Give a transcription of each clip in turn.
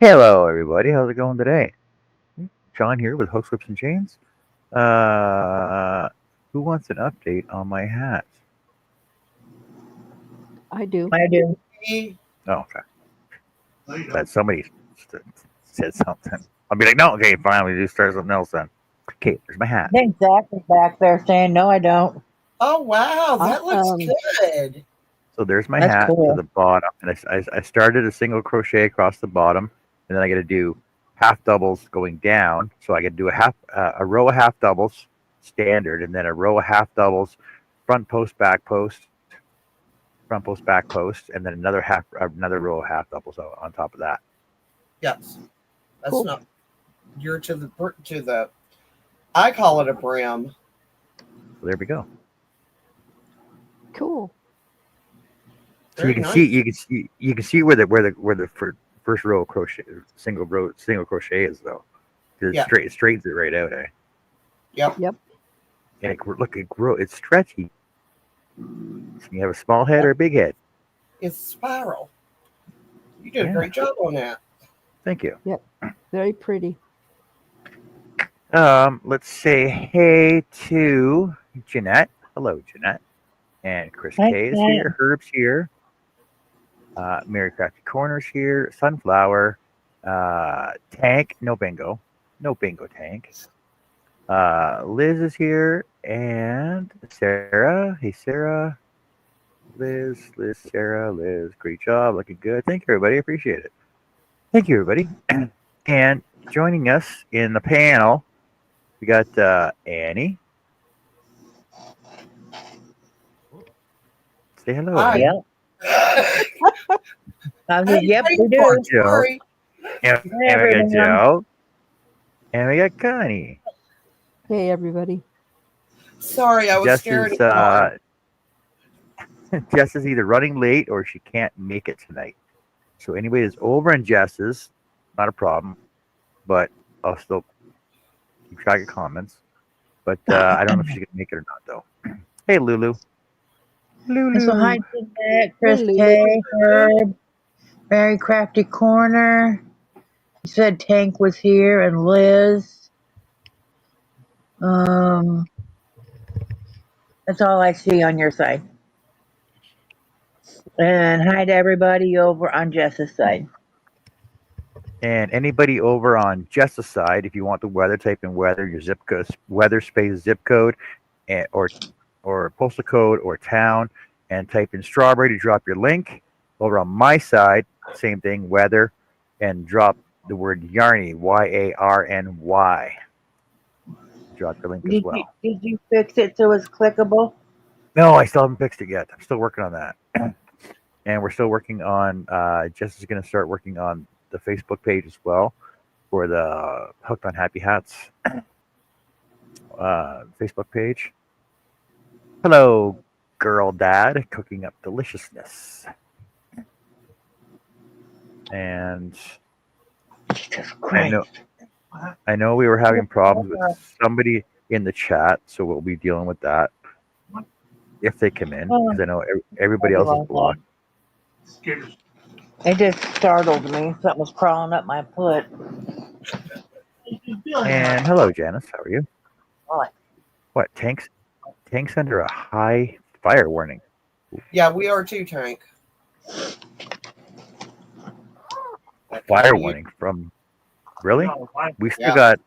Hello, everybody. How's it going today? John here with Hooks, Whips, and Chains. Uh, who wants an update on my hat? I do. I do. Oh, okay. That somebody said something. I'll be like, no, okay, fine. We just start something else then. Okay, there's my hat. I think Zach is back there saying, no, I don't. Oh wow, I, that looks um, good. So there's my That's hat to cool. the bottom, and I started a single crochet across the bottom, and then I got to do half doubles going down. So I got to do a row of half doubles standard, and then a row of half doubles, front post, back post, and then another row of half doubles on top of that. Yes, that's Cool. not. You're to the. I call it a brim. So there we go. cool. So you Very can nice. see where the first row of single crochet is though. 'Cause Yeah. it straightens it right out, eh? Yep. Yep. And it's stretchy. So you have a small head or a big head. It's spiral. You did Yeah. a great job on that. Thank you. Very pretty. Let's say hey to Jeanette. Hello, Jeanette. And Chris Hi, K is Jeanette. here. Herb's here. Mary Crafty Corner's here. Sunflower. Tank. No bingo. No bingo, Tank. Liz is here. And Sarah. Hey, Sarah. Liz, Sarah, Liz. Great job. Looking good. Thank you, everybody. Appreciate it. Thank you, everybody. And joining us in the panel, we got Annie. Say hello, Hi. Annie. Yep. I said, yep, we do. Joe. Sorry. And we got everyone. Joe. And we got Connie. Hey, everybody. Sorry, I was Jess scared is, of the Jess is either running late or she can't make it tonight. So anybody that's over on Jess's, not a problem. But I'll still keep track of comments. But I don't know if she's going to make it or not, though. Hey, Lulu. Lulu. And so hi to Zach, Chris Hey, Lulu. K, Herb, Mary Crafty Corner. You said Tank was here and Liz. That's all I see on your side. And hi to everybody over on Jess's side. And anybody over on Jess's side, if you want the weather, type in weather, your zip code, weather space zip code, and, or postal code or town, and type in strawberry to drop your link. Over on my side, same thing, weather, and drop the word Yarny, YARNY. Drop your link as well. Did you fix it so it's clickable? No, I still haven't fixed it yet. I'm still working on that. And we're still working on, Jess is going to start working on the Facebook page as well for the Hooked on Happy Hats Facebook page. Hello, girl dad, cooking up deliciousness. And Jesus Christ. I know we were having problems with somebody in the chat, so we'll be dealing with that if they come in, because I know everybody else is blocked. It just startled me. Something was crawling up my foot. And hello, Janice. How are you? What? What? Tank's under a high fire warning. Yeah, we are too, Tank. Fire warning from really? We still got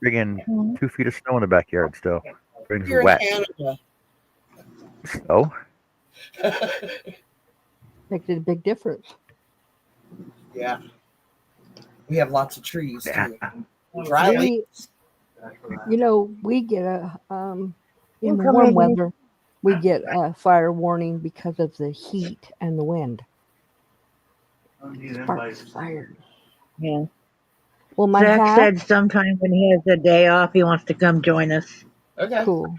friggin' 2 feet of snow in the backyard still. Everything's You're wet. in Canada. Oh, Makes it a big difference. Yeah. We have lots of trees yeah. too. Dry leaves. We get a in the come warm in. weather, we get a fire warning because of the heat and the wind. Sparks fires. Yeah. Well, my Zach hat, said sometime when he has a day off, he wants to come join us. Okay. cool.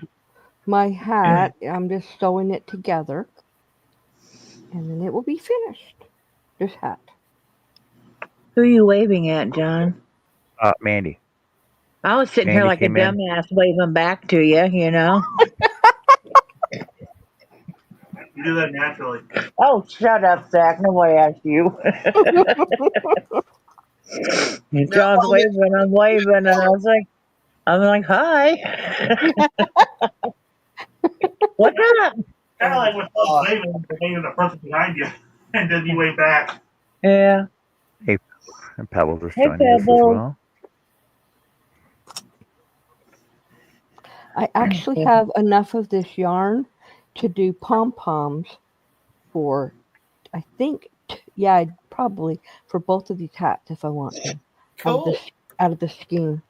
My hat, I'm just sewing it together, and then it will be finished. This hat. Who are you waving at, John? Mandy. I was sitting here Mandy like a came in. dumbass waving back to you, you know? You do that naturally. Oh, shut up, Zach. Nobody asked you. And Now, John's while we- waving, I'm waving, and I'm like, hi. What's up? Kind of like when uh, someone's waving and you're hanging the person behind you, and then you wave back. Yeah. Hey, and Pebbles is Hey, joining us as Pebbles. well. I actually have enough of this yarn to do pom-poms for, I think, yeah, probably for both of these hats if I want to, cool. out of the skein.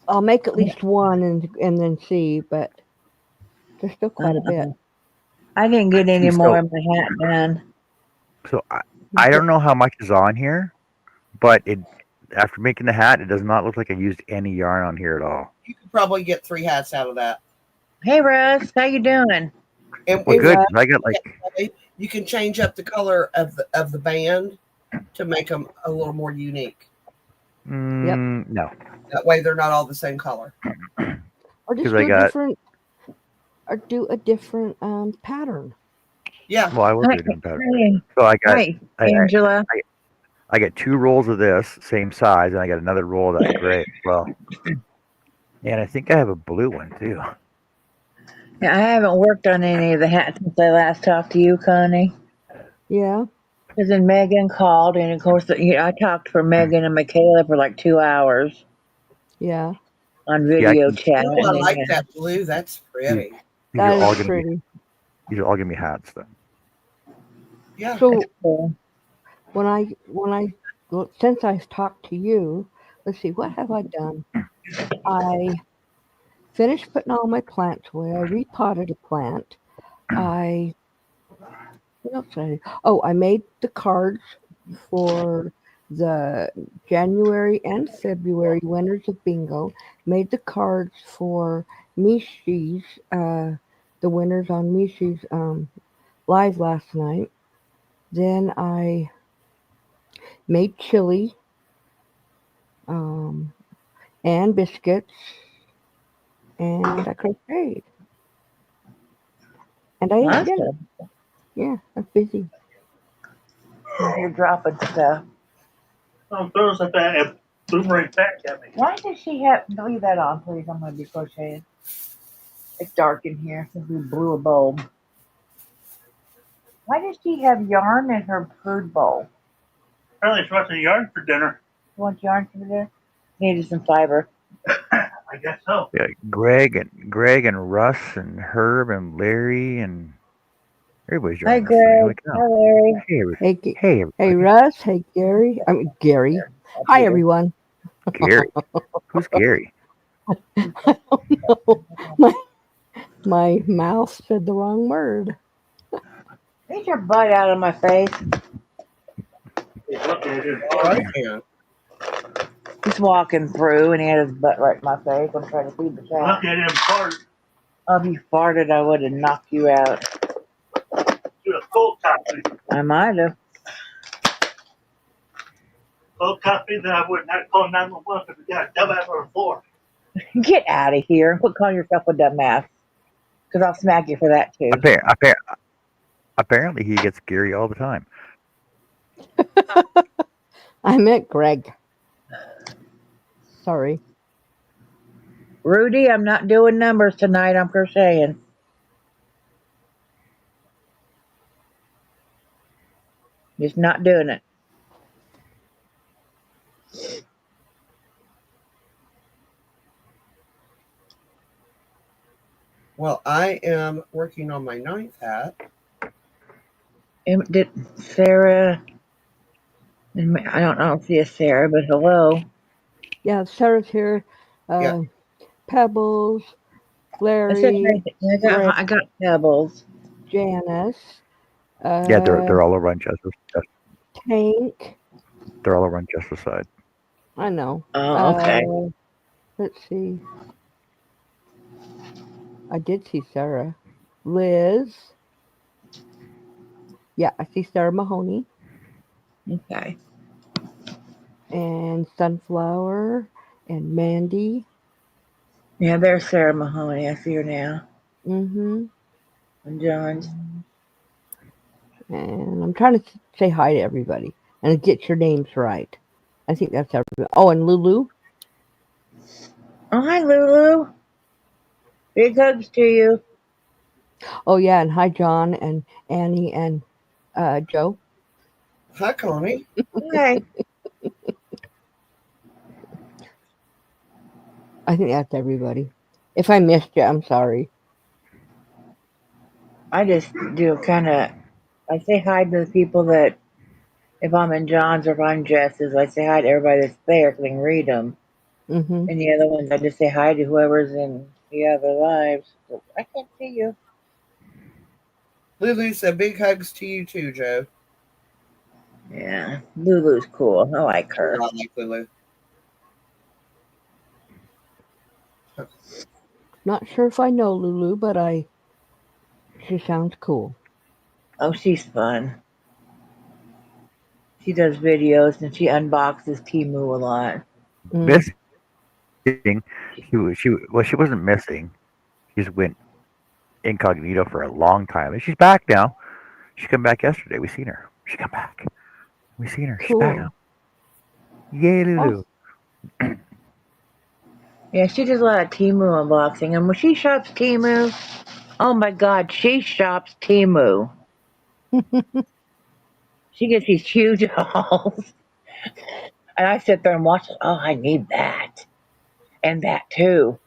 I'll make at least one and then see, but there's still quite a bit. I didn't get any So- more of my hat done. So I don't know how much is on here, but after making the hat, it does not look like I used any yarn on here at all. You could probably get 3 hats out of that. Hey, Russ, how you doing? And Well, Hey, good. Russ. 'Cause I got like you can change up the color of the band to make them a little more unique. no. That way, they're not all the same color. Or just 'Cause I got- do a different pattern. Yeah, Well, I will do a different pattern. Hey, So I got hi, I- Angela. I got 2 rolls of this same size, and I got another roll of that gray as well. And I think I have a blue one too. Yeah, I haven't worked on any of the hats since I last talked to you, Connie. Yeah. Because then Megan called, and of course, I talked for Megan and Michaela for like 2 hours Yeah. on video can- chat. oh, I and like then- that blue. That's pretty. These That are all is gonna pretty. be these are all gonna be hats then. Yeah. So Cool. since I've talked to you, let's see, what have I done? I finished putting all my plants away. I repotted a plant. What else did I do? Oh, I made the cards for the January and February winners of bingo. Made the cards for Mishi's, the winners on Mishi's live last night. Then I made chili and biscuits, and I crocheted. And I ate dinner. Awesome. Yeah, I'm busy. You're dropping stuff. Throws at that and boomerang back at me. Why does she have? Leave that on, please. I'm going to be crocheting. It's dark in here since we blew a bulb. Why does she have yarn in her food bowl? Apparently, she wants a yarn for dinner. You want yarn for there? Needed some fiber. I guess so. Yeah, Greg and Russ and Herb and Larry and everybody's Hi, joining us today. Holy Greg. cow. Hi, Larry. Hey, Hey, hey, everybody. hey, Russ. Hey, Gary. I mean, Gary. Hi, everyone. Gary. Who's Gary? My mouth said the wrong word. Get your butt out of my face. Look at it. Oh, I can. He's walking through and he had his butt right in my face. I'm trying to feed the cat. Look at him fart. If you farted, I would have knocked you out. Do a cold coffee. I might have. Cold coffee, then I wouldn't have to call 911 because we got a dumbass on the floor. Get out of here. Quit calling yourself a dumbass. Because I'll smack you for that, too. Apparently, he gets Gary all the time. I meant Greg. Sorry. Rudy, I'm not doing numbers tonight. I'm crocheting. Just not doing it. Well, I am working on my 9th hat. Did Sarah? I don't know if she is Sarah, but hello. Yeah, Sarah's here. Yeah. Pebbles, I said, Larry, I got pebbles. Janice. Yeah, they're all over on Jessica's. Tank. They're all over on Jessica's side. I know. Oh, okay. Let's see. I did see Sarah. Liz. Yeah, I see Sarah Mahoney Okay. and Sunflower and Mandy. Yeah, there's Sarah Mahoney. I see her now. Mm-hmm. And John's. And I'm trying to say hi to everybody. and get your names right. I think that's everybody. Oh, and Lulu. Oh, hi, Lulu. Big hugs to you. Oh yeah, and hi John and Annie and Joe. Hi, Connie. Hi. I think that's everybody. If I missed you, I'm sorry. I just do kind of. I say hi to the people that, if I'm in John's or if I'm Jess's, I say hi to everybody that's there because I can read them. Mm-hmm. And the other ones, I just say hi to whoever's in the other lives. So I can't see you. Lulu said big hugs to you too, Joe. Yeah, Lulu's cool. I like I do her. not like Lulu. Not sure if I know Lulu, but she sounds cool. Oh, she's fun. She does videos and she unboxes Timu a lot. Mm. Missing. She well, she wasn't missing. She just went incognito for a long time, and she's back now. She come back yesterday. We seen her. She come back. We seen her. She's back Cool. now. Yay, Oh, Lulu. Yeah, she does a lot of Timu unboxing. And when she shops Timu, oh my God, she shops Timu. She gets these huge hauls. And I sit there and watch it. Oh, I need that. And that too.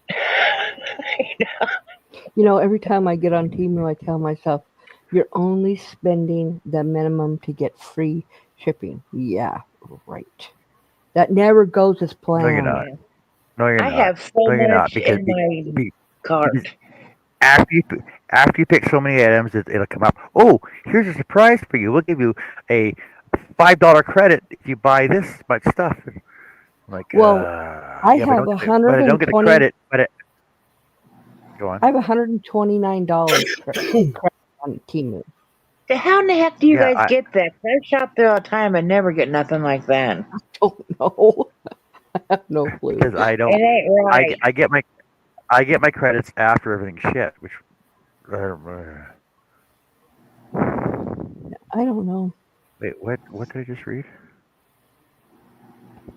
every time I get on Temu, I tell myself, "You're only spending the minimum to get free shipping." Yeah, right. That never goes as No, you're planned. not. Yeah. No, you're I not. have so No, you're not. much in my Because cart. after you pick so many items, it'll come up. Oh, here's a surprise for you. We'll give you a $5 credit if you buy this much stuff. I'm like, Well, I yeah, have but I don't get the 120. credit. But go on. I have $129 credit on Temu. So how in the heck do you Yeah, guys get that? I shop there all the time and never get nothing like that. Don't know. I have no clue. because I It don't. ain't right. I get my credits after everything shipped. Which I don't know. wait, what did I just read?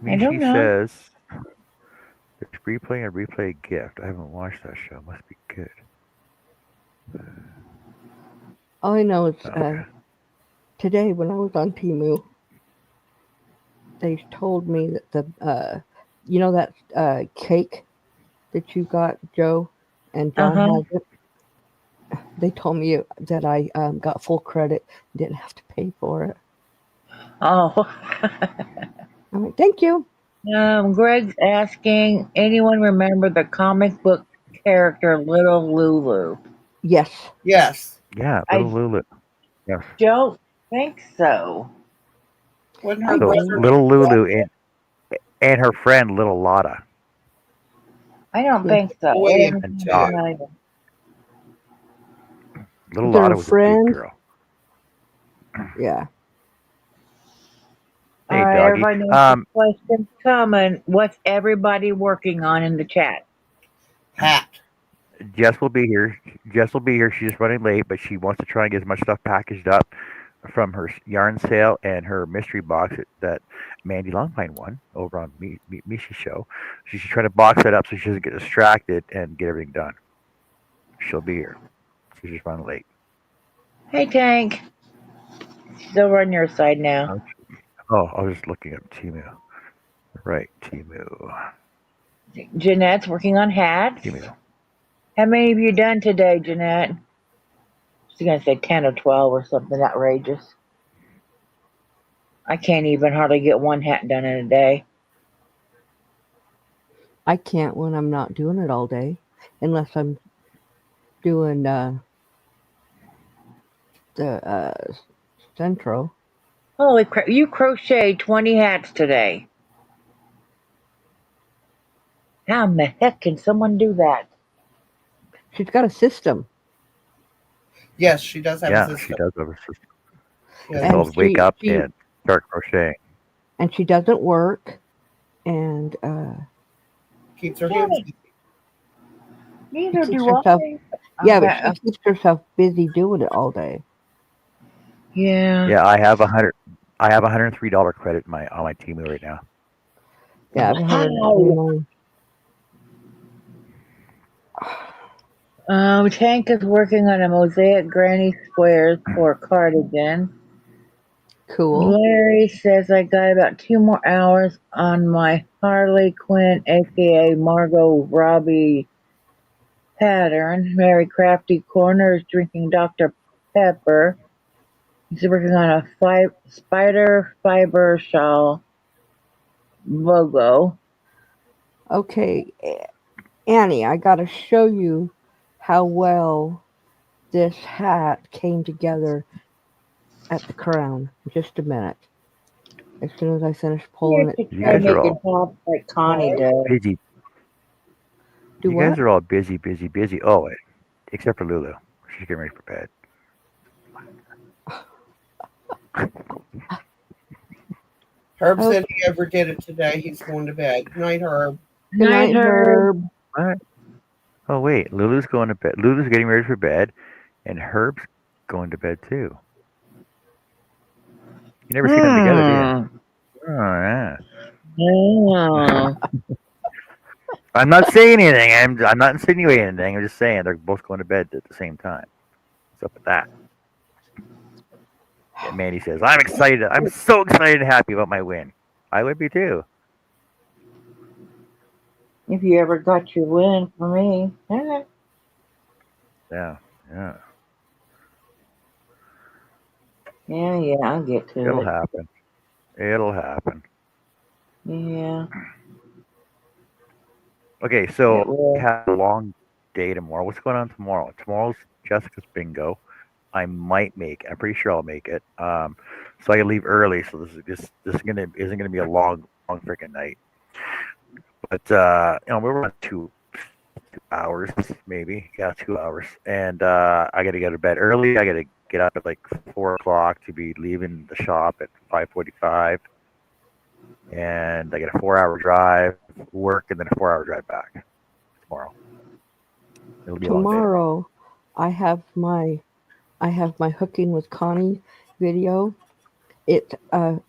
I don't Mishi know. says there's replaying a replay gift. I haven't watched that show. Must be good. All I know is Okay. today when I was on Temu, they told me that that cake that you got, Joe, and Uh John huh. has it. They told me that I got full credit, didn't have to pay for it. Oh. I'm like, thank you. Greg's asking, anyone remember the comic book character Little Lulu? Yes. Yes. Yeah, little I Lulu. Yes. don't think so. Wasn't I her So do. brother? little Lulu and her friend little Lotta. I don't Yeah. think so. Boy I and don't Uh, two. know either. little They're Lotta was a big friends. girl. Yeah. All Hey, right, doggy. everybody knows the question's coming. What's everybody working on in the chat? Hat. Jess will be here. Jess will be here. She's just running late, but she wants to try and get as much stuff packaged up from her yarn sale and her mystery box that Mandy Longpine won over on Misha's show. She's trying to box that up so she doesn't get distracted and get everything done. She'll be here. She's just running late. Hey, Tank. She's over on your side now. Oh, I was just looking up Timu. Right, Timu. Jeanette's working on hats. Timu. How many have you done today, Jeanette? She's going to say 10 or 12 or something outrageous. I can't even hardly get one hat done in a day. I can't when I'm not doing it all day, unless I'm doing the central. Holy crap, you crocheted 20 hats today. How in the heck can someone do that? She's got a system, Yes, she does have a Yeah, she system. does have a system. Yes. It's and called Wake Up she and Start Crocheting. and she doesn't work, and Keeps her Yeah, hands busy. she neither keeps do herself. I. Yeah, but Okay. she keeps herself busy doing it all day. Yeah. Yeah, I have 100. I have $103 credit on my Temu right now. Yeah, I have How? 129. Tank is working on a mosaic granny squares for a cardigan. Cool. Larry says I got about 2 more hours on my Harley Quinn, aka Margot Robbie pattern. Mary Crafty Corner is drinking Dr. Pepper. He's working on a spider fiber shawl logo. Okay, Annie, I got to show you how well this hat came together at the crown. Just a minute. As soon as I finish You pulling it should You try guys are together. making all tops like Connie does. busy. Do You guys what? are all busy, busy, busy. Oh, wait, except for Lulu. She's getting ready for bed. Herb Oh, said he overdid it today. He's going to bed. Good night, Herb. good Night, night, Herb. Herb. What? Oh, wait, Lulu's going to bed. Lulu's getting ready for bed, and Herb's going to bed too. You never see them together, do you? Hmm. Oh, yeah. Yeah. I'm not saying anything. I'm not insinuating anything. I'm just saying they're both going to bed at the same time. What's up with that? And Mandy says, "I'm excited. I'm so excited and happy about my win. I would be too." If you ever got your win for me. Yeah, yeah. Yeah, I'll get to It'll it. happen. It'll happen. Yeah, Okay, so it we will. have a long day tomorrow. What's going on tomorrow? Tomorrow's Jessica's bingo. I might make. I'm pretty sure I'll make it. So I can leave early. So this isn't gonna be a long freaking night. But we're on 2 hours maybe. Yeah, 2 hours. And I got to get to bed early. I got to get up at like 4 o'clock to be leaving the shop at 5:45. And I get a 4 hour drive, work, and then a 4 hour drive back tomorrow. It'll be a long day tomorrow. Tomorrow, I have my hooking with Connie video. It's a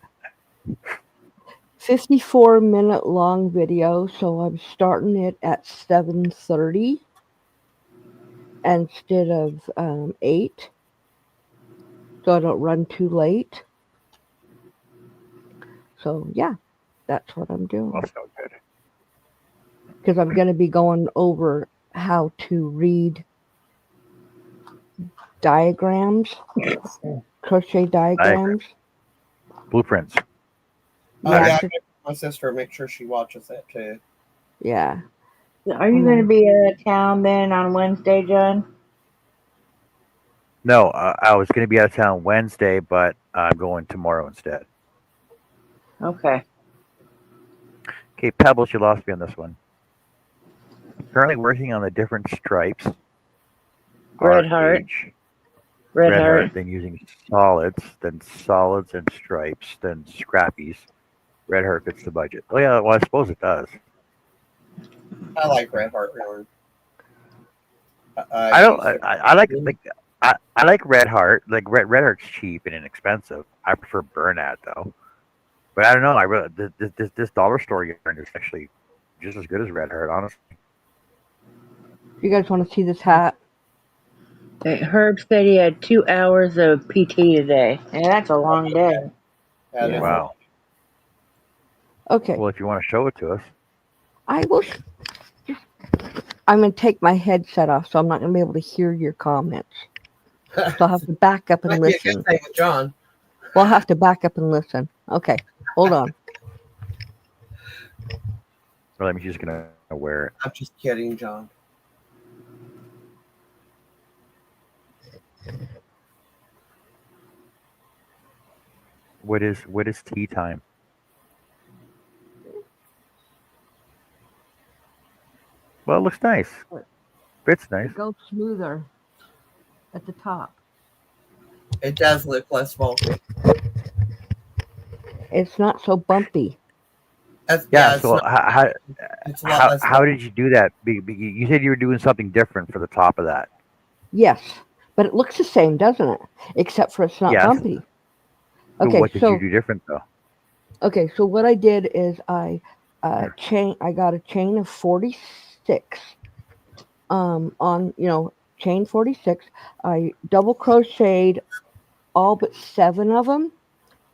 54-minute long video, so I'm starting it at 7:30 instead of 8, so I don't run too late. So yeah, that's what I'm doing Also good. because I'm going to be going over how to read diagrams, crochet Diagram. diagrams. Blueprints. Oh, Yeah, yeah. I 'Cause to, got my sister. Make sure she watches it too. yeah. Are you And going to then be out of town then on Wednesday, John? No, I was going to be out of town Wednesday, but I'm going tomorrow instead. Okay. Okay, Pebbles, you lost me on this one. Currently working on the different stripes. Red heart. RH, Red red heart. heart, then using solids, then solids and stripes, then scrappies. Red heart fits the budget. Oh yeah, well I suppose it does. I like Red Heart yarn. I I don't. use it. I like I like red heart. Like red heart's cheap and inexpensive. I prefer Bernat though. But I don't know. I really this dollar store yarn is actually just as good as red heart. Honestly, you guys want to see this hat? Herb said he had 2 hours of PT today. Yeah, that's a long day. That is Yeah. a wow. Okay. Well, if you want to show it to us, I will. I'm going to take my headset off, so I'm not going to be able to hear your comments. So I'll have to back up and might be a good listen. thing with John. Well, I'll have to back up and listen. Okay, hold on. or I'm just gonna wear it. I'm just kidding, John. What is tea time? Well, it looks nice. Fits nice. It goes smoother at the top. It does look less bulky. It's not so bumpy. Yeah. It's So not. It's a lot how less how bulky. did you do that? You said you were doing something different for the top of that. Yes, but it looks the same, doesn't it? Except for it's not Yes. bumpy. So Okay, what did you do different though? so what I did is I got a chain of 46 on chain 46. I double crocheted all but 7 of them,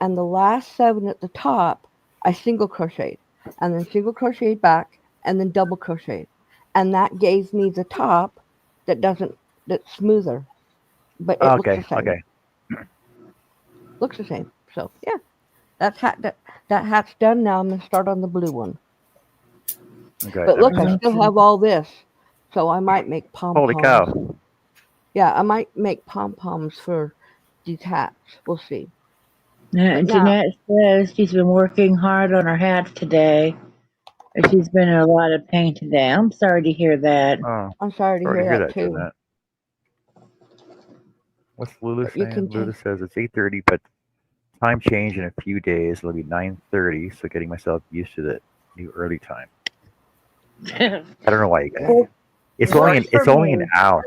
and the last 7 at the top I single crocheted, and then single crocheted back, and then double crocheted, and that gave me the top that doesn't that's smoother, but it looks the Okay, same. okay, Looks the same. So yeah, that hat's done. Now I'm gonna start on the blue one. okay. But That look, makes I sense. still have all this, so I might make pom Holy poms. cow! Yeah, I might make pom poms for these hats. We'll see. But now, Jeanette says she's been working hard on her hats today. And she's been in a lot of pain today. I'm sorry to hear that. Oh, I'm sorry to sorry to hear hear that that, too. Jeanette. What's Lulu But you saying? can Lulu take. says it's 8:30, but time change in a few days. It'll be 9:30, so getting myself used to the new early time. I don't know why you guys. Yeah, Works for It's only an me. hour.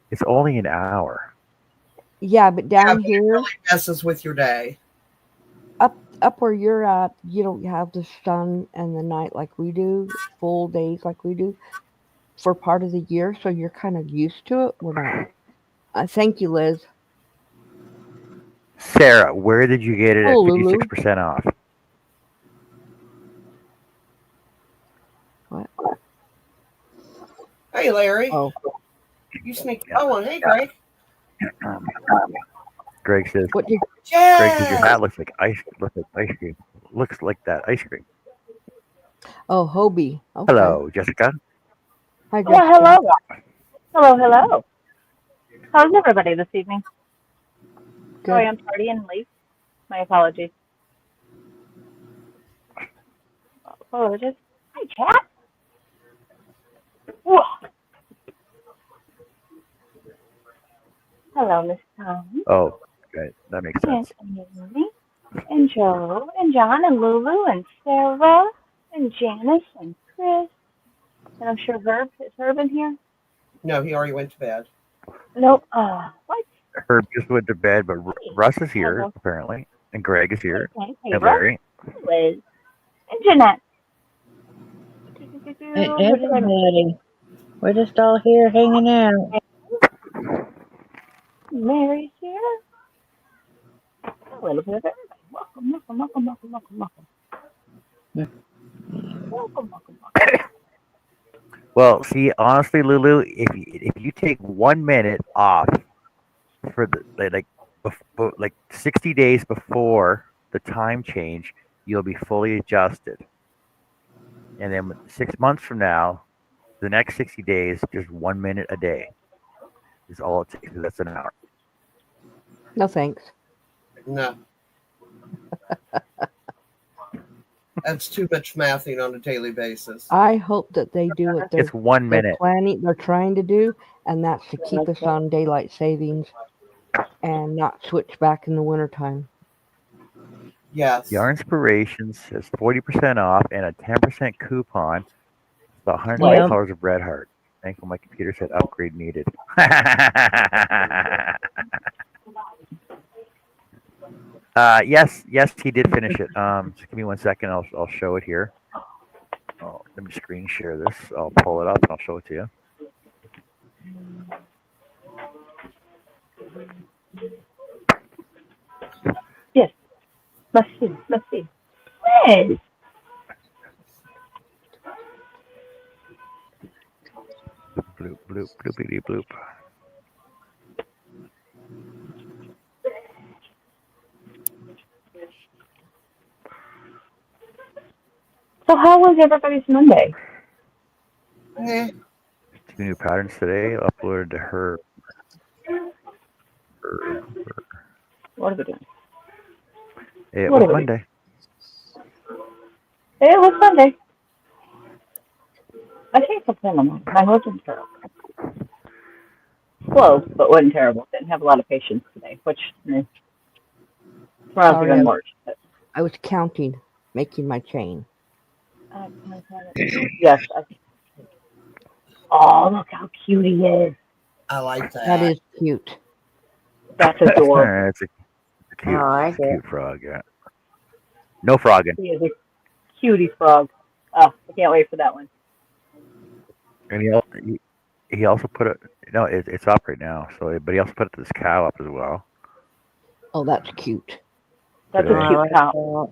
It's only an hour. yeah, but Yeah, down but it here, really messes with your day. up where you're at, you don't have the sun and the night like we do, full days like we do for part of the year. So you're kind of used to it. We're not. Thank you, Liz. Sarah, where did you get it Oh, at Lulu. 56% off? What? Hey, Larry, Oh, you sneak. Yeah. Oh, and hey, Greg. Um, Greg says. what did? Greg says your Yes. hat looks like ice cream. Looks like that ice cream. Oh, Hobie. Okay. Hello, Jessica. Hi, Well, Jessica. hello. Hello. How's everybody this evening? Sorry, Good. I'm tardy and late. My apologies. Apologies. Hi, chat. Whoa. Hello, Miss Tom, Oh, okay, that makes and sense. Amy, and Joe, and John, and Lulu, and Sarah, and Janice, and Chris, and I'm sure Herb. Is Herb in here? No, he already went to bed. Nope. What? Herb just went to bed, but Hey, Russ is here hello. apparently, and Greg is Hey, here, Hank. Hey, and Russ. Larry. Liz, and Jeanette. And Who did I miss? everybody, we're just all here hanging out. Mary's here. A little bit of everybody. Welcome. Well, see, honestly, Lulu, if you take 1 minute off for the like 60 days before the time change, you'll be fully adjusted. And then 6 months from now, the next 60 days, just 1 minute a day is all it takes. That's an hour. No thanks. No, that's too much mathing on a daily basis. I hope that they do what It's one they're minute. planning, they're trying to do, and that's to keep us on daylight savings and not switch back in the wintertime. Yes. Yarn Inspirations has 40% off and a 10% coupon for 120 Yep. colors of red heart. Thankful my computer said upgrade needed. Yes, he did finish it. Just give me 1 second. I'll show it here. Oh, let me screen share this. I'll pull it up and I'll show it to you. Yes. Must see. Liz. Bloop, bloop, bloopity bloop. So how was everybody's Monday? Eh, 2 new patterns today. Uploaded to her. What are we doing? It What was are we doing? Monday. It was Sunday. I think something on mine wasn't terrible. Close, but wasn't terrible. Didn't have a lot of patience today, which tomorrow's Sorry, even worse. But, I was counting, making my chain. yes. Oh, look how cute he is. I like That that. is cute. That's adorable. It's a I cute. like It's a it. cute frog. Yeah. No frogging. He is a cutie frog. Oh, I can't wait for that one. And he also put it. No, it's up right now. So, but he also put this cow up as well Oh, that's cute. That's a I today. cute like cow. that.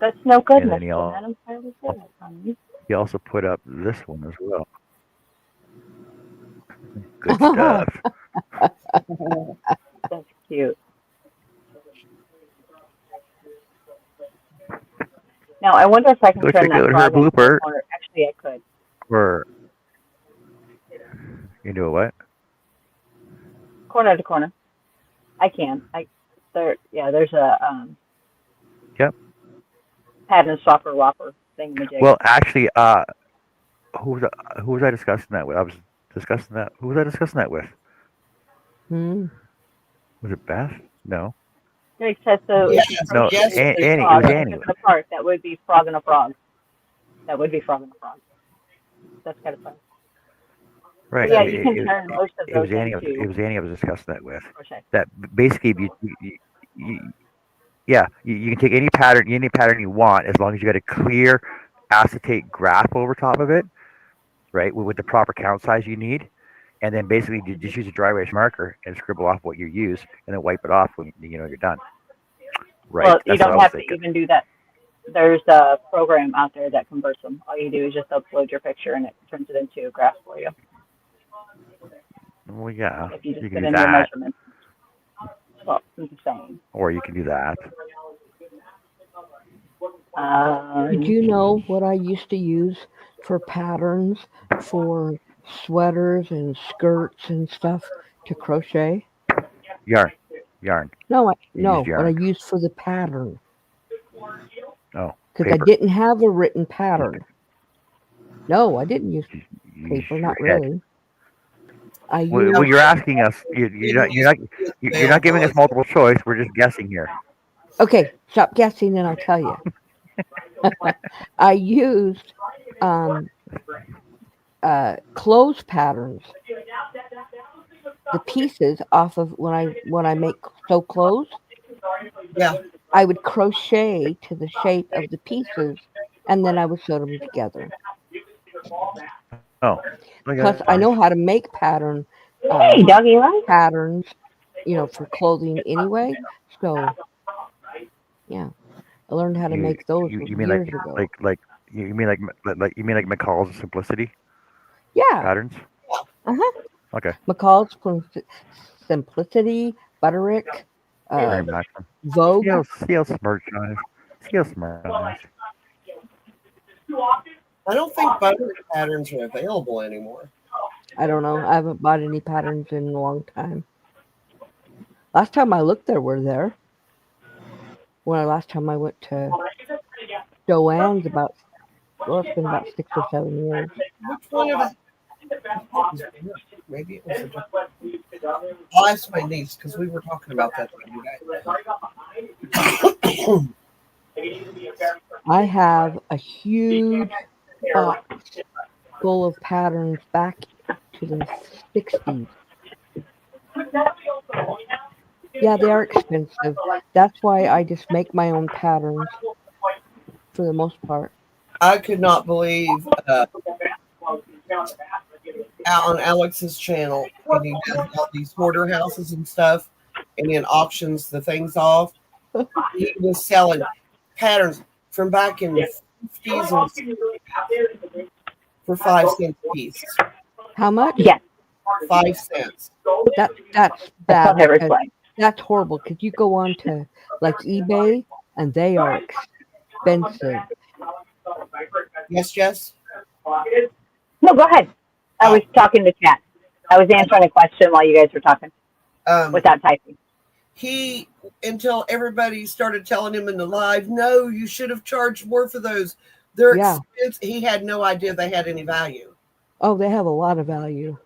That's no And good, then Mr. Madam. Entirely goodness, honey. he also put up this one as well. Good stuff. That's cute. Now, I wonder if I can Go turn check that out her frog into a blooper corner. Actually, I could. or you do what? Corner to corner. I can. There's a Yep. pattern swapper whopper thingamajig. Well, actually, who was I discussing that with? I was discussing that. Who was I discussing that with? Hmm. Was it Beth? No. Greg says so. If you Yes, No, crochet yes, with a Annie. It frog was and Annie. took it apart, that would be frog and a frog. That would be frog and a frog. That's kind of fun. Right. But yeah, you can turn most of It those was Annie. into It was Annie. I was discussing that with. crochet. That basically, if yeah, you can take any pattern you want as long as you got a clear acetate graph over top of it, right? With the proper count size you need, and then basically you just use a dry erase marker and scribble off what you use, and then wipe it off when you're done. Right. Well, you That's what I don't was have to thinking. even do that. There's a program out there that converts them. All you do is just upload your picture and it turns it into a graph for you. Well, yeah, If you you just can put do in your that, measurements. Well, I'm just saying. or you can do that. Did you know what I used to use for patterns for sweaters and skirts and stuff to crochet? Yarn, yarn. No, You used what I yarn. used for the pattern Oh, because I paper. didn't have a written pattern. No, I didn't use You use paper, your not head. really. I Well, used you're asking us. didn't use the You're not giving us availability. multiple choice. We're just guessing here. okay. Stop guessing, and I'll tell you. I used um, clothes patterns, the pieces off of when I make sew clothes. Yeah, I would crochet to the shape of the pieces, and then I would sew them together. Oh, look Plus, at I that. know how to make Hey, doggy life. patterns, for clothing anyway. So yeah, I learned how to make those You mean years ago. you mean you mean like McCall's simplicity Yeah, patterns? uh huh. Okay, McCall's Simplicity, Butterick, very uh, much. Vogue. See how smart John is. See how smart John is. I don't think buttery patterns are available anymore. I don't know. I haven't bought any patterns in a long time. Last time I looked, there were there. Last time I went to Joann's it's been about 6 or 7 years. Which one of it? Maybe it was a different. I'll ask my niece because we were talking about that the other day. I have a huge box full of patterns back to the 60s. Yeah, they are expensive. That's why I just make my own patterns for the most part. I could not believe on Alex's channel, and he does all these hoarder houses and stuff, and then auctions the things off. He was selling patterns from back in the 50s and 60s for 5 cents a piece. How much? Yes, 5 cents. That's that's bad what I was because like. that's horrible. Because you go on to like eBay and they are expensive. Yes, Jess? No, go ahead. I was talking to chat. I was answering a question while you guys were talking without typing. He, until everybody started telling him in the live, no, you should have charged more for those. They're Yeah. expensive. He had no idea they had any value. Oh, they have a lot of value.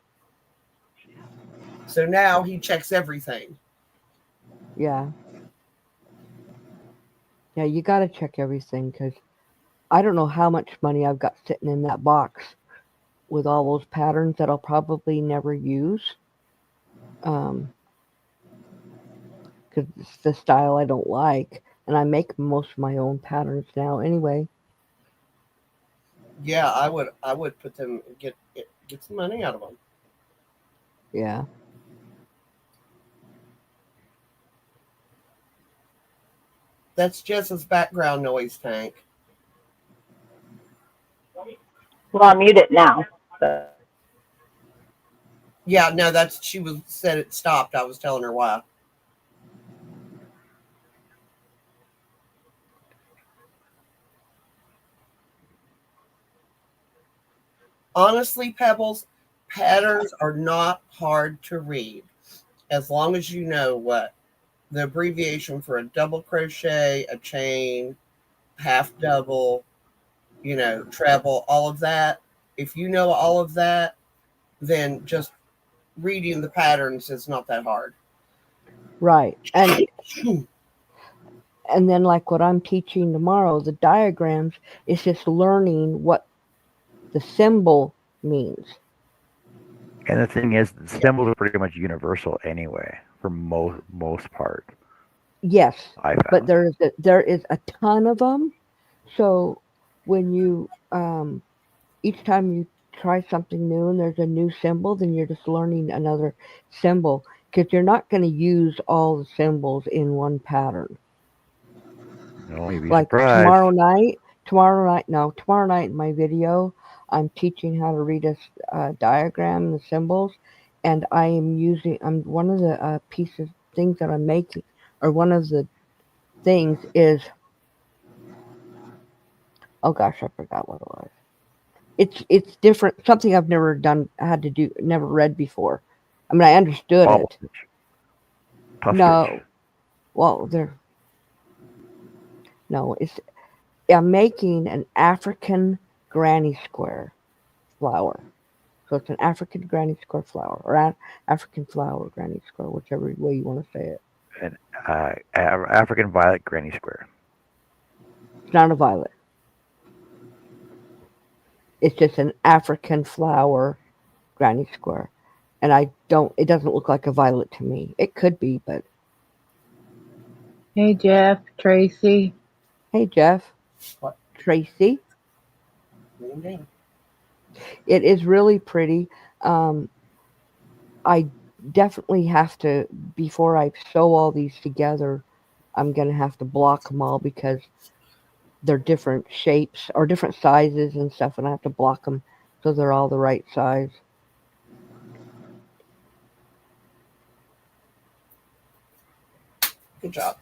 So now he checks everything. Yeah. Yeah, you got to check everything because I don't know how much money I've got sitting in that box with all those patterns that I'll probably never use. Because because it's the style I don't like, and I make most of my own patterns now anyway. Yeah, I would put them get some money out of them. Yeah. That's Jess's background noise, Tank. Well, I'll mute it now. So, Yeah, no, that's she was said it stopped. I was telling her why. Honestly, Pebbles, patterns are not hard to read as long as you know what the abbreviation for a double crochet, a chain, half double, treble, all of that. If you know all of that, then just reading the patterns is not that hard. Right. And then like what I'm teaching tomorrow, the diagrams is just learning what the symbol means. And the thing is, the symbols are pretty much universal anyway, for most part. Yes, I but found. there is a ton of them. So when you each time you try something new and there's a new symbol, then you're just learning another symbol because you're not going to use all the symbols in one pattern. No, you'd be Like surprised. tomorrow night in my video, I'm teaching how to read a diagram and the symbols, and I'm one of the pieces things that I'm making, or one of the things is, oh gosh, I forgot what it was. It's different, something I've never done, had to do, never read before. I mean, I understood Bobble it. stitch, puff stitch. No, well, no, I'm making an African granny square flower. So it's an African granny square flower, or African flower granny square, whichever way you want to say it. An African violet granny square. It's not a violet. It's just an African flower granny square. And it doesn't look like a violet to me. It could be, but Hey, Jeff, Tracy. hey, Jeff, What? Tracy, Mhm. it is really pretty. Um, I definitely have to, before I sew all these together, I'm going to have to block them all because they're different shapes or different sizes and stuff, and I have to block them so they're all the right size. Good job.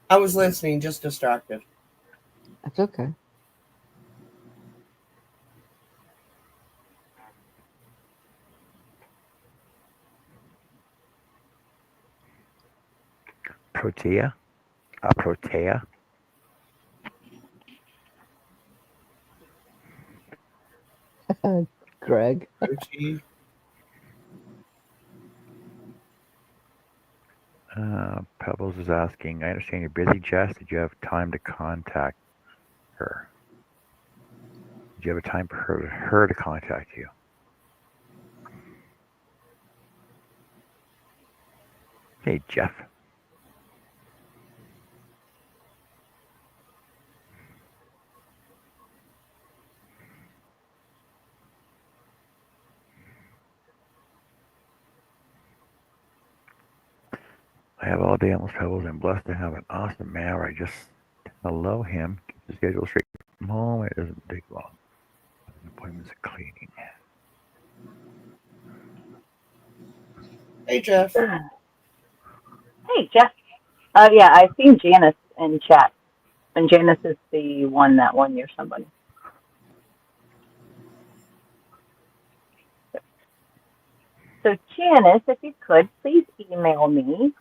I was listening, just distracted. That's okay. Protea. Protea. Greg. Gucci. Pebbles is asking, I understand you're busy, Jess. Did you have time to contact her? Did you have a time for her to contact you? Hey, Jeff. I have all day almost Pebbles. I'm blessed to have an awesome man where I just hello him, keep the schedule straight from home. It doesn't take long. Appointments and cleaning. Hey, Jeff. hey, Jeff. Yeah, I've seen Janice in chat, and Janice is the one that won your somebody. So, Janice, if you could, please email me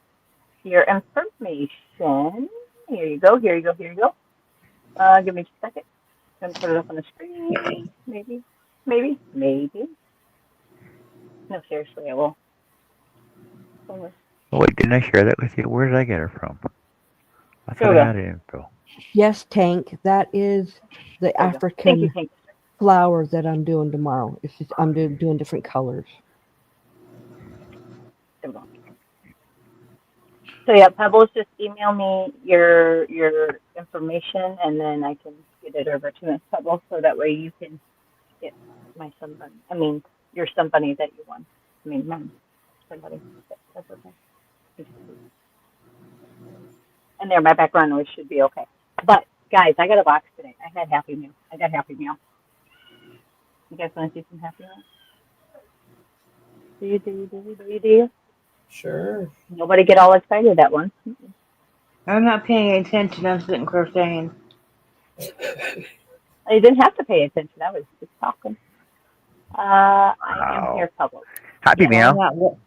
your information. Here you go, here you go, here you go. Give me just a second. I'm going to put it up on the screen. Maybe, maybe, maybe. No, seriously, I will. Oh, wait, didn't I share that with you? Where did I get her from? I Here thought we I go. had info. Yes, Tank. That is the There we go. Thank you, African thank you. flower that I'm doing tomorrow. It's just I'm doing different colors. So yeah, Pebbles, just email me your information, and then I can get it over to Miss Pebbles, so that way you can get my somebody. I mean, your somebody that you want. I mean, mine somebody. That's okay. And there, my background noise should be okay. But guys, I got a box today. I had Happy Meal. I got Happy Meal. You guys want to see some Happy Meal? Do you? Sure. Nobody get all excited at once. I'm not paying attention. I'm sitting crocheting. You didn't have to pay attention. I was just talking. I am Wow. here, Pebbles. Happy Yes. Well, meal.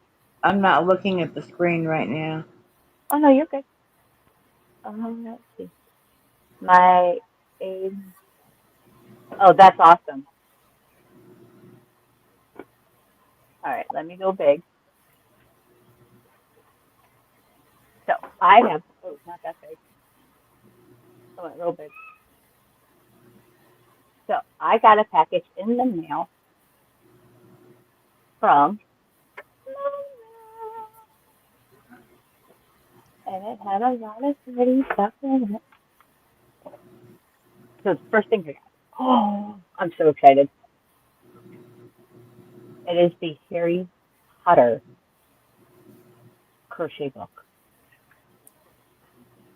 I'm not looking at the screen right now. Oh no, you're good. Let's see. My aim. Oh, that's awesome. All right, let me go big. So I have. Oh, not that big. I went real big. So I got a package in the mail from, and it had a lot of pretty stuff in it. So the first thing I got. Oh, I'm so excited. It is the Harry Potter crochet book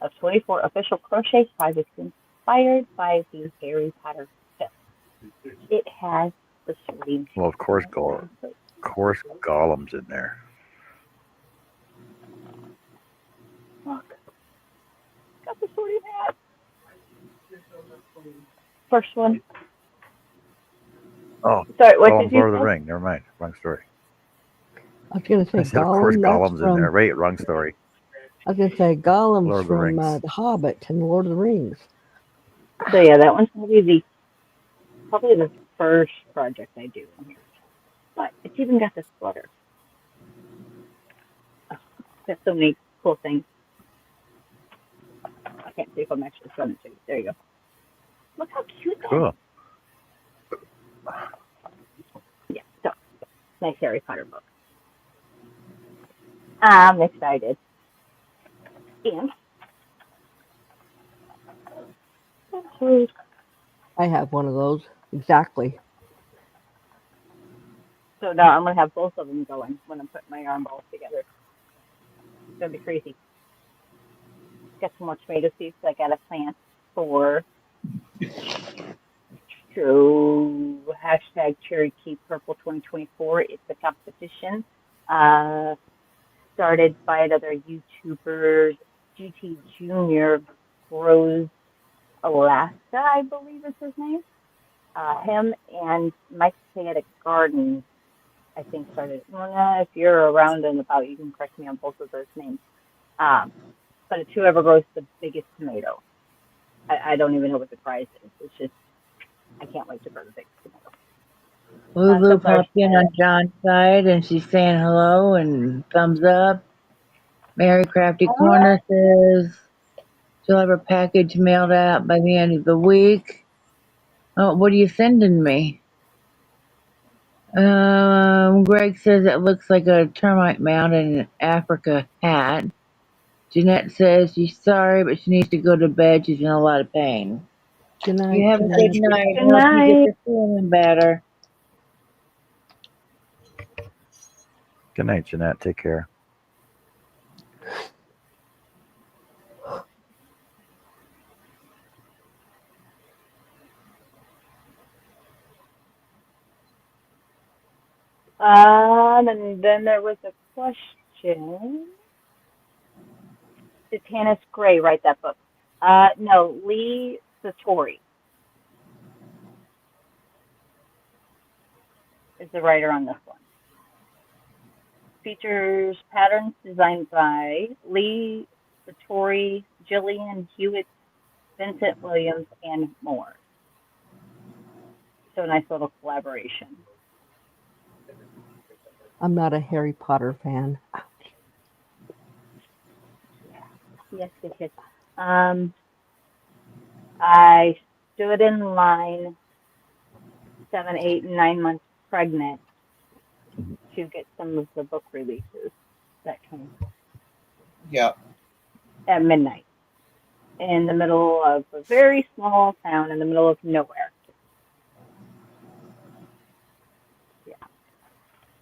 of 24 official crochet projects inspired by the Harry Potter film. It has the sorting Well, of hat in course, it. Gollum's in there. Look, got the sorting hat. First one. Oh, Sorry, what did Gollum's you Lord of the say? Ring. Never mind. Wrong story. I was gonna say I said, of course, Gollum. That's Gollum's in there. from. Right, wrong story. I was gonna say Gollum's Lord of the from Rings. The Hobbit and Lord of the Rings. So yeah, that one's gonna be probably the first project I do in here. But it's even got this sweater. Oh, got so many cool things. I can't see if I'm actually showing it to you. There you go. Look how cute that Cool. is. Yeah, so nice Harry Potter book. I'm excited. And I have one of those. Exactly. so now I'm gonna have both of them going when I'm putting my arm balls together. It's gonna be crazy. Got some more tomato seeds I gotta plant for hashtag Cherry Key Purple 2024. It's a competition started by another YouTuber, GT Junior Grows Alaska, I believe is his name. Him and Mike Chaotic Garden, I think, started. Well, if you're around and about, you can correct me on both of those names. But it's whoever grows the biggest tomato. I don't even know what the prize is. It's just, I can't wait to grow the biggest tomato. Lulu Sunflower popped in on John's side and she's saying hello and thumbs up. Mary Crafty Corner says she'll have her package mailed out by the end of the week. Oh, what are you sending me? Greg says it looks like a termite mound and an Africa hat. Jeanette says she's sorry, but she needs to go to bed. She's in a lot of pain. Good night, You have a good Jeanette. night. Good Hope you get night. to feeling better. Good night, Jeanette. Take care. And then there was a question. Did Tanis Gray write that book? No, Lee Satori is the writer on this one. Features patterns designed by Lee Satori, Jillian Hewitt, Vincent Williams, and more. So a nice little collaboration. I'm not a Harry Potter fan. Yes, yes, yes. I stood in line 7, 8, and 9 months pregnant to get some of the book releases that came. Yeah. at midnight in the middle of a very small town in the middle of nowhere. Yeah.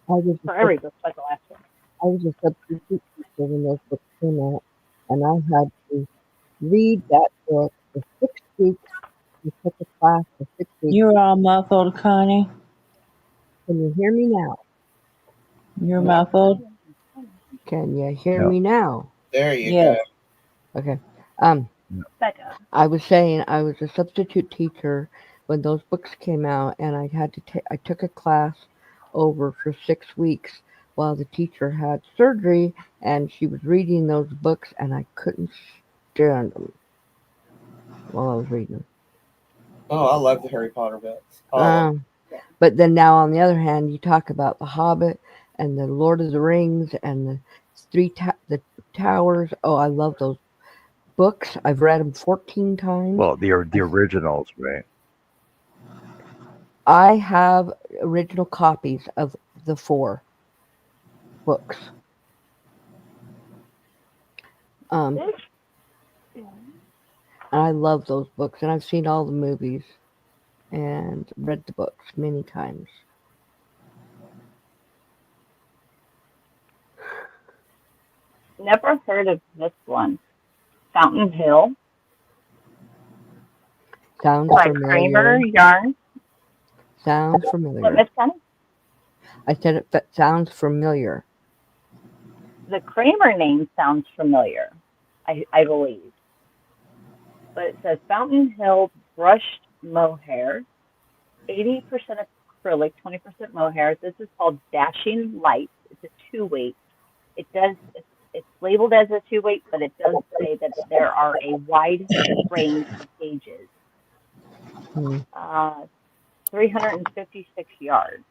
I was a So sub- every book's like the last one. I was a substitute teacher when those books came out, and I had to read that book for 6 weeks. We took a class for 6 weeks. You're all muffled, Connie. Can you hear me now? You're Yes. muffled. Can you hear No. me now? There you Yes. go. Okay. Um, Becca. I was saying I was a substitute teacher when those books came out, and I had to I took a class over for 6 weeks while the teacher had surgery, and she was reading those books, and I couldn't stand them while I was reading them. Oh, I love the Harry Potter books. All of them. Um, but then now, on the other hand, you talk about The Hobbit and the Lord of the Rings and the Towers. Oh, I love those books. I've read them 14 times. Well, the originals, right? I have original copies of the 4 books. And I love those books, and I've seen all the movies and read the books many times. Never heard of this one. Fountain Hill Sounds by familiar. Kramer Yarn. Sounds What, familiar. Miss Connie? I said it sounds familiar. The Kramer name sounds familiar, I believe. But it says Fountain Hill brushed mohair, 80% acrylic, 20% mohair. This is called Dashing Light. It's a 2-weight. It's labeled as a 2-weight, but it does say that there are a wide range of gauges. Hmm. 356 yards.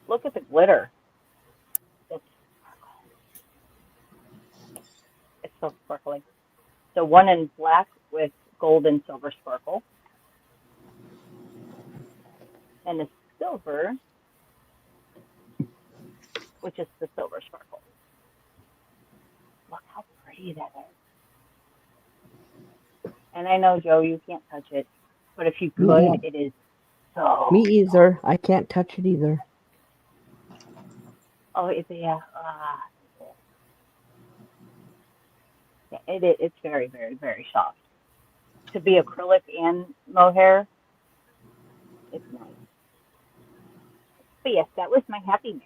Look at the glitter. It's it's so sparkly. So one in black with gold and silver sparkle, and the silver, which is the silver sparkle. Look how pretty that is. And I know, Joe, you can't touch it, but if you could, it is so. Me either. I can't touch it either. Oh, yeah. Yeah, it's very, very, very soft. To be acrylic and mohair, it's nice. But yes, that was my happy meal.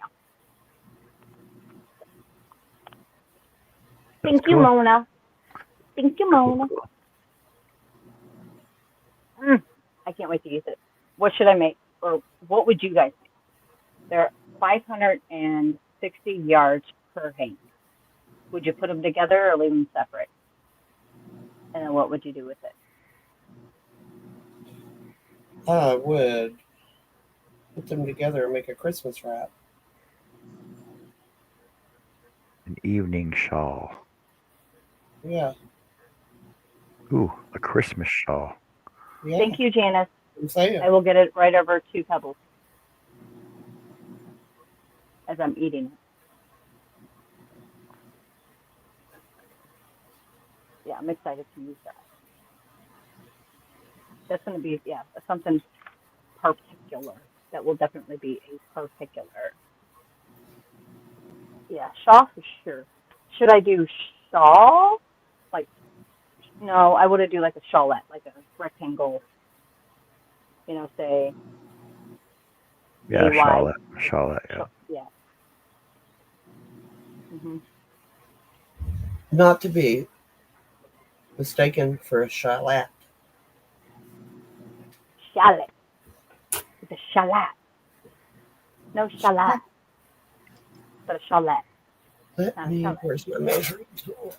Thank you, cool. Mona. Thank you, Mona. I can't wait to use it. What should I make? Or what would you guys make? They're 560 yards per hank. Would you put them together or leave them separate? And then what would you do with it? I would put them together and make a Christmas wrap. An evening shawl. Yeah. Ooh, a Christmas shawl. Yeah. Thank you, Janice. I'm saying. I will get it right over to Pebbles as I'm eating it. Yeah, I'm excited to use that. That's going to be, something particular. That will definitely be a particular. Yeah, shawl for sure. Should I do shawl? Like, no, I would do like a shawlette, like a rectangle, say Yeah, a wide. Shawlette, yeah. Yeah. hmm Not to be mistaken for a shallot. Shallot. It's a shallot. No shallot, but a shawlette. Where's my measuring tool?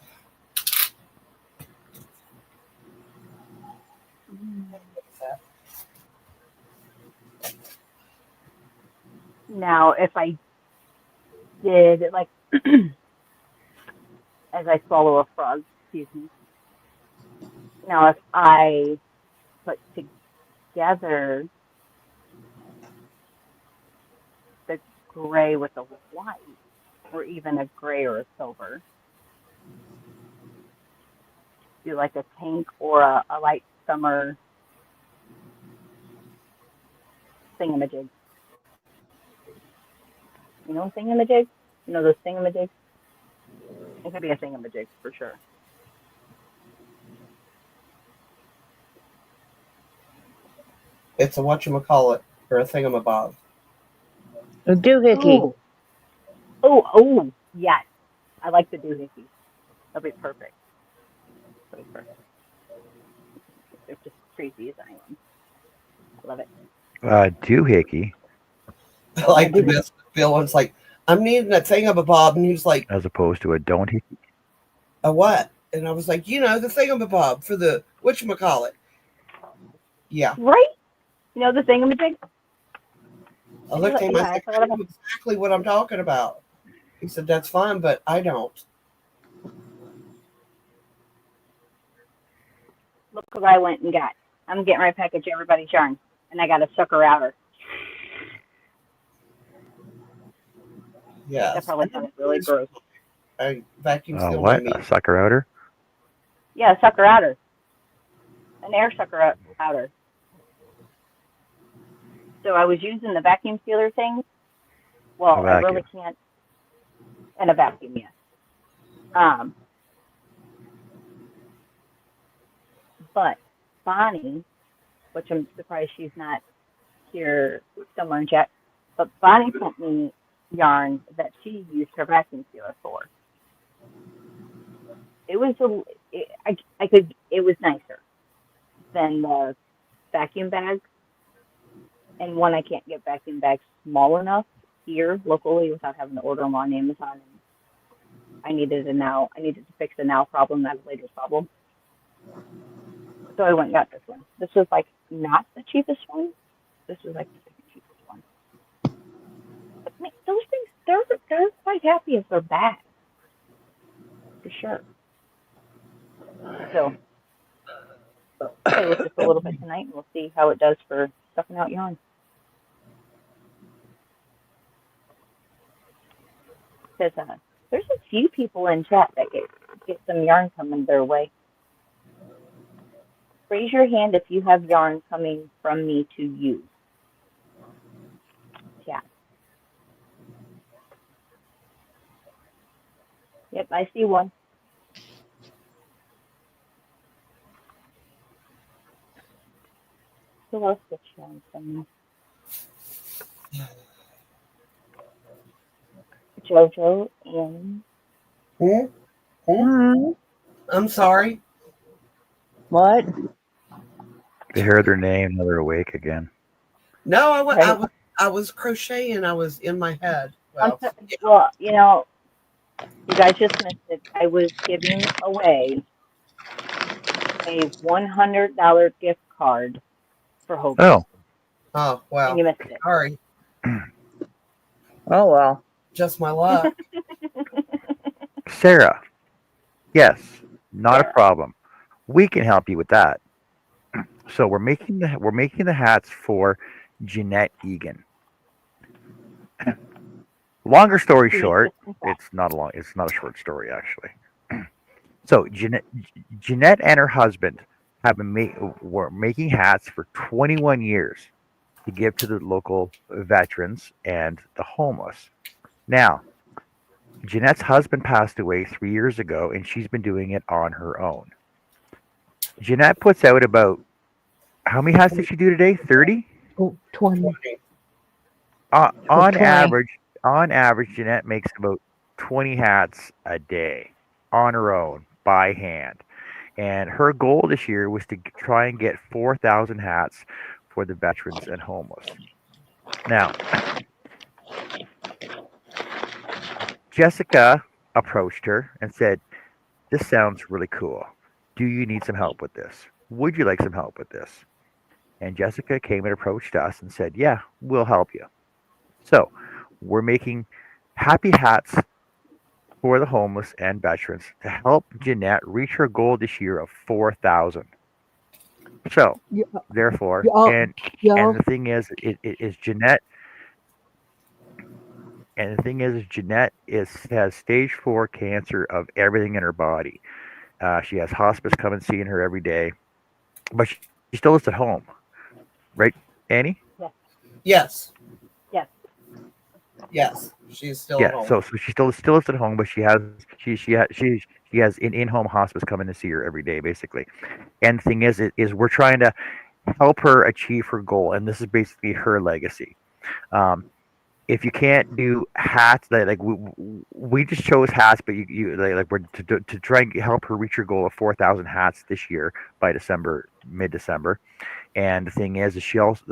Now, if I did, like, as I swallow a frog, excuse me. Now, if I put together the gray with the white, or even a gray or a silver. Do like a tank or a light summer thingamajig. You know thingamajig? You know those thingamajigs? It could be a thingamajig for sure. It's a whatchamacallit or a thingamabob. A doohickey. Oh, oh, yes. I like the doohickey. That'll be perfect. That'll be perfect. They're just crazy as I am. I love it. Doohickey, I Yeah, like the doohickey. best Bill was like, I'm needing a thingamabob, and he was like, as opposed to a don't hickey. a what? And I was like, the thingamabob for the whatchamacallit. Yeah. Right? You know the thingamajig? I looked at him, I Yeah, I said, forgot I about. know exactly what I'm talking about. He said, that's fine, but I don't. Look what I went and got. I'm getting my package everybody's yarn, and I got a sucker outer. That Yes. probably sounds really gross. I vacuum seal my What? meat. A sucker outer? Yeah, a sucker outer. An air sucker outer. So I was using the vacuum sealer thing. Well, A I really vacuum. can't. And a vacuum, yes. Um, but Bonnie, which I'm surprised she's not here somewhere in chat, but Bonnie sent me yarn that she used her vacuum sealer for. It was it was nicer than the vacuum bags, and one, I can't get vacuum bags small enough here locally without having to order them on Amazon. And I needed to fix a now problem, not a later problem. So I went and got this one. This was like not the cheapest one. This was like the second cheapest one. But I mean, those things, they're quite happy if they're bad, for sure. So play with this a little bit tonight, and we'll see how it does for stuffing out yarn. Because there's a few people in chat that get some yarn coming their way. Raise your hand if you have yarn coming from me to you. Yeah. Yep, I see one. Who else gets yarn from me? JoJo and Hmm? Hmm? Hmm. I'm sorry. What? They heard their name, now they're awake again. No, right. I was crocheting. I was in my head. Well, yeah. Well, you guys just missed it. I was giving away a $100 gift card for Hobie, Oh, Oh, and well. you missed it. Sorry. Oh well. Just my luck. Sarah. Yes, not a Sarah. problem. We can help you with that. So we're making the hats for Jeanette Egan. Longer story She needs short, just some fat. it's not a short story actually. So Jeanette and her husband were making hats for 21 years to give to the local veterans and the homeless. Now, Jeanette's husband passed away 3 years ago, and she's been doing it on her own. Jeanette puts out about how many hats did she do today? 30. Oh, 20. Uh, Oh, on 20. average, on average, Jeanette makes about 20 hats a day on her own by hand. And her goal this year was to try and get 4,000 hats for the veterans and homeless. Now, Jessica approached her and said, "This sounds really cool. Do you need some help with this? Would you like some help with this?" And Jessica came and approached us and said, "Yeah, we'll help you." So, we're making happy hats for the homeless and veterans to help Jeanette reach her goal this year of 4,000. So, Yeah, therefore, yeah, and yeah. the thing is, it is Jeanette And the thing is Jeanette has stage 4 cancer of everything in her body. She has hospice coming seeing her every day, but she still lives at home, right, Annie? Yes. Yes, Yes. yes, she's still Yeah. at home. So she still lives at home, but she has in home hospice coming to see her every day, basically. And the thing is we're trying to help her achieve her goal, and this is basically her legacy. Um, if you can't do hats, like we just chose hats, but you like we're to try and help her reach her goal of 4,000 hats this year by mid December. And the thing is she also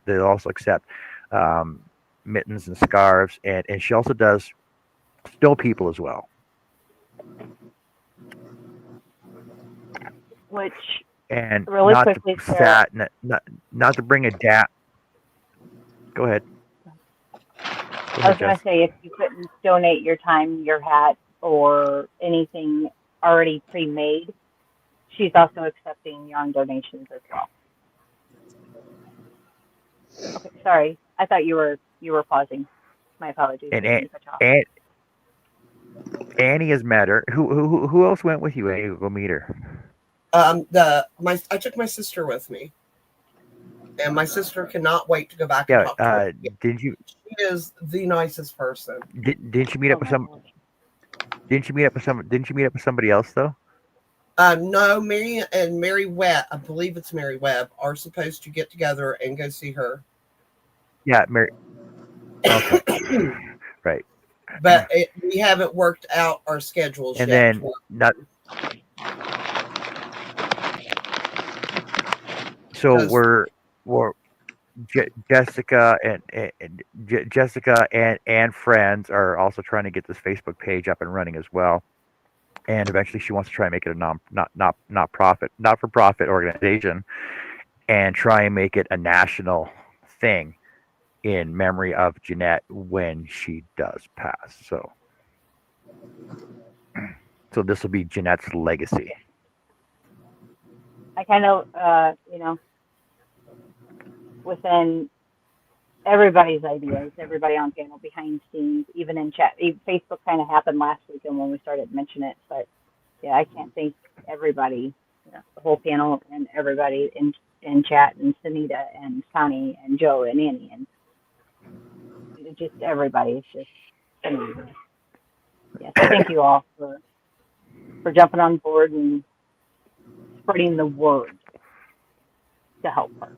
they'll also accept um, mittens and scarves, and she also does snow people as well. Which And really not to quickly, Sarah. sat not to bring a da. Go ahead, go I ahead, was going Jess. to say if you couldn't donate your time, your hat, or anything already pre-made, she's also accepting young donations as well. Okay, sorry. I thought you were pausing. My apologies. And I didn't cut you off. and Annie has met her. Who else went with you, Annie, to go meet her? I took my sister with me, and my sister cannot wait to go back and Yeah. talk to her. Didn't you She is the nicest person. didn't you meet Oh up with my some? gosh. Didn't you meet up with somebody else though? No, Mary Webb, I believe it's Mary Webb, are supposed to get together and go see her. Yeah, Mary. Okay, right. But we haven't worked out our schedules And yet. then not so Because we're Jessica Jessica and friends are also trying to get this Facebook page up and running as well. And eventually, she wants to try and make it a not for profit organization, and try and make it a national thing in memory of Jeanette when she does pass. So this will be Jeanette's legacy. I kind of, within everybody's ideas, everybody on panel behind scenes, even in chat. Facebook kind of happened last weekend when we started mentioning it, but yeah, I can't thank everybody, the whole panel and everybody in chat, and Sunita and Connie and Joe and Annie and just everybody. It's just amazing. Yeah, so thank you all for jumping on board and spreading the word to help her.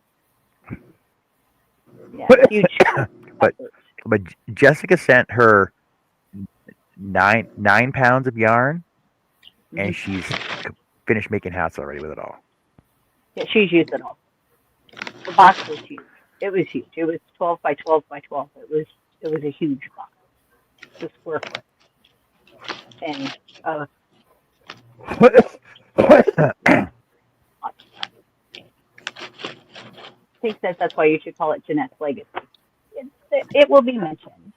Yeah, huge but effort. but Jessica sent her nine pounds of yarn, Hmm. and she's finished making hats already with it all. Yeah, she's used it all. The box was huge. It was huge. It was 12 by 12 by 12. It was a huge box, the square foot, and lots of time. I think that's why you should call it Jeanette's legacy. It will be mentioned,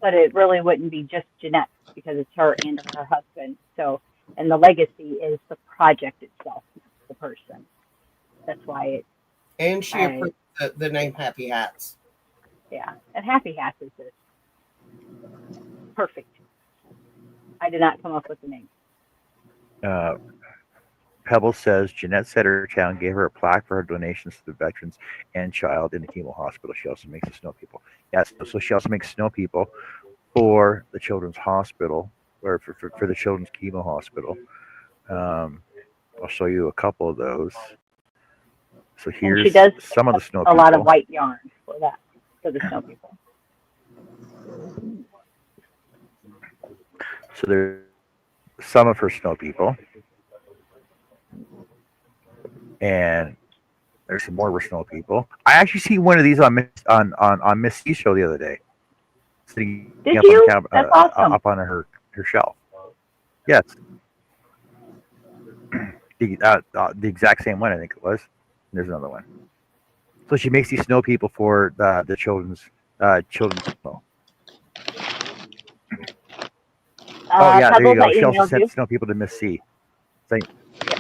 but it really wouldn't be just Jeanette because it's her and her husband. So, and the legacy is the project itself, not the person. That's why and she I approved the name Happy Hats. yeah. And Happy Hats is just perfect. I did not come up with the name. uh, Pebble says Jeanette set her channel and gave her a plaque for her donations to the veterans and child in the chemo hospital. She also makes the snow people. Yes, so she also makes snow people for the children's hospital, or for the children's chemo hospital. Um, I'll show you a couple of those. So And here's she does some of the accept snow a lot of people. white yarn for that, for the snow people. So there's some of her snow people, and there's some more of her snow people. I actually see one of these on Miss C's show the other day, sitting up on the Did you? That's up on awesome. her shelf. Yes, the exact same one I think it was. There's another one. So she makes these snow people for the children's chemo. Oh yeah, there you Pebbles, go. I She also emailed sent you. snow people to Miss C. Thank. Yep.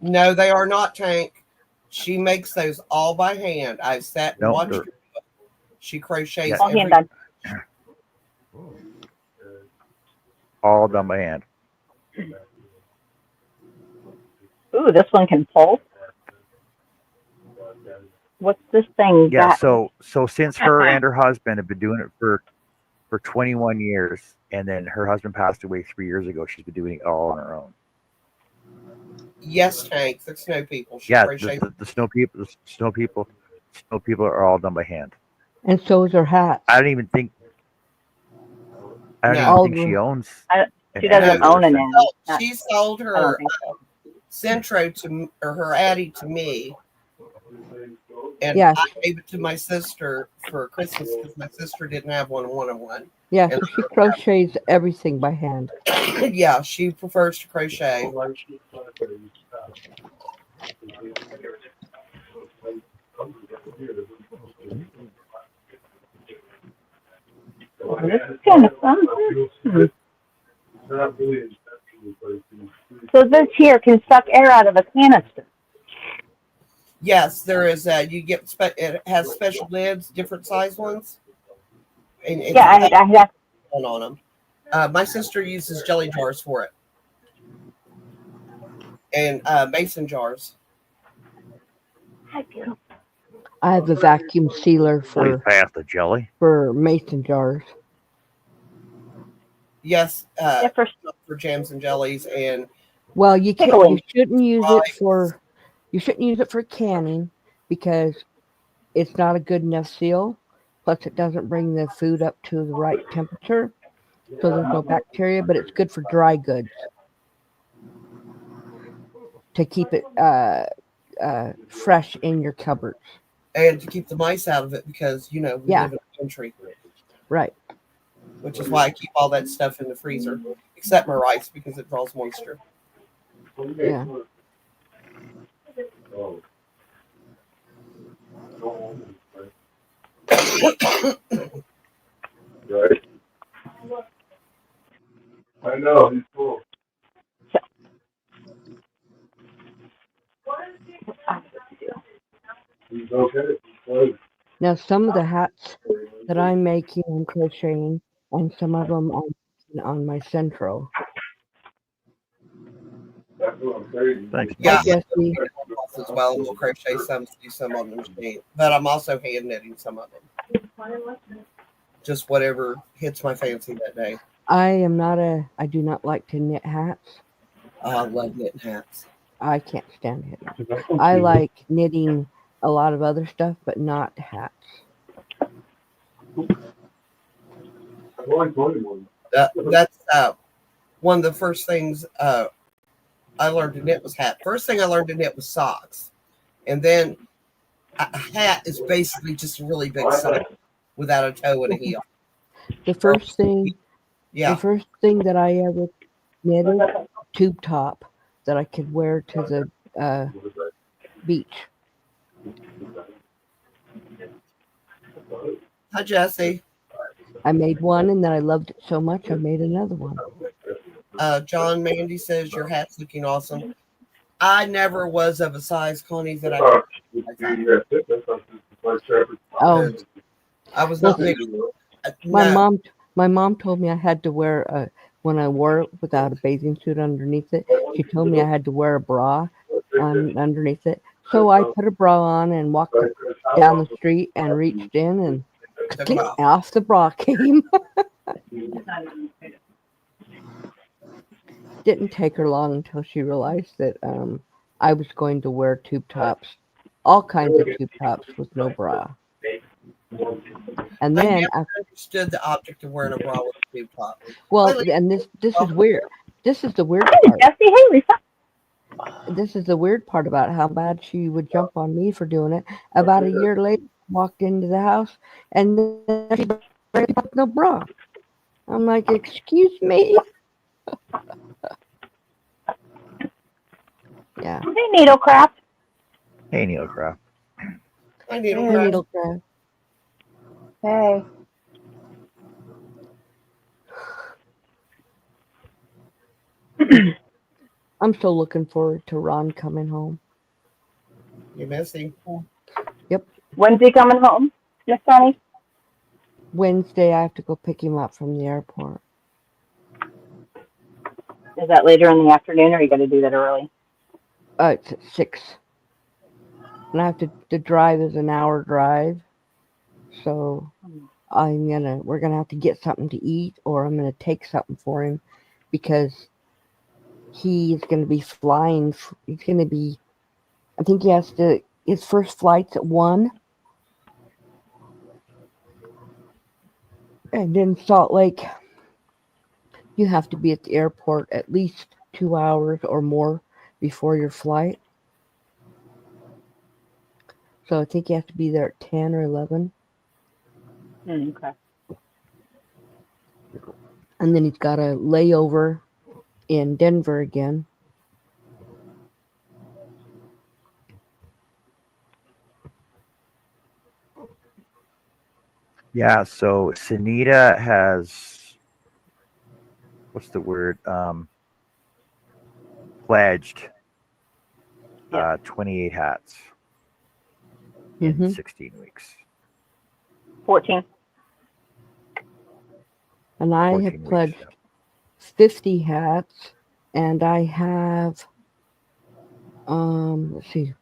No, they are not Tank. She makes those all by hand. I've sat and No, watched they're her. She crochets yeah, All hand every. done. all done by hand. Ooh, this one can pulse. What's this thing Yeah, got? so since her and her husband have been doing it for 21 years, and then her husband passed away 3 years ago, she's been doing it all on her own. Yes, Tank, the snow people. She Yeah, crochets. the snow people are all done by hand. And so is her hats. I don't even think No, All she the owns I, an she Addy doesn't no. own or an something. Annie. Not, She sold I don't her think so. Centro to or her Addy to me, and yeah, I gave it to my sister for Christmas because my sister didn't have one and wanted one. yeah. And So she crochets everything by hand. yeah, she prefers to crochet. This is kind of fun. Hmm. So this here can suck air out of a canister. Yes, there is. You get it has special lids, different size ones, and it Yeah, can have I have. one on them. My sister uses jelly jars for it, and mason jars. Hi, beautiful. I have a vacuum sealer Please pass the jelly. for mason jars. Yes, Yeah, for jams and jellies, and Well, you can't. You pickling. shouldn't use it right. for. You shouldn't use it for canning because it's not a good enough seal. Plus, it doesn't bring the food up to the right temperature, so there's no bacteria. But it's good for dry goods to keep it fresh in your cupboards. and to keep the mice out of it because we Yeah, live in a country, right. which is why I keep all that stuff in the freezer, except my rice because it draws moisture. Yeah. Right. I know, he's cool. He's okay. He's fine. Now, some of the hats that I'm making, I'm crocheting, and some of them I'm making on my Centro. That's what I'm saying. Thanks, Yeah, Hi, Jesse. as well. We'll crochet some, do some on the machine, but I'm also hand knitting some of them. Just whatever hits my fancy that day. I do not like to knit hats. I love knitting hats. I can't stand it. I like knitting a lot of other stuff, but not hats. I've only 21. That's one of the first things I learned to knit was hat. First thing I learned to knit was socks, and then a hat is basically just a really big sock without a toe and a heel. The first thing Yeah, The first thing that I ever knitted, tube top that I could wear to the beach. hi Jesse. I made one and then I loved it so much I made another one. John Mandy says your hat's looking awesome. I never was of a size, Connie, that I could. Oh, I was not big. my No, mom told me I had to wear when I wore it without a bathing suit underneath it. She told me I had to wear a bra underneath it. So I put a bra on and walked down the street and reached in and took it off. off the bra came. Didn't take her long until she realized that I was going to wear tube tops, all kinds of tube tops with no bra. And I then, never understood the object of wearing a bra with a tube top. well, and this is weird. This is the weird Hey, part. Jesse. Hey, Lisa. This is the weird part about how bad she would jump on me for doing it. About a year later, I walked into the house and then she with no bra. I'm like, excuse me. Yeah. Hey, Needlecraft. Hey, Neilcraft. I need Hey, a bra. Needlecraft. Hey, I'm still looking forward to Ron coming home. You miss him? Yep. When's he coming home, Miss Sonny? Wednesday, I have to go pick him up from the airport. Is that later in the afternoon, or you got to do that early? It's at 6. And I have to, the drive is an hour drive. So we're gonna have to get something to eat, or I'm gonna take something for him because he's gonna be flying. He's gonna be, I think he has to, his first flight's at 1. And in Salt Lake, you have to be at the airport at least 2 hours or more before your flight. So I think you have to be there at 10 or 11. Okay. And then he's got a layover in Denver again. Yeah, so Sunita has, what's the word? Pledged Yeah. 28 hats in Mhm. 16 weeks. 14. And I 14 have weeks. pledged Yeah. 50 hats, and I have, let's see,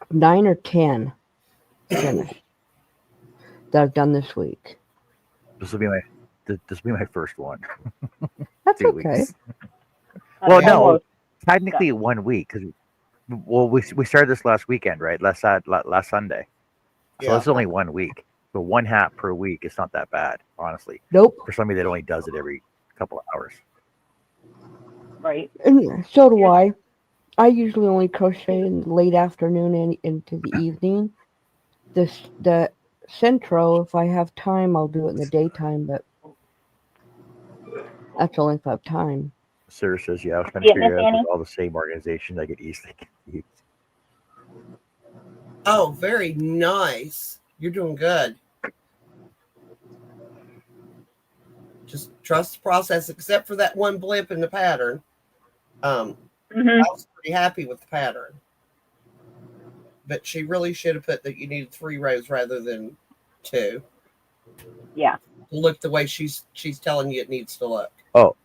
9 or 10 finished that I've done this week. This will be my first one. That's 2 okay. weeks. I'm Well, no, almost technically 1 week because we started this last weekend, right? Last Sunday. So Yeah. this is only 1 week. So 1 hat per week. It's not that bad, honestly, Nope. for somebody that only does it every couple of hours. right. And so do I. I usually only crochet in the late afternoon and into the evening. The centro, if I have time, I'll do it in the daytime, but that's only if I have time. Sarah says, "Yeah, I was trying to See it, Miss figure out if Annie? it's all the same organization. I get easily confused." Oh, very nice. You're doing good. Just trust the process, except for that one blip in the pattern. I Mm-hmm. was pretty happy with the pattern. But she really should have put that you needed 3 rows rather than 2 Yeah. to look the way she's telling you it needs to look. Oh,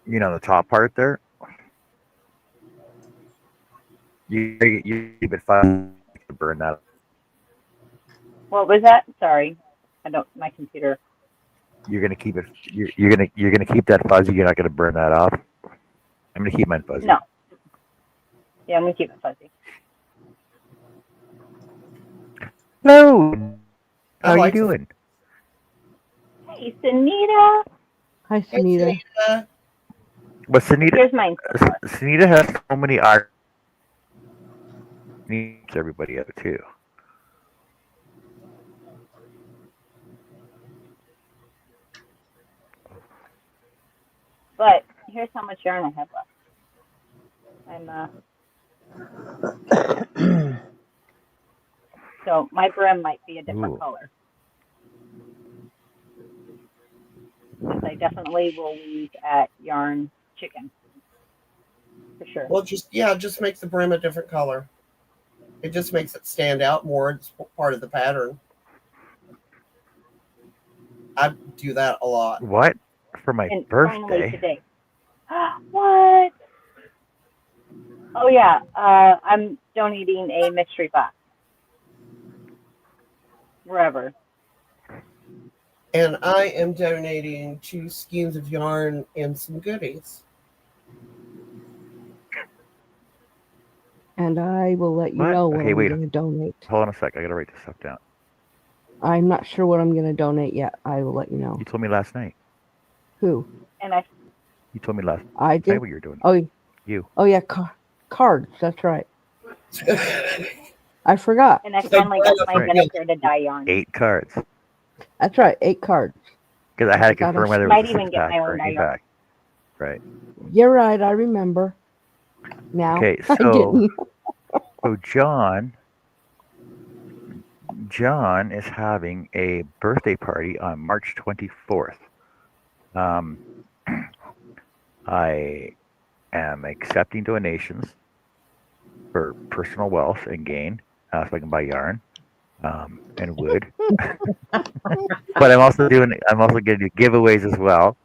the top part there. You keep it fun to burn that. What was that? Sorry. I don't, my computer. You're gonna keep it. You're gonna keep that fuzzy. You're not gonna burn that off. I'm gonna keep mine fuzzy. No. Yeah, I'm going to keep it fuzzy. Hello. How I you like doing? Hey, Sunita. Hi, Hey, Sunita. Sunita. But Sunita, Here's mine. Sunita has so many art. Needs everybody out too. But here's how much yarn I have left. So my brim might be a different Ooh. color. Because I definitely will use at Yarn Chicken. For sure. Well, just make the brim a different color. It just makes it stand out more. It's part of the pattern. I do that a lot. What? For my And finally birthday? today. What? Oh yeah, I'm donating a mystery box. Wherever. And I am donating 2 skeins of yarn and some goodies. And I will let you What? know what Okay, I'm wait. going to donate. Hold on a sec. I gotta write this stuff down. I'm not sure what I'm going to donate yet. I will let you know. You told me last night. Who? And I You told me last I night did. what you were doing. Oh, You. oh yeah, cards. That's right. I forgot. finally got my Right. vinegar to dye yarn. 8 cards. That's right. 8 cards. Because I had to Forgot I confirm whether it Might was a even 6 get pack my or own an 8 dye yarn. pack. Right. You're right. I remember. Now Okay, I didn't. so John is having a birthday party on March 24th. I am accepting donations for personal wealth and gain, so I can buy yarn and wood. But I'm also going to do giveaways as well.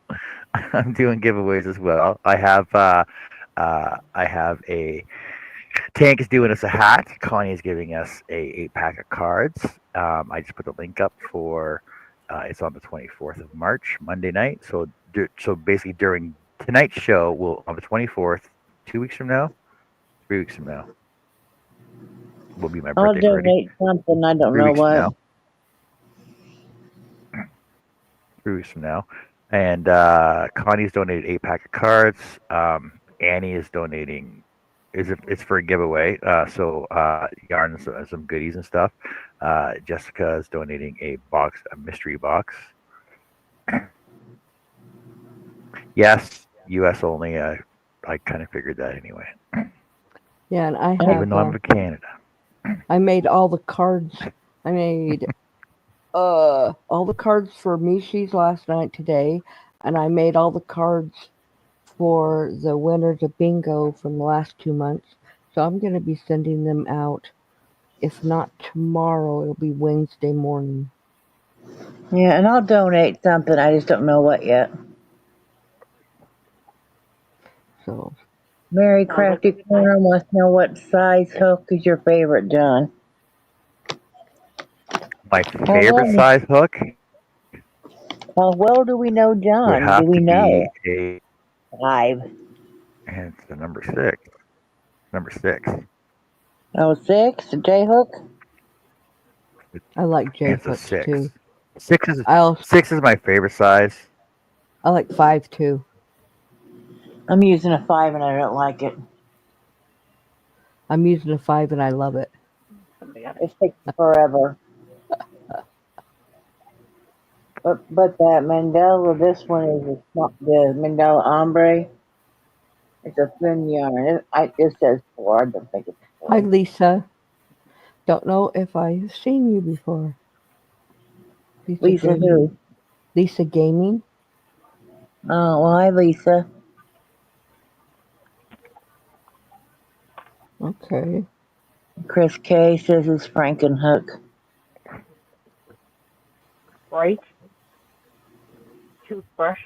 I'm doing giveaways as well. I have a Tank is doing us a hat. Connie is giving us a 8 pack of cards. I just put the link up for. It's on the 24th of March, Monday night. So basically during tonight's show, we'll on the 24th, 2 weeks from now, 3 weeks from now, will be my I'll birthday party. donate something. I don't 3 know weeks from what. now. 3 weeks from now, and Connie's donated 8 pack of cards. Annie is donating. It's for a giveaway. So yarn and some goodies and stuff. Jessica is donating a mystery box. Yes, U.S. only. I kind of figured that anyway. Yeah, and I Even have. though I'm in Canada. I made all the cards. I made all the cards for Mishi's last night today, and I made all the cards for the winners of bingo from the last 2 months. So I'm going to be sending them out. If not tomorrow, it'll be Wednesday morning. Yeah, and I'll donate something. I just don't know what yet. So Mary Crafty Corner wants to know what size hook is your favorite, John. My favorite size hook How well do we know would John? have Do we to know? be 5. and it's the number 6. Number 6. Oh, 6? A J hook? I like J It's a hooks 6. too. 6 is my favorite size. I like 5 too. I'm using a 5 and I don't like it. I'm using a 5 and I love it. It takes forever. But that Mandela, this one is the Mandela Ombre. It's a thin yarn. It says 4. I don't think it's 4. Hi, Lisa. Don't know if I've seen you before. Lisa who? Lisa Gaming. Oh, well, hi, Lisa. Okay. Chris K says it's Frankenhook. Right? Toothbrush.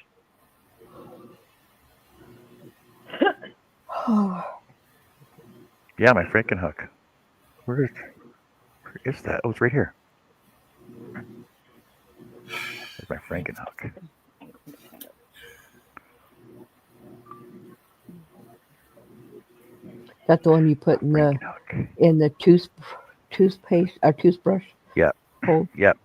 Yeah, my Frankenhook. Where is that? Oh, it's right here. There's my Frankenhook. That's the one you put in the toothpaste or toothbrush. Yep. Oh. Yep.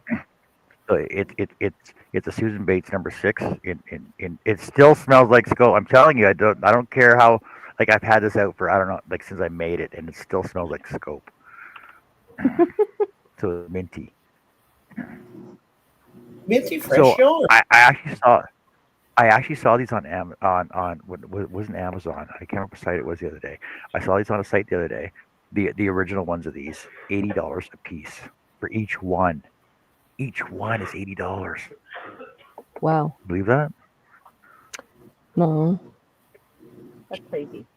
So it's a Susan Bates number 6. It still smells like skull. I'm telling you, I don't care how. Like I've had this out for I don't know, like since I made it, and it still smells like scope. So it's minty. Minty fresh yarn. I actually saw these on what wasn't Amazon. I can't remember what site it was the other day. I saw these on a site the other day. The original ones of these, $80 a piece for each one. Each one is $80. Wow. Believe that? No. That's crazy.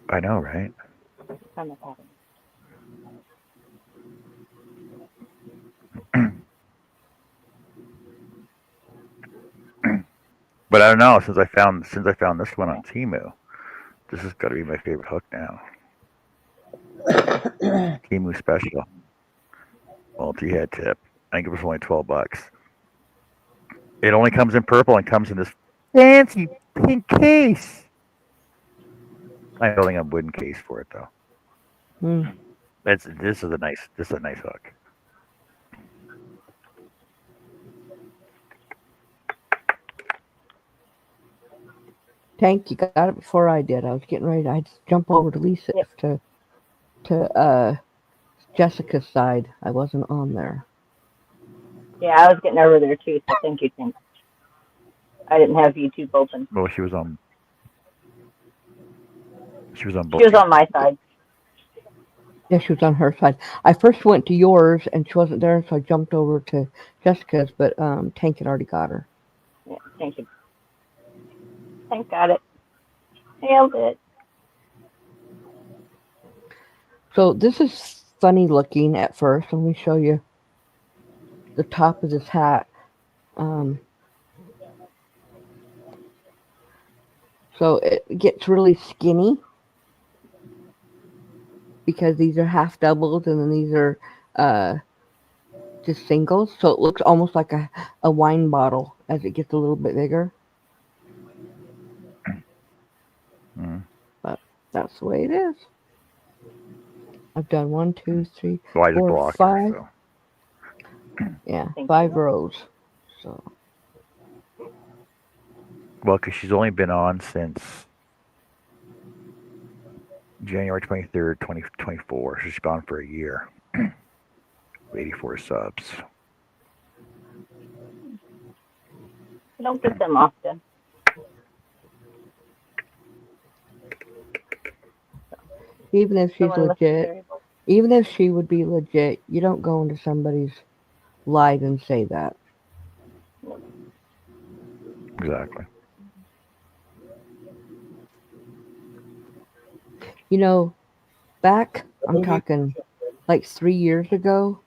I know, right? But I don't know. Since I found this one on Temu, this has got to be my favorite hook now. Temu special multi-head tip. I think it was only $12. It only comes in purple and comes in this fancy pink case. I'm building a wooden case for it though. This is a nice hook. Tank, you got it before I did. I was getting ready. I'd jump over to Lisa to Jessica's side. I wasn't on there. Yeah, I was getting over there too. So thank you, Tank. I didn't have YouTube open. Well, she was on. She was on both. She was on my side. Yeah, she was on her side. I first went to yours, and she wasn't there, so I jumped over to Jessica's, but Tank had already got her. Yeah, thank you. Tank got it. Nailed it. So this is funny looking at first. Let me show you the top of this hat. So it gets really skinny because these are half doubles and then these are just singles. So it looks almost like a wine bottle as it gets a little bit bigger. Mm. But that's the way it is. I've done 1, 2, 3, Well, I just 4, blocked her, 5. so. Yeah, Thank 5 you. rows. So Well, because she's only been on since January 23rd, 2024. So she's been on for a year. 84 subs. I don't get them often. even if she's Someone looks legit, very bold. even if she would be legit, you don't go into somebody's live and say that. Exactly. You know, back, I'm talking like 3 years ago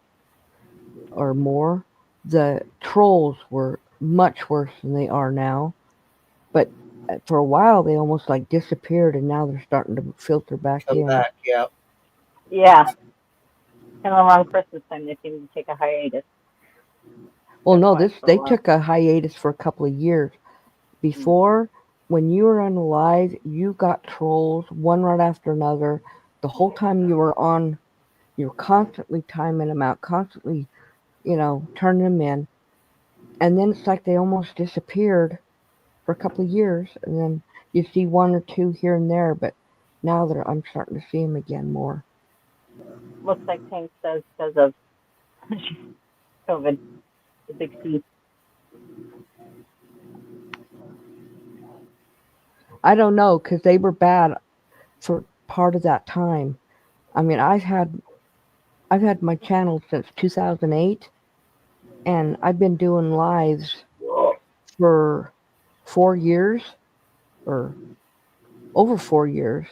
or more, the trolls were much worse than they are now. But for a while, they almost like disappeared, and now they're starting to filter back Come in. back, yeah. Yeah. And around Christmas time, they seem to take a hiatus. Well, They're no, quiet for a they while. took a hiatus for a couple of years. Before, when you were on live, you got trolls one right after another. The whole time you were on, you were constantly timing them out, constantly, turning them in. And then it's like they almost disappeared for a couple of years, and then you see one or two here and there. But now that I'm starting to see them again more. Looks like Tank says because of COVID, the big C. I don't know because they were bad for part of that time. I mean, I've had my channel since 2008, and I've been doing lives for 4 years or over 4 years,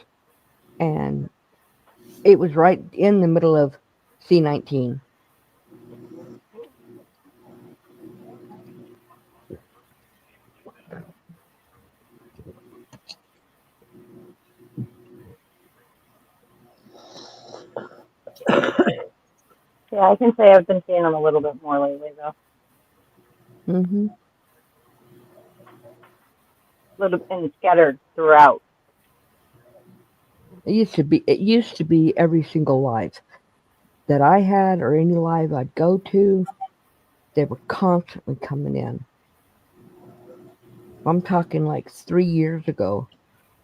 and it was right in the middle of C19. Yeah, I can say I've been seeing them a little bit more lately, though. Hmm. A little and scattered throughout. It used to be every single live that I had or any live I'd go to. They were constantly coming in. I'm talking like 3 years ago,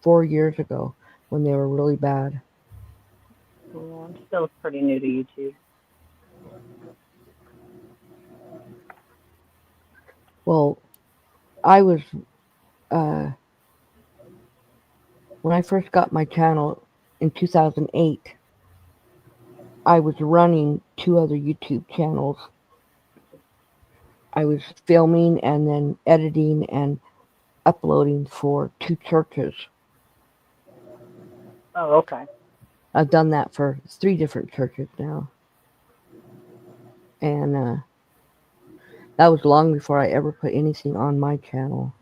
4 years ago, when they were really bad. Yeah, I'm still pretty new to YouTube. Well, I was uh, when I first got my channel in 2008. I was running two other YouTube channels. I was filming and then editing and uploading for two churches. Oh, okay. I've done that for 3 different churches now. And that was long before I ever put anything on my channel.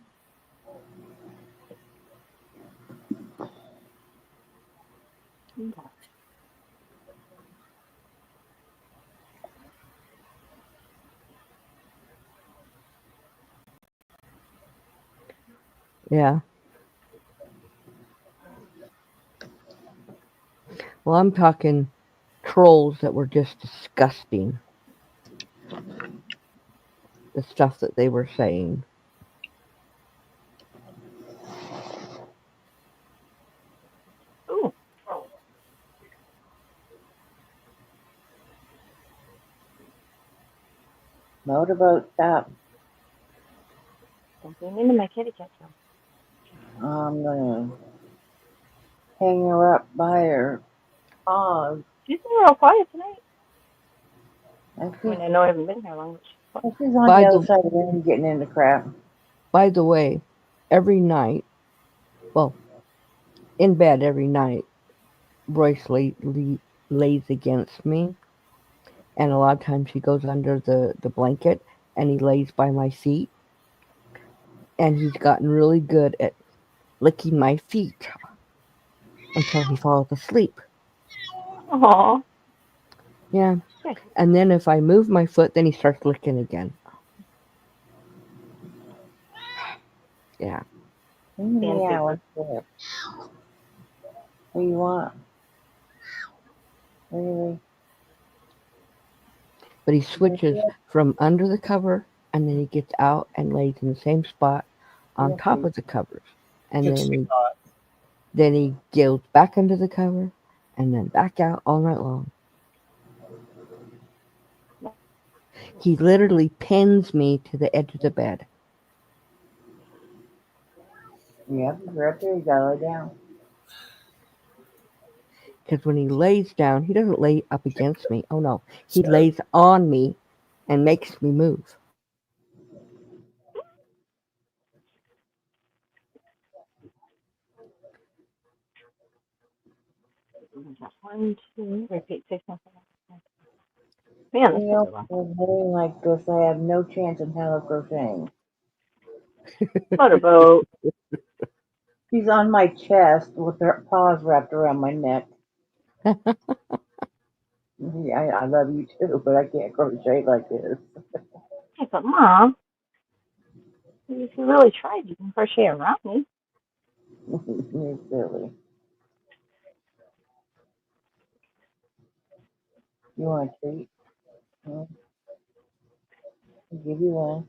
Okay. Yeah. Well, I'm talking trolls that were just disgusting. The stuff that they were saying. Ooh. Motorboat stop. Don't be into my kitty cat show. I'm gonna hang her up by her paws. She's been real quiet tonight. I I think mean, I know I haven't been here long, but she's quiet. she's on By the other the side of the room getting into crap. by the way, every night Well, in bed every night, Royce lays against me, and a lot of times he goes under the blanket and he lays by my feet, and he's gotten really good at licking my feet until he falls asleep. Oh, Yeah. good. And then if I move my foot, then he starts licking again. Yeah. Being Yeah, super. what's there? What do you want? Really? But he switches from under the cover and then he gets out and lays in the same spot on top of the covers. And Good sweetheart. then he goes back under the cover and then back out all night long. He literally pins me to the edge of the bed. Yep, you're up there. You gotta lay down. Because when he lays down, he doesn't lay up against me. Oh no. He lays on me and makes me move. One, two, repeat 6 months. Man, this You is a know, good one. with knitting like this, I have no chance in hell of crocheting. Motorboat. She's on my chest with her paws wrapped around my neck. Yeah, I love you too, but I can't crochet like this. Hey, but Mom, if you really tried, you can crochet around me. You're silly. You want a treat? I'll give you one.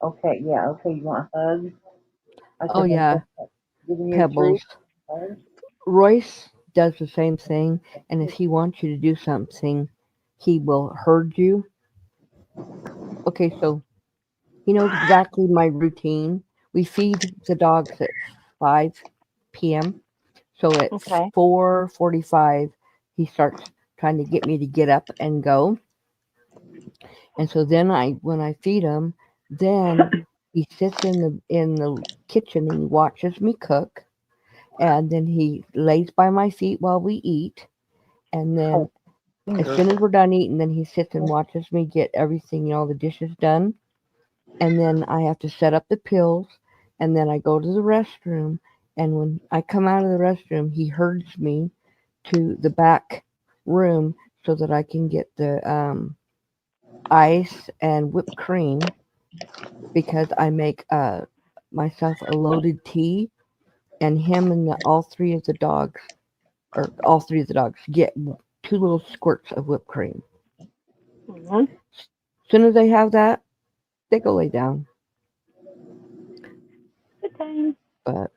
Okay, yeah, okay. You want a hug? I Oh said, I'm yeah, giving you a treat. Pebbles. Hug? Royce does the same thing, and if he wants you to do something, he will herd you. Okay, so he knows exactly my routine. We feed the dogs at 5 p.m. So at Okay. 4:45, he starts trying to get me to get up and go. And so then when I feed him, then he sits in the kitchen and he watches me cook, and then he lays by my feet while we eat, and then Oh, as finger. soon as we're done eating, then he sits and watches me get everything, all the dishes done. And then I have to set up the pills. And then I go to the restroom. And when I come out of the restroom, he herds me to the back room so that I can get the ice and whipped cream because I make myself a loaded tea. And him and all three of the dogs, or all three of the dogs, get two little squirts of whipped cream. Mm-hmm. As soon as they have that, they go lay down. Good time. But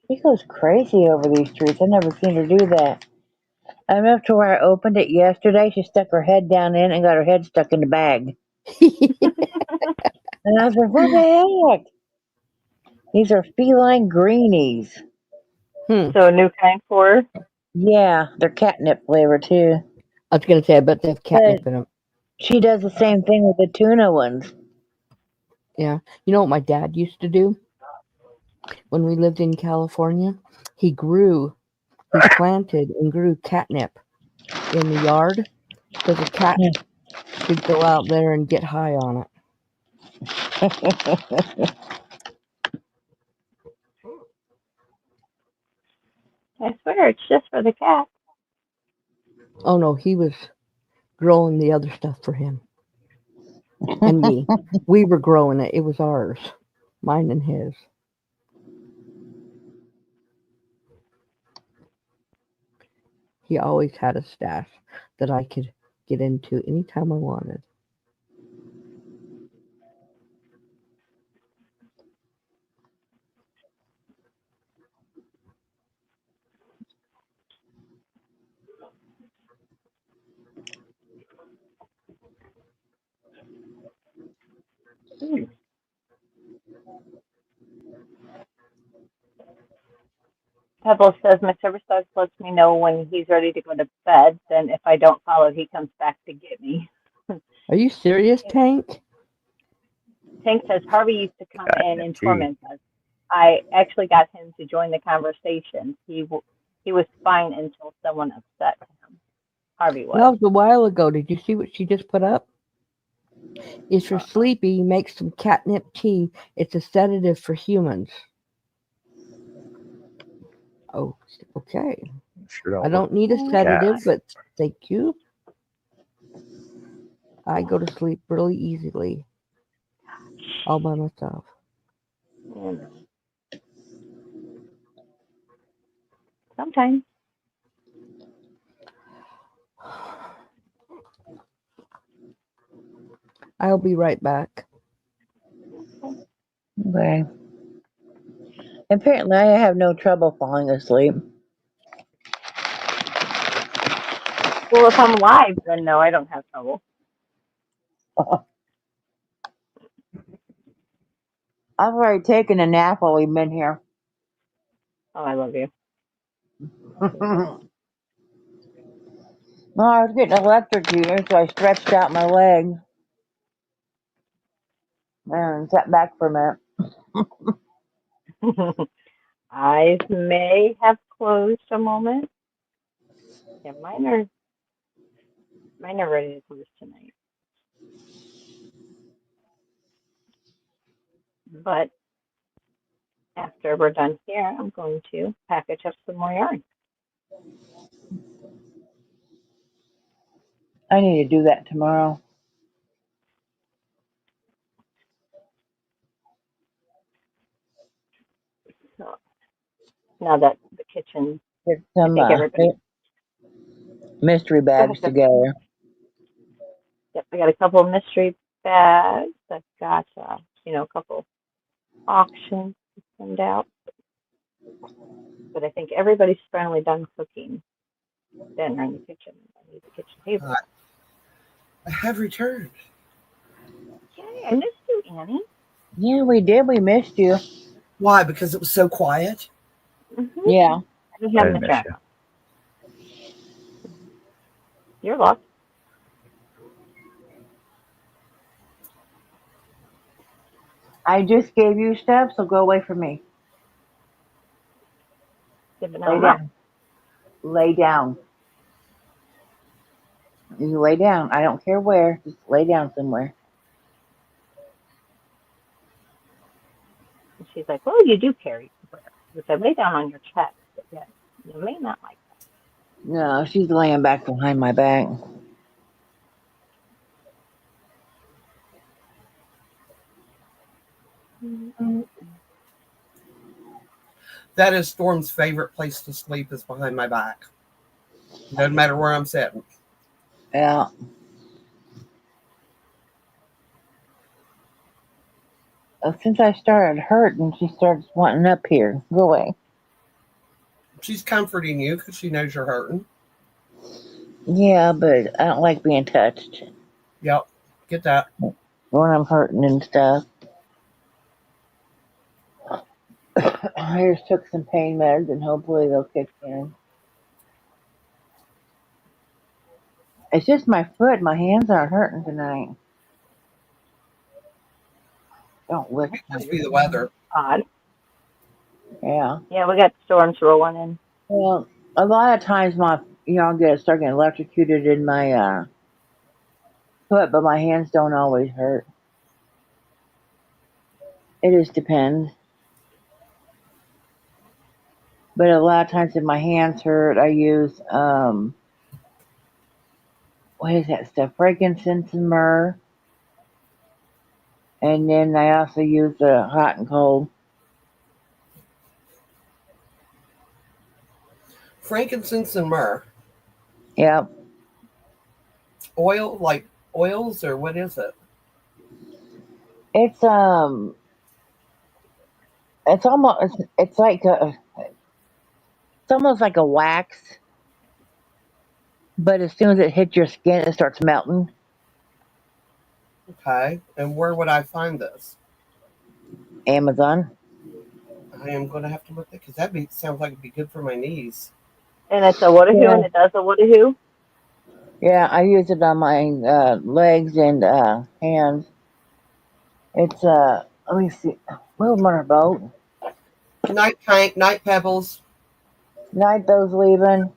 She goes crazy over these treats. I've never seen her do that. I'm up to where I opened it yesterday. She stuck her head down in and got her head stuck in the bag. And I was like, what the heck? These are feline greenies. hmm, So a new kind for her. Yeah, they're catnip flavor too. I was gonna say I bet they have But catnip in them. she does the same thing with the tuna ones. Yeah, you know what my dad used to do when we lived in California? He planted and grew catnip in the yard so the cats could go out there and get high on it. I swear it's just for the cat. Oh no, he was growing the other stuff for him and me. We were growing it. It was ours, mine and his. He always had a stash that I could get into anytime I wanted. Mm. Pebble says my service dog lets me know when he's ready to go to bed. Then if I don't follow, he comes back to get me. Are you serious, Tank? Tank says Harvey used to come in and Gee. torment us. I actually got him to join the conversation. He was fine until someone upset him. Harvey That was. was a while ago. Did you see what she just put up? If you're sleepy, make some catnip tea. It's a sedative for humans. Oh, okay. Sure I don't look don't need a Mm, sedative, cat. but thank you. I go to sleep really easily all by myself. you know, sometimes. I'll be right back. Okay. Apparently, I have no trouble falling asleep. Well, if I'm live, then no, I don't have trouble. I've already taken a nap while we've been here. Oh, I love you. Well, I was getting electrocuted, so I stretched out my leg and sat back for a minute. Eyes may have closed a moment. Yeah, mine are ready to close tonight. But after we're done here, I'm going to package up some more yarn. I need to do that tomorrow. So now that the kitchen, Get I some think everybody. mystery Go ahead, bags Jeff. together. Yep, I got a couple of mystery bags. I've got, a couple auctions to send out. But I think everybody's finally done cooking dinner in the kitchen. I need the kitchen table. I have returned. Yay, I missed you, Annie. Yeah, we did. We missed you. Why? Because it was so quiet. Yeah. I didn't I have didn't Miss miss you. Rafa. You're lost. I just gave you stuff, so go away from me. Giving Lay out what? down. Lay down. You lay down. I don't care where. Just lay down somewhere. And she's like, well, you do carry where? Which I lay down on your chest, but yet you may not like No, she's laying back behind my back. that. That is Storm's favorite place to sleep is behind my back. Doesn't matter where I'm sitting. Yeah. Since I started hurting, she starts wanting up here. Go away. She's comforting you because she knows you're hurting. Yeah, but I don't like being touched Yep, get that. when I'm hurting and stuff. I just took some pain meds and hopefully they'll kick in. It's just my foot. My hands aren't hurting tonight. Don't lift It my must be the weather. Odd. Yeah. Yeah, we got storms rolling in. Well, a lot of times I'll start getting electrocuted in my foot, but my hands don't always hurt. It just depends. But a lot of times if my hands hurt, I use what is that stuff? Frankincense and myrrh. And then I also use the hot and cold. Frankincense and myrrh. Yep. Oil, like oils, or what is it? It's it's almost it's like it's almost like a wax, but as soon as it hits your skin, it starts melting. Okay. And where would I find this? Amazon. I am going to have to look at because sounds like it'd be good for my knees. And it's a what a who Yeah. and it does a what a who. Yeah, I use it on my legs and hands. It's let me see. Move on our boat. Night Tank, Night Pebbles. Night those leaving.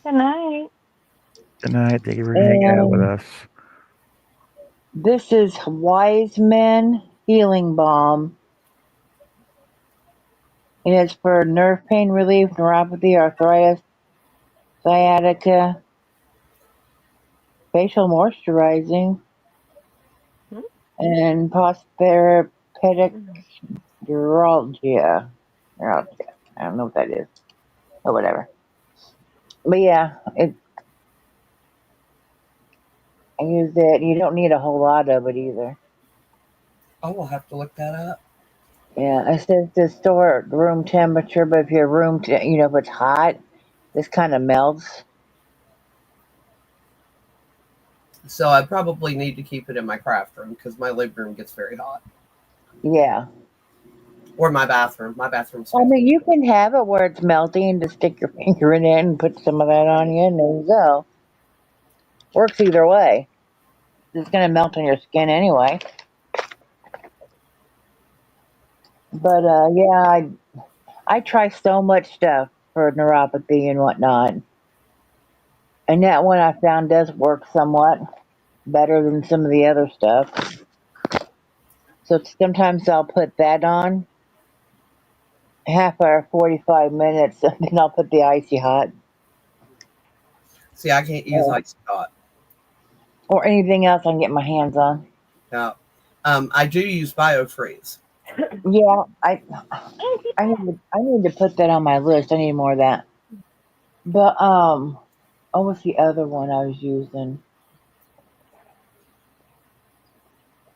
Good night. Good night. Thank you for hanging out with And us. this is Wise Men Healing Balm. And it's for nerve pain relief, neuropathy, arthritis, sciatica, facial moisturizing, Hmm? and postherpetic Mhm. neuralgia. Neuralgia. I don't know what that is. Or whatever. But yeah, I use it. You don't need a whole lot of it either. Oh, we'll have to look that up. Yeah, it says to store at room temperature, but if your if it's hot, this kind of melts. So I probably need to keep it in my craft room because my living room gets very hot. Yeah. Or my bathroom. My bathroom's I fancy. mean, you can have it where it's melting, just stick your finger in it and put some of that on you, and there you go. Works either way. It's going to melt on your skin anyway. But yeah, I try so much stuff for neuropathy and whatnot. And that one I found does work somewhat better than some of the other stuff. So sometimes I'll put that on, half hour, 45 minutes, and then I'll put the icy hot See, I can't use uh, ice hot. or anything else I can get my hands on. Now, I do use BioFreeze. Yeah, Auntie I need to put that on my list. I need more of that. But what was the other one I was using?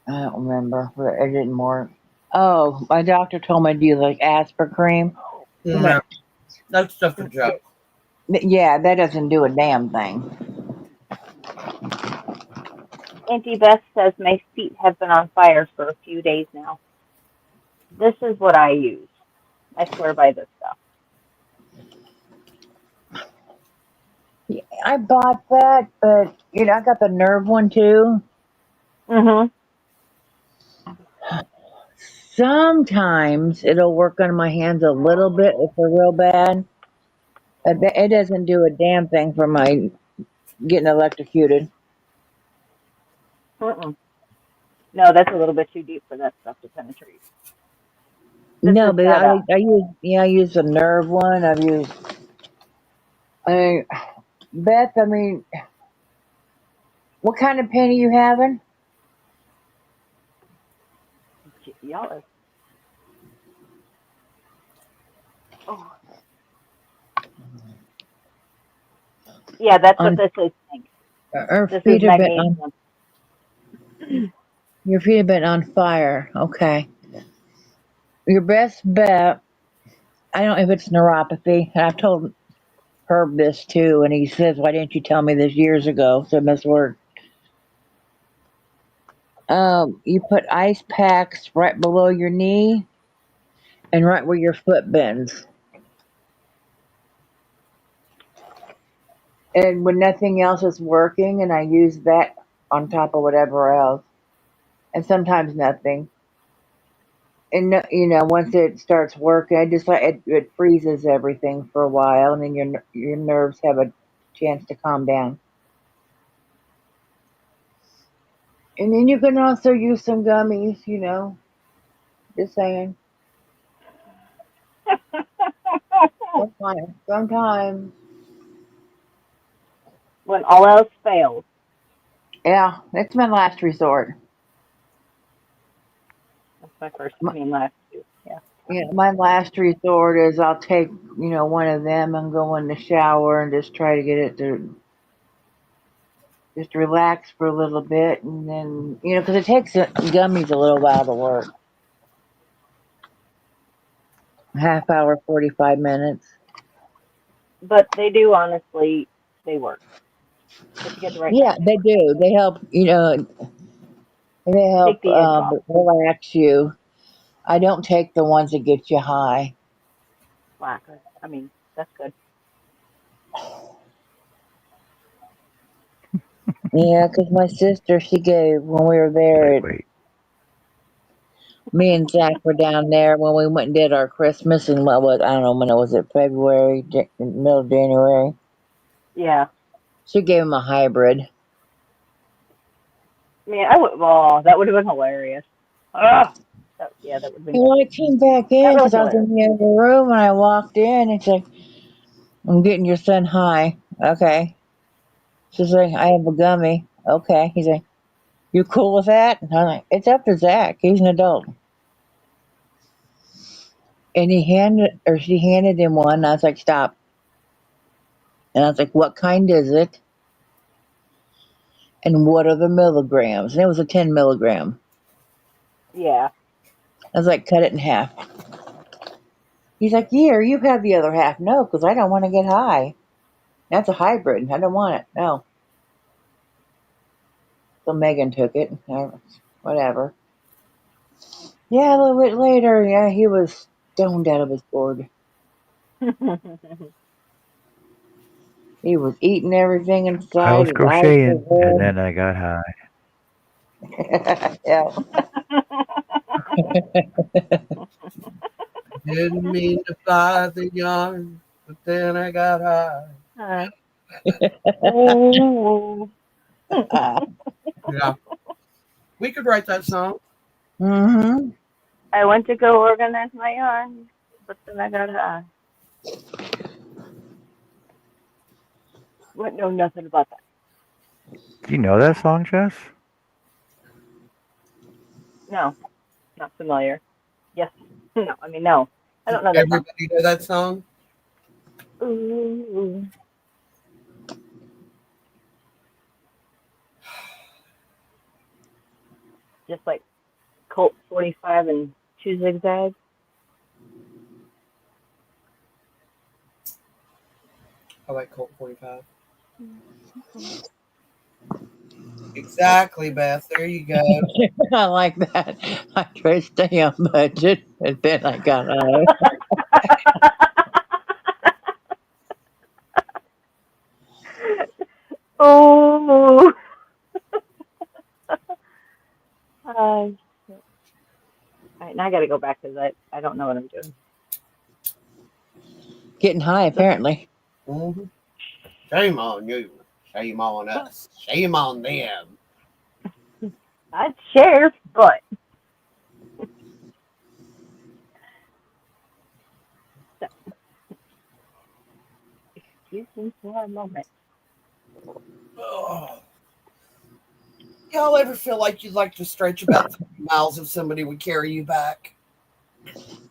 I don't remember, but it didn't work. Oh, my doctor told me to do like aspirin cream, No, but that's just a joke. yeah, that doesn't do a damn thing. Auntie Beth says my feet have been on fire for a few days now. This is what I use. I swear by this stuff. Yeah, I bought that, but I got the nerve one too. Mhm. Sometimes it'll work on my hands a little bit if they're real bad. But it doesn't do a damn thing for my getting electrocuted. Mm-mm. No, that's a little bit too deep for that stuff to penetrate. This No, is but that I use the nerve one. I've used. I mean, Beth. I mean, what kind of pain are you having? y'all are. Oh, yeah, that's what On this is. Hank. her This is feet have been on. magnesium. Your feet have been on fire. Okay. Your best bet. I don't know if it's neuropathy, and I've told Herb this too, and he says, "Why didn't you tell me this years ago?" So it must work. You put ice packs right below your knee and right where your foot bends. And when nothing else is working, and I use that on top of whatever else, and sometimes nothing. And once it starts working, I just like it freezes everything for a while, and then your nerves have a chance to calm down. And then you can also use some gummies. Just saying. Sometimes. When all else fails. Yeah, that's my last resort. That's my first. I My, mean, last two. Yeah. my last resort is I'll take one of them and go in the shower and just try to get it to just relax for a little bit, and then because it takes gummies a little while to work. Half hour, 45 minutes. But they do honestly. They work if you get the right Yeah, kind. They they work. do. They help. They Take help the edge off. relax you. I don't take the ones that get you high. Slacker. I mean, that's good. Yeah, because my sister, she gave when we were there. Wait. Me and Zach were down there when we went and did our Christmas, and what was I don't know when it was, it February, middle of January. Yeah. She gave him a hybrid. Man, I would. Oh, that would have been hilarious. Ugh. Yeah, that would have been And good. when I came back That in, was because I was hilarious. in the other room, and I walked in, and she's like, "I'm getting your son high." Okay. She's like, "I have a gummy." Okay. He's like, "You cool with that?" And I'm like, "It's up to Zach. He's an adult." And she handed him one. And I was like, "Stop." And I was like, "What kind is it? And what are the milligrams?" And it was a 10 milligram. Yeah. I was like, "Cut it in half." He's like, "Here, you have the other half." No, because I don't want to get high. That's a hybrid. I don't want it. No. So Megan took it. Whatever. Yeah, a little bit later, yeah, he was stoned out of his gourd. He was eating everything I inside. was His eyes crocheting and were then I got high. red. Yeah. Didn't mean to buy the yarn, but then I got high. Oh. Yeah, we could write that song. Mm-hmm. I went to go organize my yarn, but then I got high. Wouldn't know nothing about that. Do you know that song, Jess? No, not familiar. Yes. No, I mean, no. I don't know that song. Everybody know that song? Ooh. Just like Colt 45 and two zigzags. I like Colt 45. Exactly, Beth. There you go. I like that. I tried to stay on budget, and then I got high. Oh. All right, now I got to go back because I don't know what I'm doing. Getting high, apparently. Mm-hmm. Shame on you. Shame on us. Shame on them. I'd share, but excuse me for a moment. Oh. Y'all ever feel like you'd like to stretch about 30 miles if somebody would carry you back?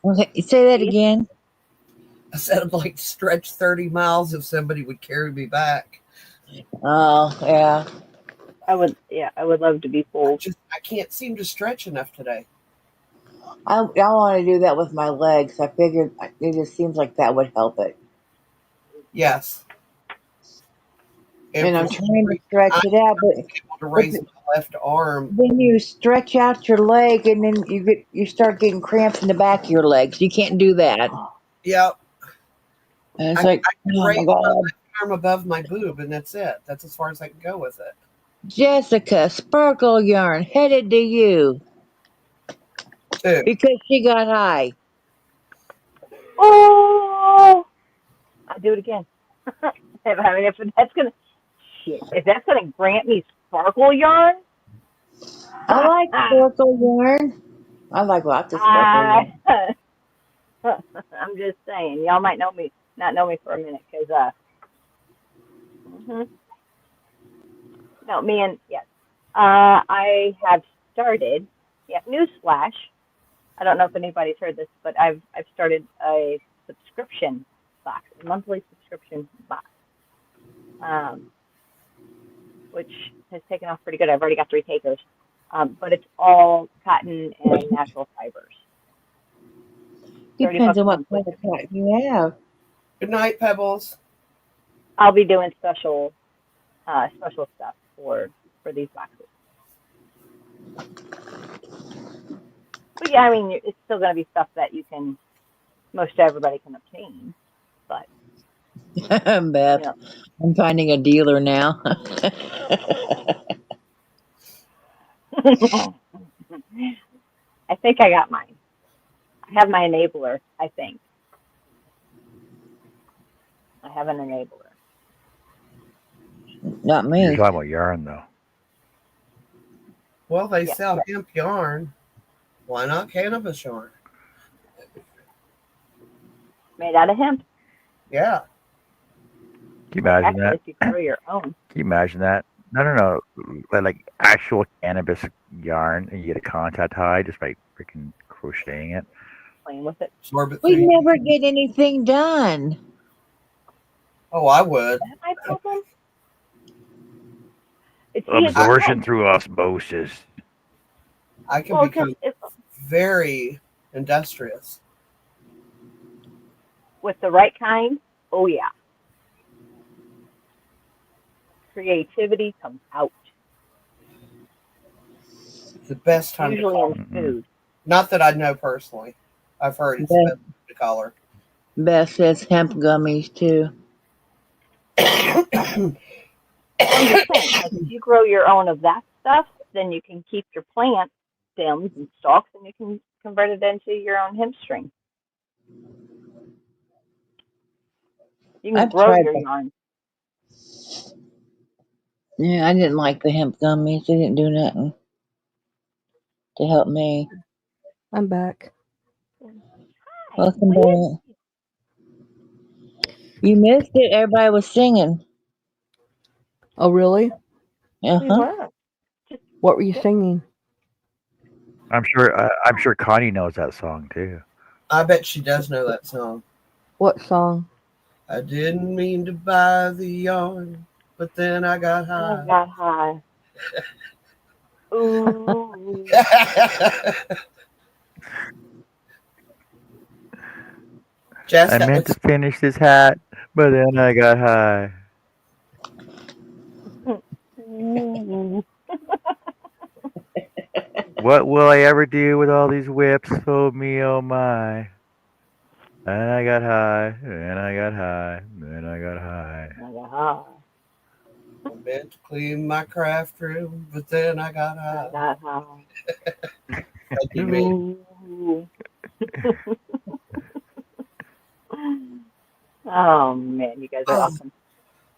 Okay, say that Please? again. I said I'd like to stretch 30 miles if somebody would carry me back. Oh, yeah. I would love to be pulled. I can't seem to stretch enough today. I want to do that with my legs. I figured it just seems like that would help it. Yes. And And for I'm some trying to reason, stretch I'm it out, able to but raise my left arm. then you stretch out your leg, and then you start getting cramps in the back of your legs. You can't do that. Yep. And it's I like, can oh raise my my god, left arm above my boob, and that's it. That's as far as I can go with it. Jessica, sparkle yarn headed to you Two. because she got high. Oh, I'll do it again. I mean, if that's gonna grant me sparkle yarn, I like sparkle yarn. I like lots of sparkle I, yarn. I'm just saying, y'all might not know me for a minute, because hmm no, me and yes, I have started. Yeah, newsflash. I don't know if anybody's heard this, but I've started a subscription box, a monthly subscription box, um, which has taken off pretty good. I've already got 3 takers, but it's all cotton and natural fibers. thirty Depends bucks on a what month with kind of shipping. cotton you have. Good night, Pebbles. I'll be doing special stuff for these boxes. But yeah, I mean, it's still going to be stuff that most everybody can obtain. But you Beth, know, I'm finding a dealer now. I think I got mine. I have my enabler, I think. I have an enabler. Not You're me. talking about yarn, though. Well, they Yeah. sell hemp yarn. Why not cannabis yarn? Made out of hemp. Yeah. Can you Well, imagine actually, that? if you grow your own, Can you imagine that? No. Like actual cannabis yarn, and you get a contact high just by freaking crocheting it. playing with it. Absorb it We through. never get anything done. Oh, I would. Is that my problem? It's Absorption through osmosis. I can well, because become if very industrious. with the right kind, oh yeah, creativity comes out. It's the best time to Usually color. in food. Not that I know personally. I've heard it's the Beth, best time to color. Beth says hemp gummies too. Well, I'm just saying, like if you grow your own of that stuff, then you can keep your plant stems and stalks, and you can convert it into your own hemp string. You can I've grow tried your them. yarn. Yeah, I didn't like the hemp gummies. They didn't do nothing to help me. I'm back. Hi, Welcome Liz. back. You missed it. Everybody was singing. Oh, really? Uh We huh. were. Just What were you singing? I'm sure Connie knows that song too. I bet she does know that song. What song? I didn't mean to buy the yarn, but then I got I high. got high. Ooh. Jess, I that meant to was finish this hat, but then I got high. What will I ever do with all these whips? Oh me, oh my. And I got high, and I got high, and I got high. I got high. I meant to clean my craft room, but then I got I high. got high. That'd be me. Ooh. Oh man, you guys are Oh, awesome.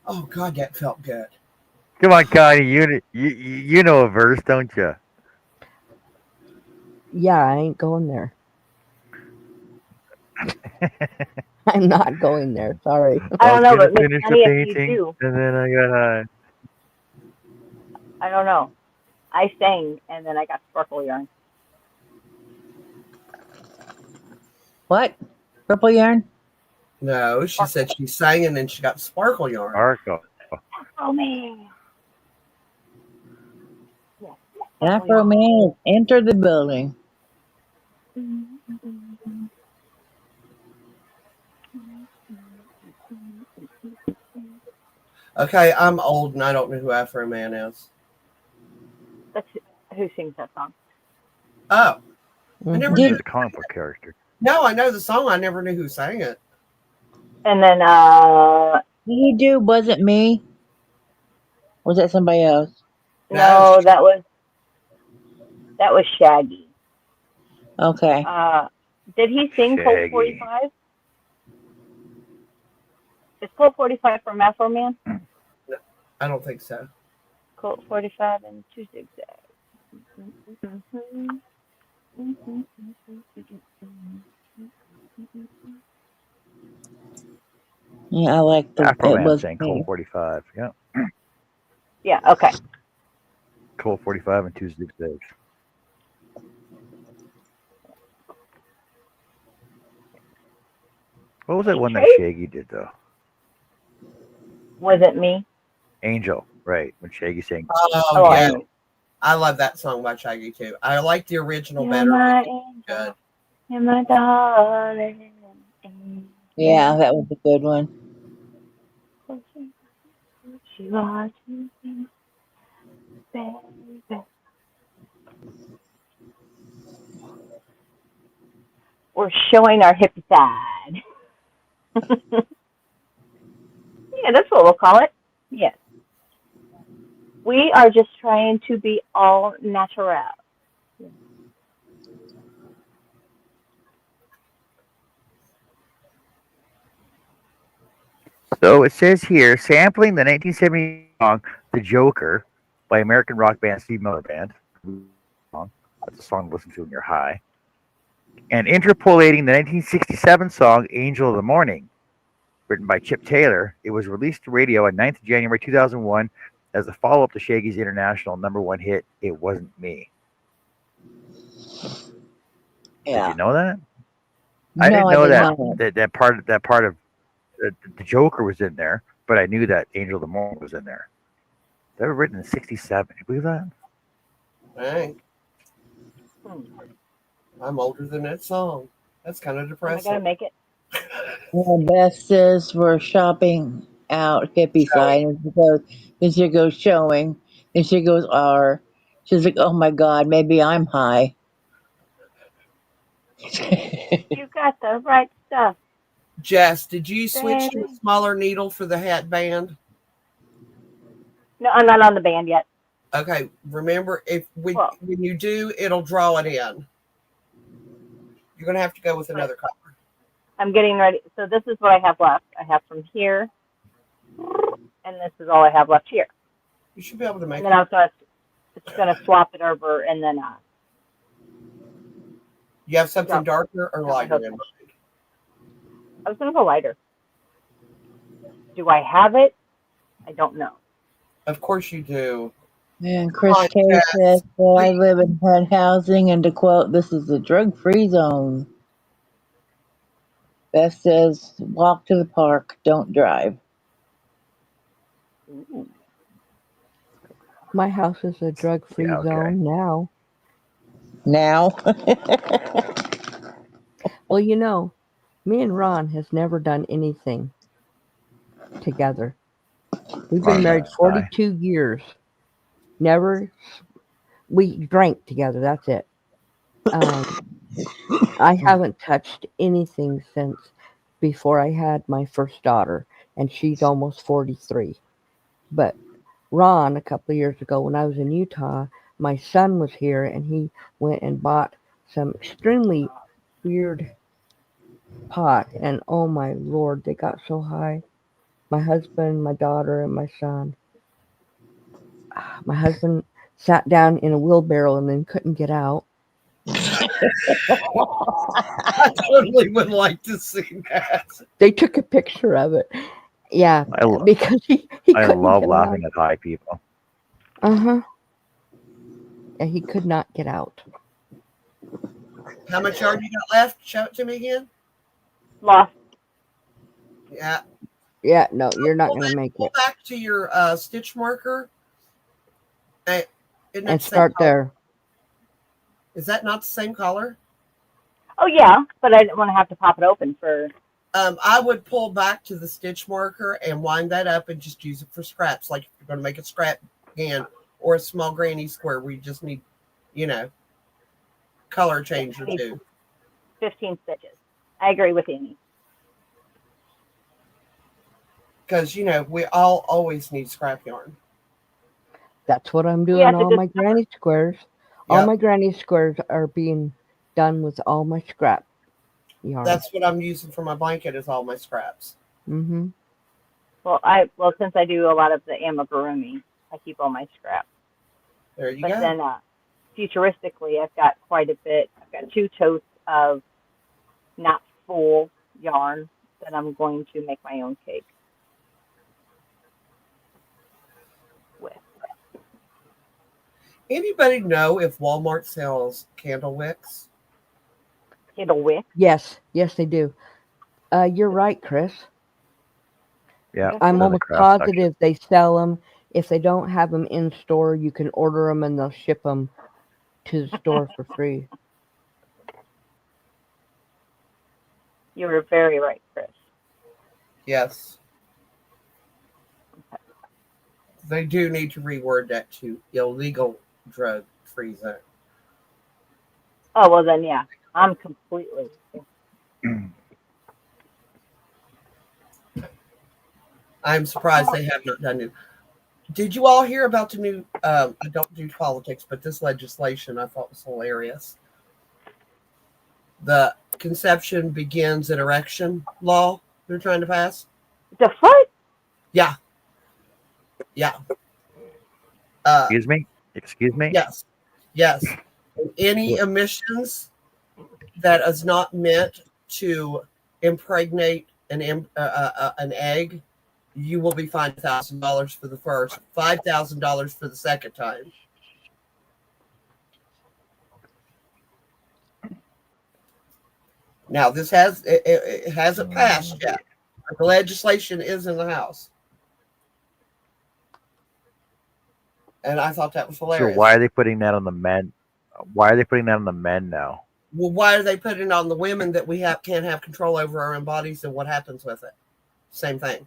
oh God, that felt good. Come on, Connie, you know a verse, don't you? Yeah, I ain't going there. I'm not going there. Sorry. I I don't was know, gonna but Miss finish the Connie, if you painting, do, and then I got high. I don't know. I sang and then I got sparkle yarn. What? Purple yarn? No, she said she sang and then she got sparkle yarn. Arco. Oh man. Yes. Afro Man enter the building. Okay, I'm old and I don't know who Afro Man is. That's who sings that song. Oh, I never He's knew. a comic book character. No, I know the song. I never knew who sang it. And then Did he do Wasn't Me? Was that somebody else? no, that was Shaggy. Okay. Did he sing Colt Shaggy. 45? Is Colt 45 from Afro Man? I don't think so. Colt 45 and 2 zigzags. Yeah, I like the Afro it Man was sang me. Colt 45. Yeah. Yeah, okay. Colt 45 and two zigzags. What was that one that Trace Shaggy did though? wasn't me. Angel, right? When Shaggy sang. Oh, yeah. Angel. I love that song by Shaggy too. I like the original You're better. my Good. angel. You're my darling. Yeah, that was a good one. You are to me, baby. We're showing our hippie side. Yeah, that's what we'll call it. Yes. We are just trying to be all natural. So it says here, sampling the 1970 song "The Joker" by American rock band Steve Miller Band. Song. That's a song to listen to when you're high. And interpolating the 1967 song "Angel of the Morning," written by Chip Taylor. It was released to radio on 9th of January 2001 as a follow-up to Shaggy's international #1 hit "It Wasn't Me." Did Yeah. you know that? I No, didn't I know did that not. that part of the Joker was in there, but I knew that "Angel of the Morning" was in there. They were written in '67. You believe that? Dang, Hmm. I'm older than that song. That's kind of Am I gonna depressing. make it? Well, Beth says we're shopping out hippie Showing. side, and she goes showing, and she goes R. She's like, oh my god, maybe I'm high. You got the right stuff, Jess, did you switch to a baby. smaller needle for the hat band? No, I'm not on the band yet. Okay, remember if Well, when you do, it'll draw it in. You're gonna have to go with but another color. I'm getting ready. So this is what I have left. I have from here, and this is all I have left here. You should be able to And make then it. I was gonna, it's gonna swap it over, and then You have something drop darker or my lighter hook. in mind. I was gonna go lighter. Do I have it? I don't know. Of course you do. And Come Chris on, K says, Jess. well, I Please. live in HUD housing, and to quote, this is a drug-free zone. Beth says, walk to the park, don't drive. Ooh. My house is a Yeah. drug-free Okay. zone now. Now, Well, me and Ron has never done anything together. We've been Ron and married I. 42 years. Never. We drank together. That's it. Um, I haven't touched anything since before I had my first daughter, and she's almost 43. But Ron, a couple of years ago when I was in Utah, my son was here and he went and bought some extremely weird pot, and oh my lord, they got so high. My husband, my daughter, and my son. My husband sat down in a wheelbarrow and then couldn't get out. I totally would like to see that. They took a picture of it. Yeah, I, lo- because he I couldn't love get out. laughing at high people. Uh-huh. Yeah, he could not get out. How much yard you got left? Show it to me again. Lost. Yeah. Yeah, no, you're not gonna make Pull it. back to your stitch marker. Isn't that And the same start color? there. Is that not the same color? Oh yeah, but I didn't want to have to pop it open for. I would pull back to the stitch marker and wind that up and just use it for scraps. Like if you're going to make a scrap can or a small granny square where you just need, you know, color change or I need two. 15 stitches. I agree with Amy. Because, you know, we all always need scrap yarn. That's what I'm We doing. have to All my discover. granny squares. All Yep. my granny squares are being done with all my scrap yarn. That's what I'm using for my blanket is all my scraps. Mm-hmm. Well since I do a lot of the amigurumi, I keep all my scraps. There you But go. then futuristically, I've got quite a bit. I've got 2 totes of not full yarn that I'm going to make my own cake with. Anybody know if Walmart sells candle wicks? It'll wick. Yes, yes, they do. You're right, Chris. Yeah. That's I'm In the almost craft section. positive they sell them. If they don't have them in store, you can order them and they'll ship them to the store for free. You were very right, Chris. Yes. They do need to reword that to illegal drug free zone. Oh well, then yeah, I'm completely. I'm surprised they have not done it. Did you all hear about the new? I don't do politics, but this legislation I thought was hilarious. The conception begins at erection law they're trying to pass. The foot? Yeah, yeah. Excuse me? Excuse me? Yes, yes. Any What? emissions that is not meant to impregnate an egg, you will be fined $1,000 for the first, $5,000 for the second time. Now this it hasn't passed yet, but the legislation is in the House, and I thought that was So why hilarious. are they putting that on the men? Why are they putting that on the men now? Well, why are they putting it on the women that we can't have control over our own bodies and what happens with it? Same thing.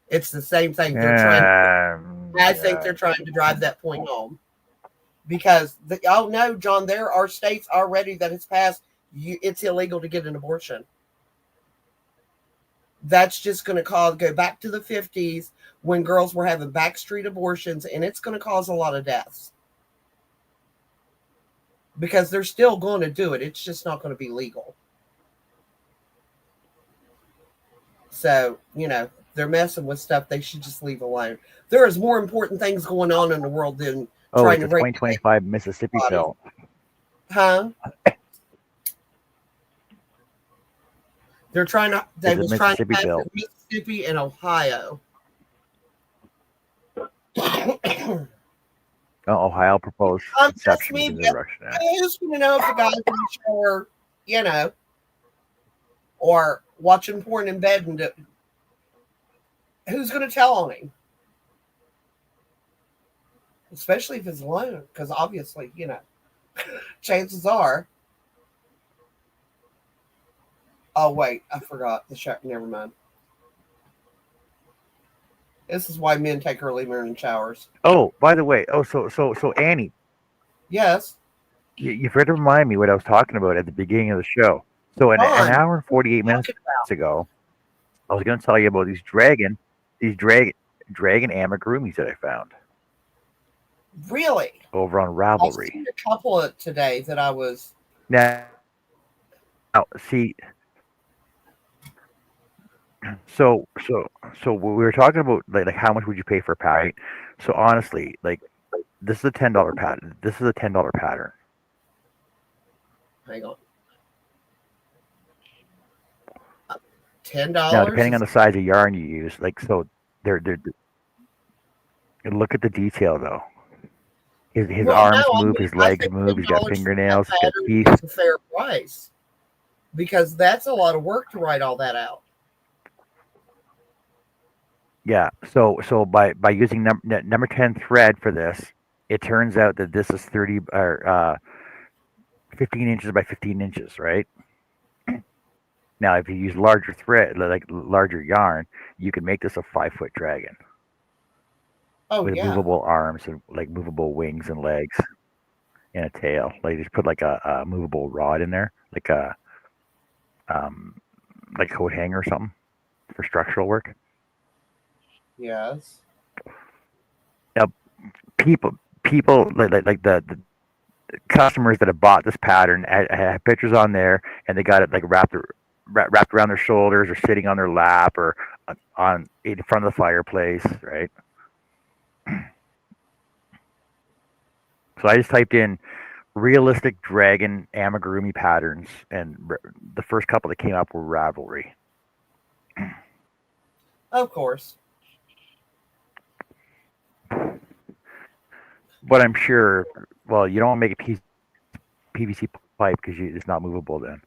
It's the same thing. They're trying. I think Yeah. they're trying to drive that point home because oh no, John, there are states already that has passed. It's illegal to get an abortion. That's just going to go back to the 50s when girls were having backstreet abortions, and it's going to cause a lot of deaths because they're still going to do it. It's just not going to be legal. So, they're messing with stuff they should just leave alone. There is more important things going on in the world than Oh, trying it's to a regulate 2025 Mississippi the body. bill. Huh? They It's a was trying to Mississippi pass bill. it in Mississippi and Ohio. Ohio proposed Come ask conception me, begins in Russia Act. who's going to know if the guy's in the shower, or watching porn in bed, and who's going to tell on him? Especially if it's alone, because obviously, chances are. Oh wait, I forgot the shower. Never mind. This is why men take early morning showers. Oh, by the way, so Annie, Yes, you forgot to remind me what I was talking about at the beginning of the show. So an Ron. hour and 48 minutes Talking about ago, I was going to tell you about these dragon amigurumis that I found really. over on I've Ravelry. seen a couple of today that I was. Now, see, so we were talking about like how much would you pay for a pattern? So honestly, like this is a $10 pattern. This is a $10 pattern. Hang on. $10 Now, depending on is the size of yarn you use, like so, they're look at the detail though. His well. No, arms I move, mean his I legs think move. $10 He's got for that fingernails. He's got pattern teeth. is a fair price because that's a lot of work to write all that out. Yeah. So by using number 10 thread for this, it turns out that this is 30 or 15 inches by 15 inches, right? Now, if you use larger thread, like larger yarn, you can make this a 5-foot dragon Oh with yeah, movable arms and like movable wings and legs and a tail. Like just put like a movable rod in there, um like a coat hanger or something for structural work. yes. Now, people like the customers that have bought this pattern have pictures on there, and they got it like wrapped around their shoulders or sitting on their lap or on in front of the fireplace, right? So I just typed in realistic dragon amigurumi patterns, and the first couple that came up were Ravelry. Of course. But I'm sure, well, you don't want to make a PVC pipe because it's not movable then.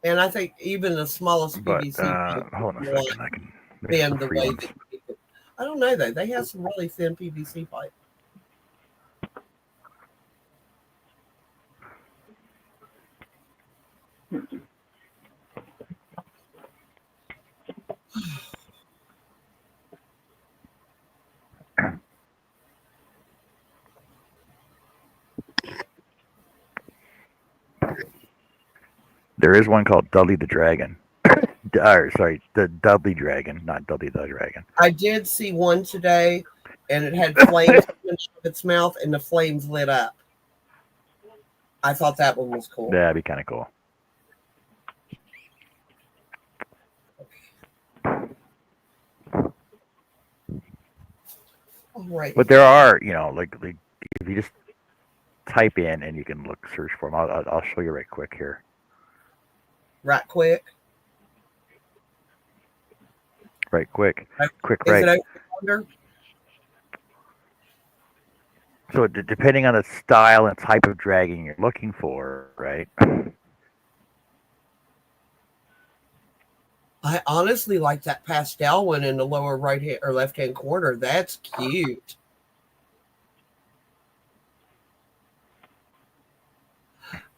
And I think even the smallest But PVC pipe hold on a will second, I can there's bend some the free way ones. that you make it. I don't know though. They have some really thin PVC pipe. There is one called Dudley the Dragon. Sorry, the Dudley Dragon, not Dudley the Dragon. I did see one today, and it had flames coming out of its mouth, and the flames lit up. I thought that one was cool. That'd be kind of cool. All right. But there are, like if you just type in and you can search for them. I'll show you right quick here. Right quick. Right quick. Quick Is right. it over? So depending on the style and type of dragging you're looking for, right? I honestly like that pastel one in the lower right hand or left hand corner. That's cute.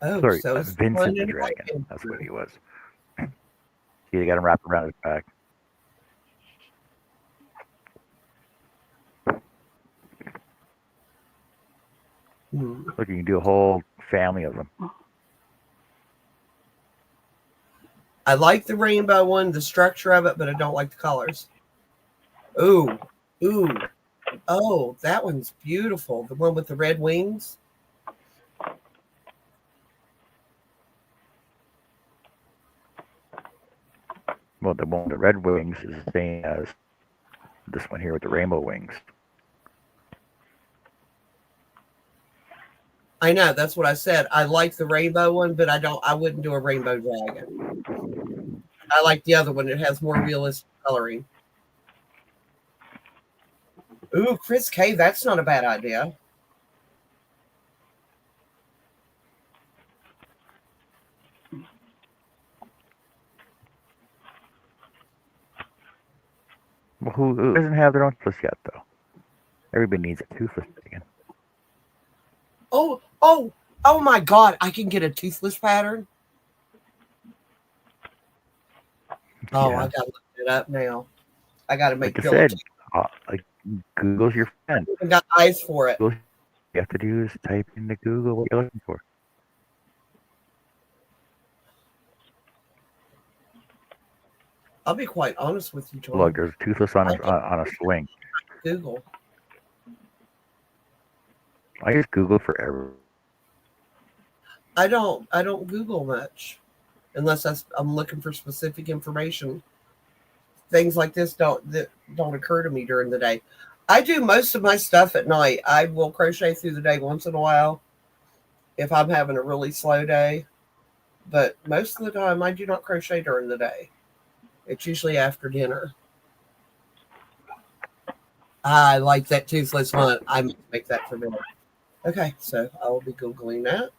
Oh, Sorry, so it's one Vincent the in Dragon. right hand That's what corner. he was. See, they got him wrapped around his back. Look, you can do a whole family of them. I like the rainbow one, the structure of it, but I don't like the colors. Ooh, ooh, oh, that one's beautiful. The one with the red wings. Well, the one with the red wings is the same as this one here with the rainbow wings. I know, that's what I said. I like the rainbow one, but I wouldn't do a rainbow dragon. I like the other one. It has more realistic coloring. Ooh, Chris K, that's not a bad idea. Well, who doesn't have their own toothless yet, though? Everybody needs a toothless dragon. Oh my God! I can get a toothless pattern. Oh, Yeah. I gotta look it up now. I gotta make Like I Bill a said, Google's your friend. I got eyes for it. All you have to do is type into Google what you're looking for. I'll be quite honest with you, Tom. Look, there's a toothless on a swing. Google. I just Google for everything. I don't Google much unless I'm looking for specific information. Things like this don't occur to me during the day. I do most of my stuff at night. I will crochet through the day once in a while if I'm having a really slow day, but most of the time I do not crochet during the day. It's usually after dinner. I like that toothless one. I must make that for dinner. Okay, so I will be Googling that.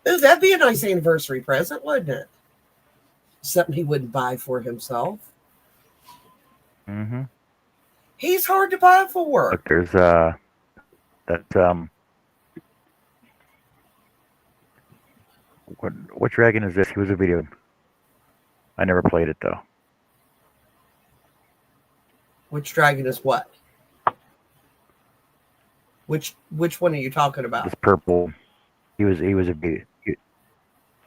Ooh, that'd be a nice anniversary present, wouldn't it? Something he wouldn't buy for himself. Mm-hmm. He's hard to buy for. Look, there's what dragon is this? He was a video. I never played it though. Which dragon is what? Which one are you talking about? This purple. He was a video.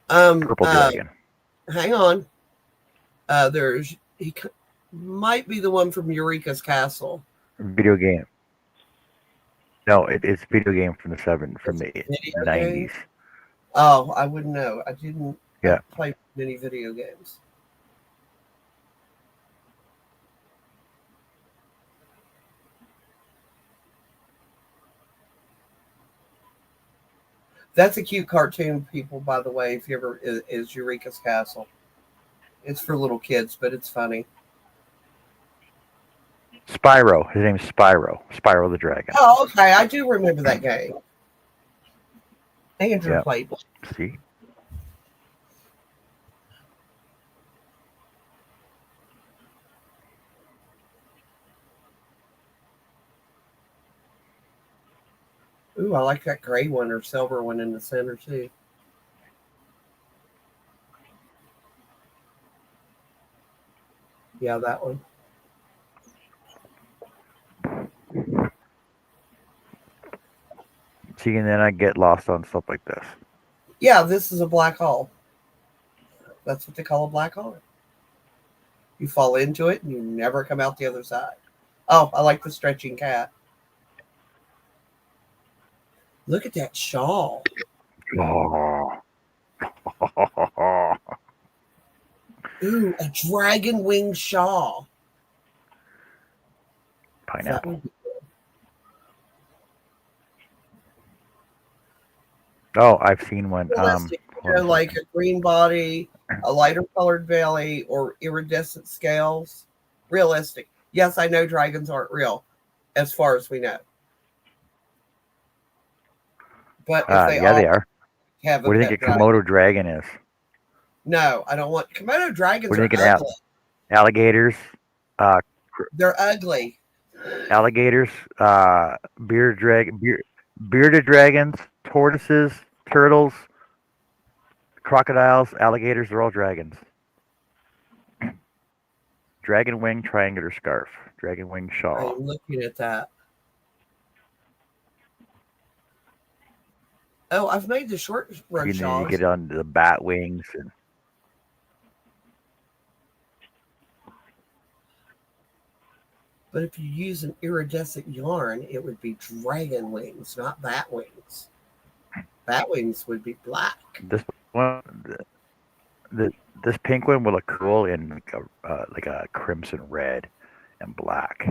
Purple dragon. Hang on. He might be the one from Eureka's Castle. Video game. No, it's video game from the Video 90s. game? Oh, I wouldn't know. I didn't Yeah. play many video games. That's a cute cartoon, people, by the way, if you ever is Eureka's Castle. It's for little kids, but it's funny. Spyro. His name's Spyro. Spyro the Dragon. Oh, okay. I do remember that game. Andrew played. See? Ooh, I like that gray one or silver one in the center, too. Yeah, that one. See, and then I get lost on stuff like this. Yeah, this is a black hole. That's what they call a black hole. You fall into it and you never come out the other side. Oh, I like the stretching cat. Look at that shawl. Oh. Ooh, a dragon wing shawl. pineapple. would be Oh, I've seen one. realistic. Hold on a Like second. a green body, a lighter colored belly, or iridescent scales. Realistic. Yes, I know dragons aren't real, as far as we know. But if they Yeah, they all are. have a What do you pet think a dragon, Komodo dragon is? no, I don't want. Komodo What dragons do you are think ugly. alligators? Uh, They're ugly. alligators, bearded dragons, tortoises, turtles, crocodiles, alligators. They're all dragons. Dragon wing triangular scarf. Dragon wing I shawl. am looking at that. Oh, I've made the short run And then you shawls. get on the bat wings and But if you use an iridescent yarn, it would be dragon wings, not bat wings. Bat wings would be black. this one, this pink one will look cool in like a crimson red and black.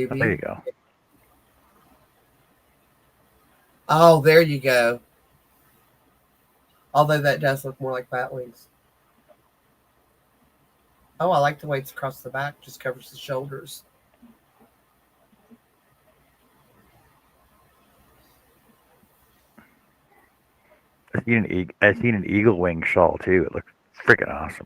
Oh, there Maybe. you go. Oh, there you go. Although that does look more like bat wings. Oh, I like the way it's across the back, just covers the shoulders. I seen an eagle wing shawl too. It looks freaking awesome.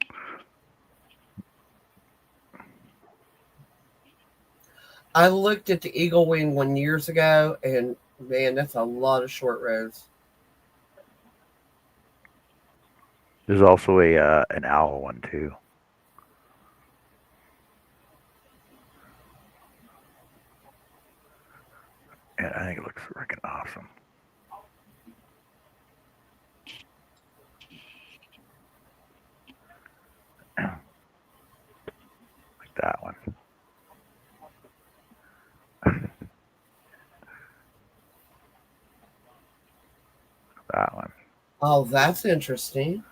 I looked at the eagle wing one years ago, and man, that's a lot of short rows. There's also a an owl one too. And I think it looks freaking awesome. Like that one. That one. Oh, that's interesting.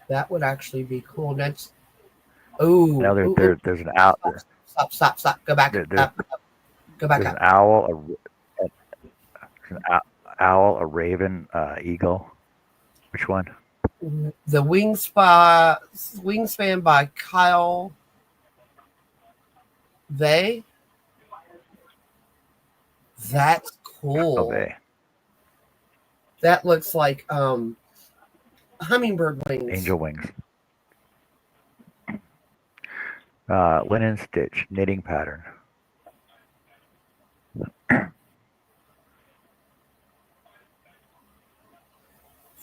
That would actually be cool. Next. Now Oh, ooh, ooh. there's an owl. Stop. Go back There's up. Go back there's an up. owl, owl, a raven, eagle. Which one? The Wingspan by Kyle. That's Oh, cool. they. That looks like hummingbird wings. Angel wings. Linen stitch knitting pattern.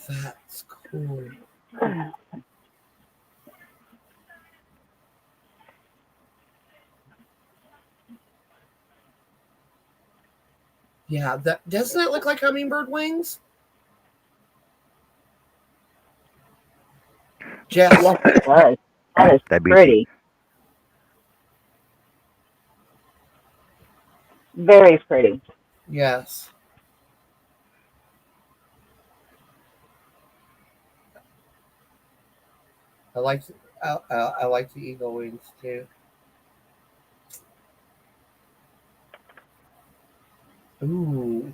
That's cool. Yeah, that doesn't that look like hummingbird wings? Jeff, Yes, it does. That is That'd be pretty. Very pretty. yes. I like I like the eagle wings too. Ooh,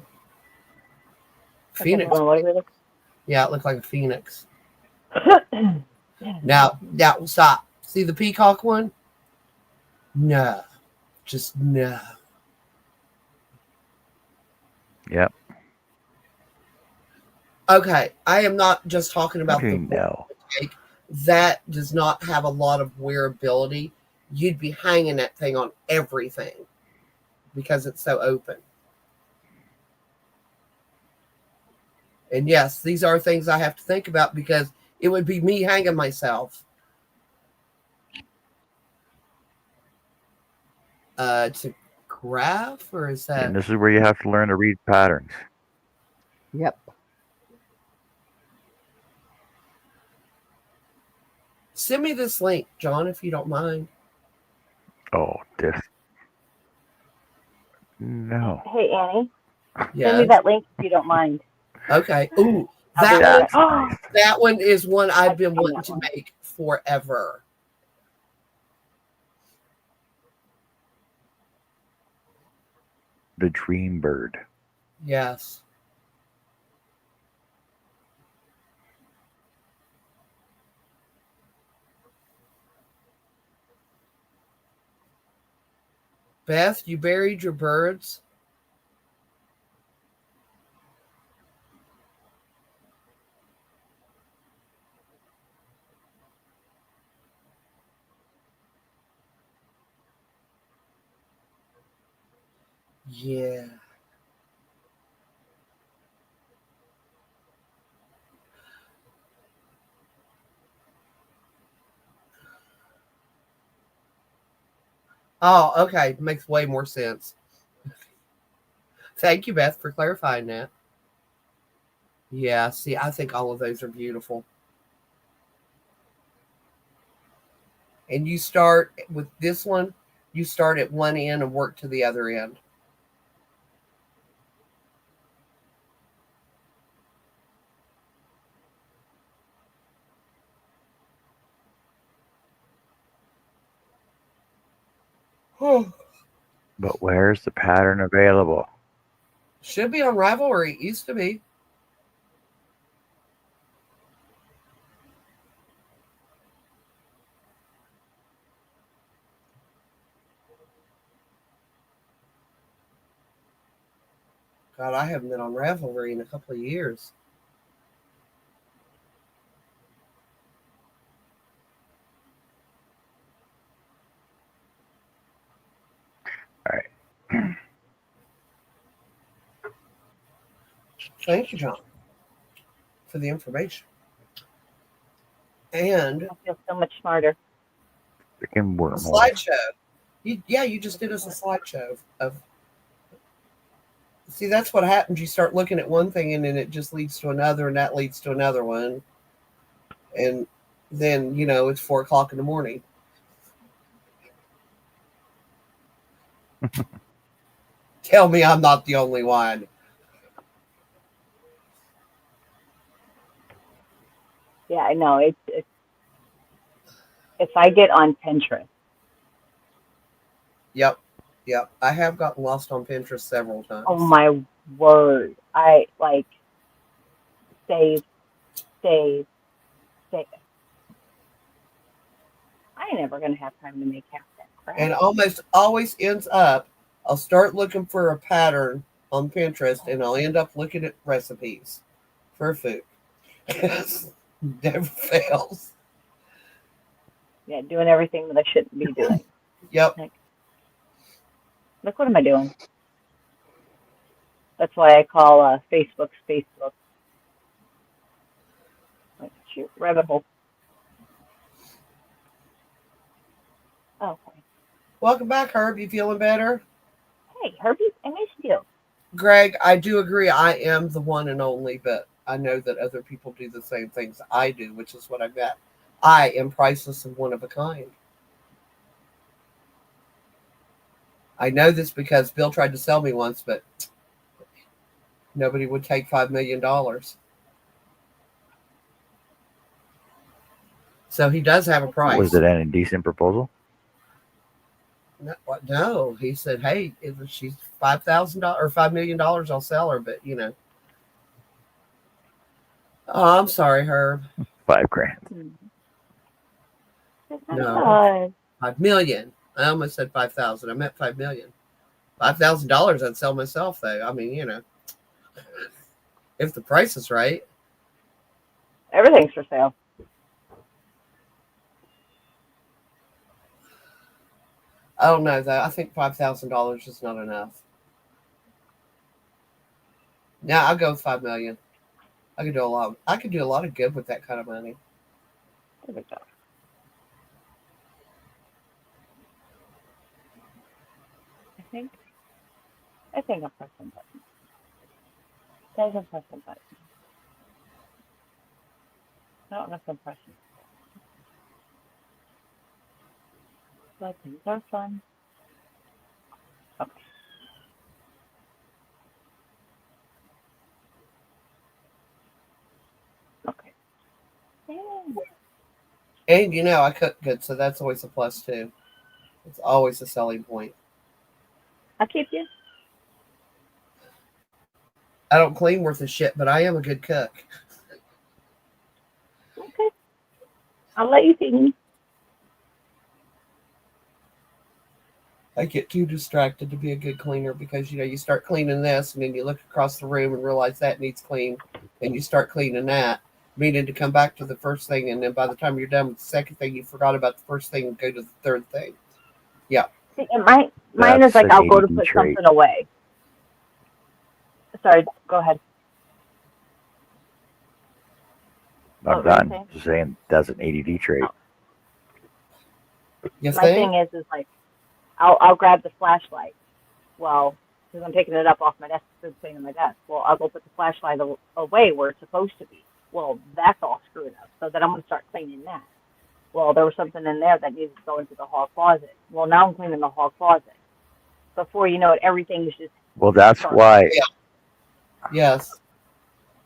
Okay, phoenix. hold on, what do we look? Yeah, it looked like a phoenix. Now, stop. See the peacock one? No, just no. Yep. Okay, I am not just talking about Okay, the no. cake. That does not have a lot of wearability. You'd be hanging that thing on everything because it's so open. And yes, these are things I have to think about because it would be me hanging myself. To graph, or is that? And this is where you have to learn to read patterns. Yep. Send me this link, John, if you don't mind. Oh, this. No. Hey, Annie, send me Yes. that link if you don't mind. Okay. Ooh, I'll be That right one, back. That's Oh, nice. that one is one I've I've been seen wanting that to one. make forever. The Dream Bird. Yes. Beth, you buried your birds? Yeah. Oh, okay. Makes way more sense. Thank you, Beth, for clarifying that. Yeah, see, I think all of those are beautiful. And you start with this one, you start at one end and work to the other end. But where's the pattern available? Should be on Ravelry. Used to be. God, I haven't been on Ravelry in a couple of years. All right. Thank you, John, for the information. And I feel so much smarter. Freaking a wormholes. slideshow. You just did us a slideshow of. See, that's what happens. You start looking at one thing, and then it just leads to another, and that leads to another one, and then it's 4 o'clock in the morning. Tell me I'm not the only one. Yeah, I know. It's if I get on Pinterest, Yep, yep. I have gotten lost on Pinterest several oh times. my word, I like save, save, save. I ain't never gonna have time to make half that crap. And almost always ends up, I'll start looking for a pattern on Pinterest, and I'll end up looking at recipes for food. Never fails. Yeah, doing everything that I shouldn't be doing. Yep. Like, look, what am I doing? That's why I call Facebook's Facebook. Like, shoot, rabbit hole. Oh, okay. Welcome back, Herb. You feeling better? Hey, Herbie, I missed you. Greg, I do agree. I am the one and only, but I know that other people do the same things I do, which is what I got. I am priceless and one of a kind. I know this because Bill tried to sell me once, but nobody would take $5 million. So he does have a Was price. it an indecent proposal? No, he said, "Hey, if she's $5,000 or $5 million, I'll sell her." But oh, I'm sorry, Herb. $5,000. Hmm. That's not No, bad. 5 million. I almost said 5,000. I meant 5 million. $5,000, I'd sell myself though. I mean, if the price is right. Everything's for sale. I don't know though. I think $5,000 is not enough. Now I'll go with 5 million. I could do a lot. I could do a lot of good with that kind of money. There we go. I think I'm pressing button. Guys, I'm pressing button. No, I'm pressing. Buttons are fun. Okay. And I cook good, so that's always a plus too. It's always a selling point. I'll keep you. I don't clean worth a shit, but I am a good cook. Okay. I'll let you feed me. I get too distracted to be a good cleaner because you start cleaning this and then you look across the room and realize that needs clean, and you start cleaning that, meaning to come back to the first thing, and then by the time you're done with the second thing, you forgot about the first thing and go to the third thing. Yeah, See, and mine is That's like an I'll go to ADD put trait. something away. Sorry, go ahead. I'm What were you done. saying? Just saying that's an ADD trait. Oh, you my think? thing is like I'll grab the flashlight. Well, because I'm taking it up off my desk, it's sitting on my desk. Well, I'll go put the flashlight away where it's supposed to be. Well, that's all screwed up. So then I'm gonna start cleaning that. Well, there was something in there that needed to go into the hall closet. Well, now I'm cleaning the hall closet. Before you know it, everything's just Well, that's started. why Yeah. Yes.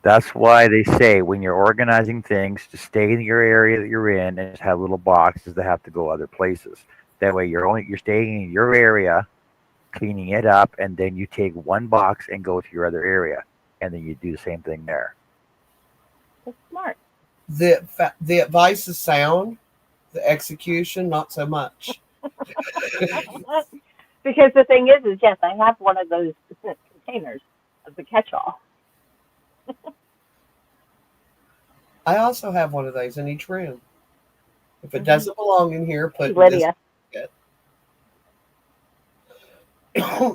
they say when you're organizing things to stay in your area that you're in and just have little boxes that have to go other places. That way you're staying in your area, cleaning it up, and then you take one box and go to your other area, and then you do the same thing there. It's smart. The advice is sound. The execution, not so much. Because the thing is yes, I have one of those containers of the catch-all. I also have one of those in each room. If it Mm-hmm. doesn't belong in here, Hey, put in this Lydia. bucket.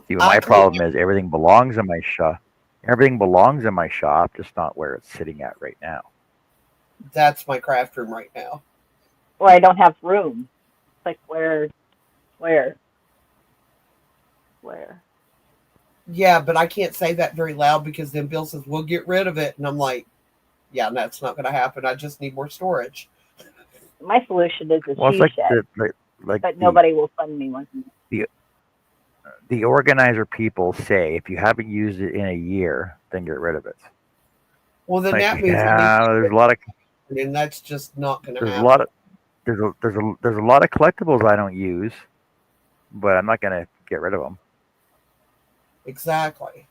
See, I my clean. problem is everything belongs in my shop. Everything belongs in my shop, just not where it's sitting at right now. That's my craft room right now. Or I don't have room. It's like where, where? Yeah, but I can't say that very loud because then Bill says we'll get rid of it, and I'm like, yeah, that's not going to happen. I just need more storage. My solution is a Well, it's she like shed, like but nobody will fund me one. the the organizer people say if you haven't used it in a year, then get rid of it. Well, then Like, that means I need to yeah, get there's rid a lot of of it, and that's just not going to there's a happen. lot of there's a lot of collectibles I don't use, but I'm not gonna get rid of them. Exactly.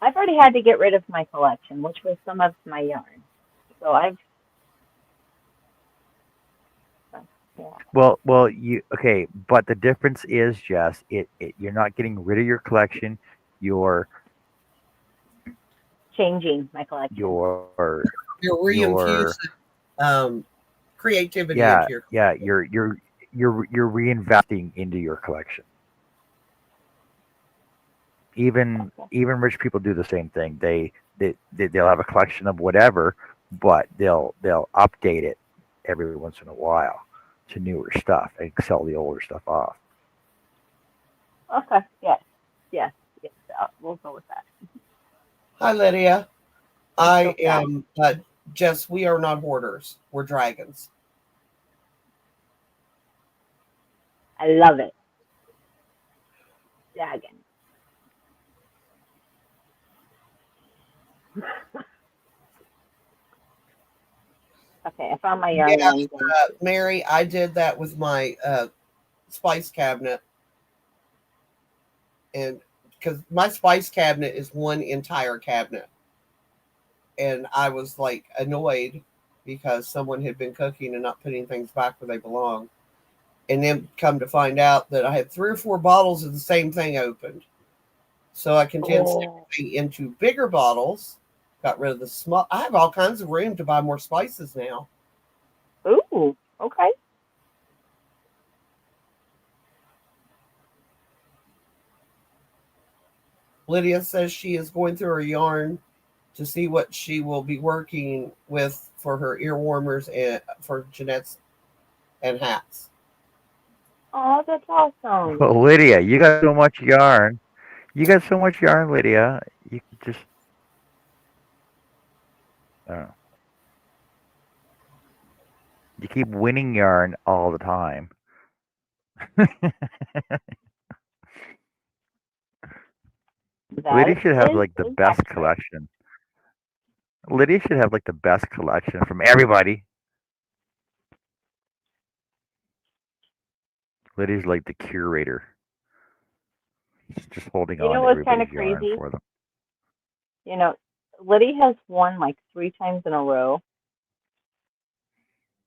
I've already had to get rid of my collection, which was some of my yarn. So yeah. Well, you okay, but the difference is, Jess, you're not getting rid of your collection. You're Changing my collection. You're you're reinfusing creativity yeah, into your. yeah, you're reinvesting into your collection. Okay. Even rich people do the same thing. They'll have a collection of whatever, but they'll update it every once in a while to newer stuff and sell the older stuff off. Okay. Yes. Yes. Yes. We'll go with that. Hi, Lydia. I'm I so sad. am Jess. We are not hoarders. We're dragons. I love it. Dragon. Okay. I found my yarn Yeah, that I'm going to. Mary. I did that with my spice cabinet, and because my spice cabinet is one entire cabinet, and I was like annoyed because someone had been cooking and not putting things back where they belong. And then come to find out that I had 3 or 4 bottles of the same thing opened. So I condensed Oh. everything into bigger bottles, got rid of the small. I have all kinds of room to buy more spices now. Ooh. Okay. Lydia says she is going through her yarn to see what she will be working with for her ear warmers and for Jeanette's and hats. Oh, that's awesome. Well, Lydia, you got so much yarn. You got so much yarn, Lydia. You could just uh, you keep winning yarn all the time. Lydia That should have is like the best accurate. collection. Lydia should have like the best collection from everybody. Lydia's like the curator. She's just holding You on know to what's kind of everybody's yarn crazy? for them. You know, Liddy has won like 3 times in a row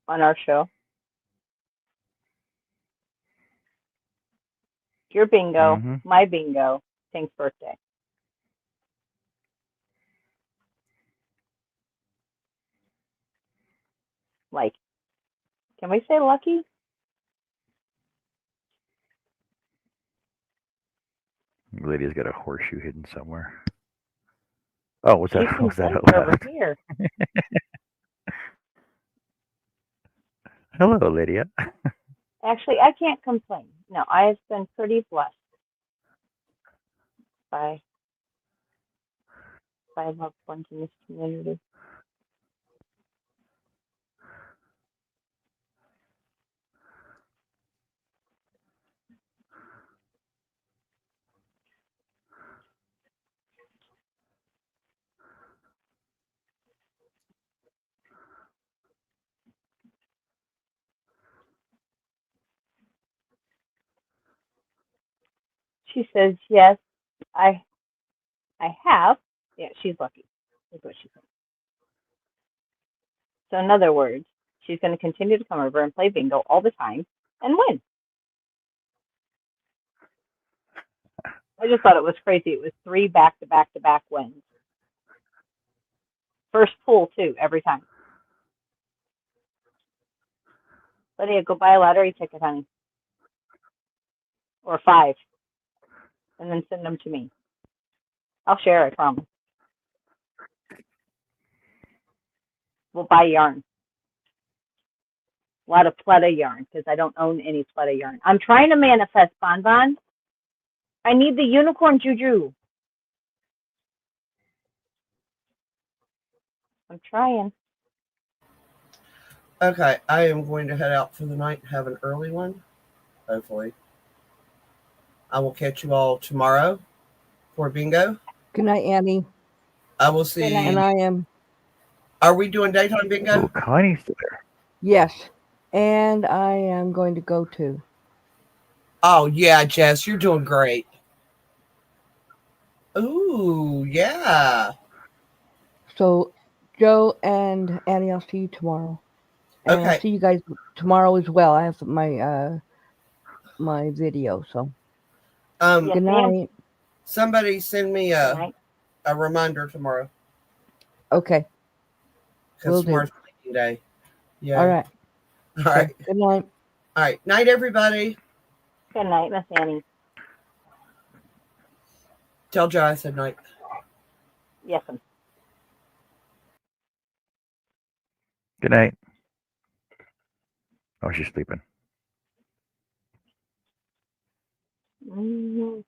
on our show. Your bingo, Hmm. my bingo, Pink's birthday. Like, can we say lucky? Lydia's got a horseshoe hidden somewhere. Oh, was She that can was that place out over loud? here. Hello, Lydia. Actually, I can't complain. No, I have been pretty blessed by loved ones in this community. She says, yes, I have. Yeah, she's lucky, is what she said. So in other words, she's going to continue to come over and play bingo all the time and win. I just thought it was crazy. It was 3 back-to-back-to-back wins. First pull, too, every time. Lydia, go buy a lottery ticket, honey. Or 5. And then send them to me. I'll share, I promise. We'll buy yarn. A lot of Pleta yarn, because I don't own any Pleta yarn. I'm trying to manifest Bonbon. I need the unicorn juju. I'm trying. Okay, I am going to head out for the night, have an early one, hopefully. I will catch you all tomorrow for bingo. Good night, Annie. I will Good night. And see. I am, Are we doing daytime Oh, bingo? Connie's still there. yes. And I am going to go too. Oh, yeah, Jess, you're doing great. Ooh, yeah. So, Joe and Annie, I'll see you tomorrow. And I'll Okay. see you guys tomorrow as well. I have my video. So, Um, Yes, good ma'am. night. somebody send me Good night. a reminder tomorrow Okay, because will do. tomorrow's cleaning day. All Yay. right. All Okay. right. Good night. All right. Night, everybody. Good night, Miss Annie. Tell Joe I said night. Yes, ma'am. Good night. Oh, she's sleeping.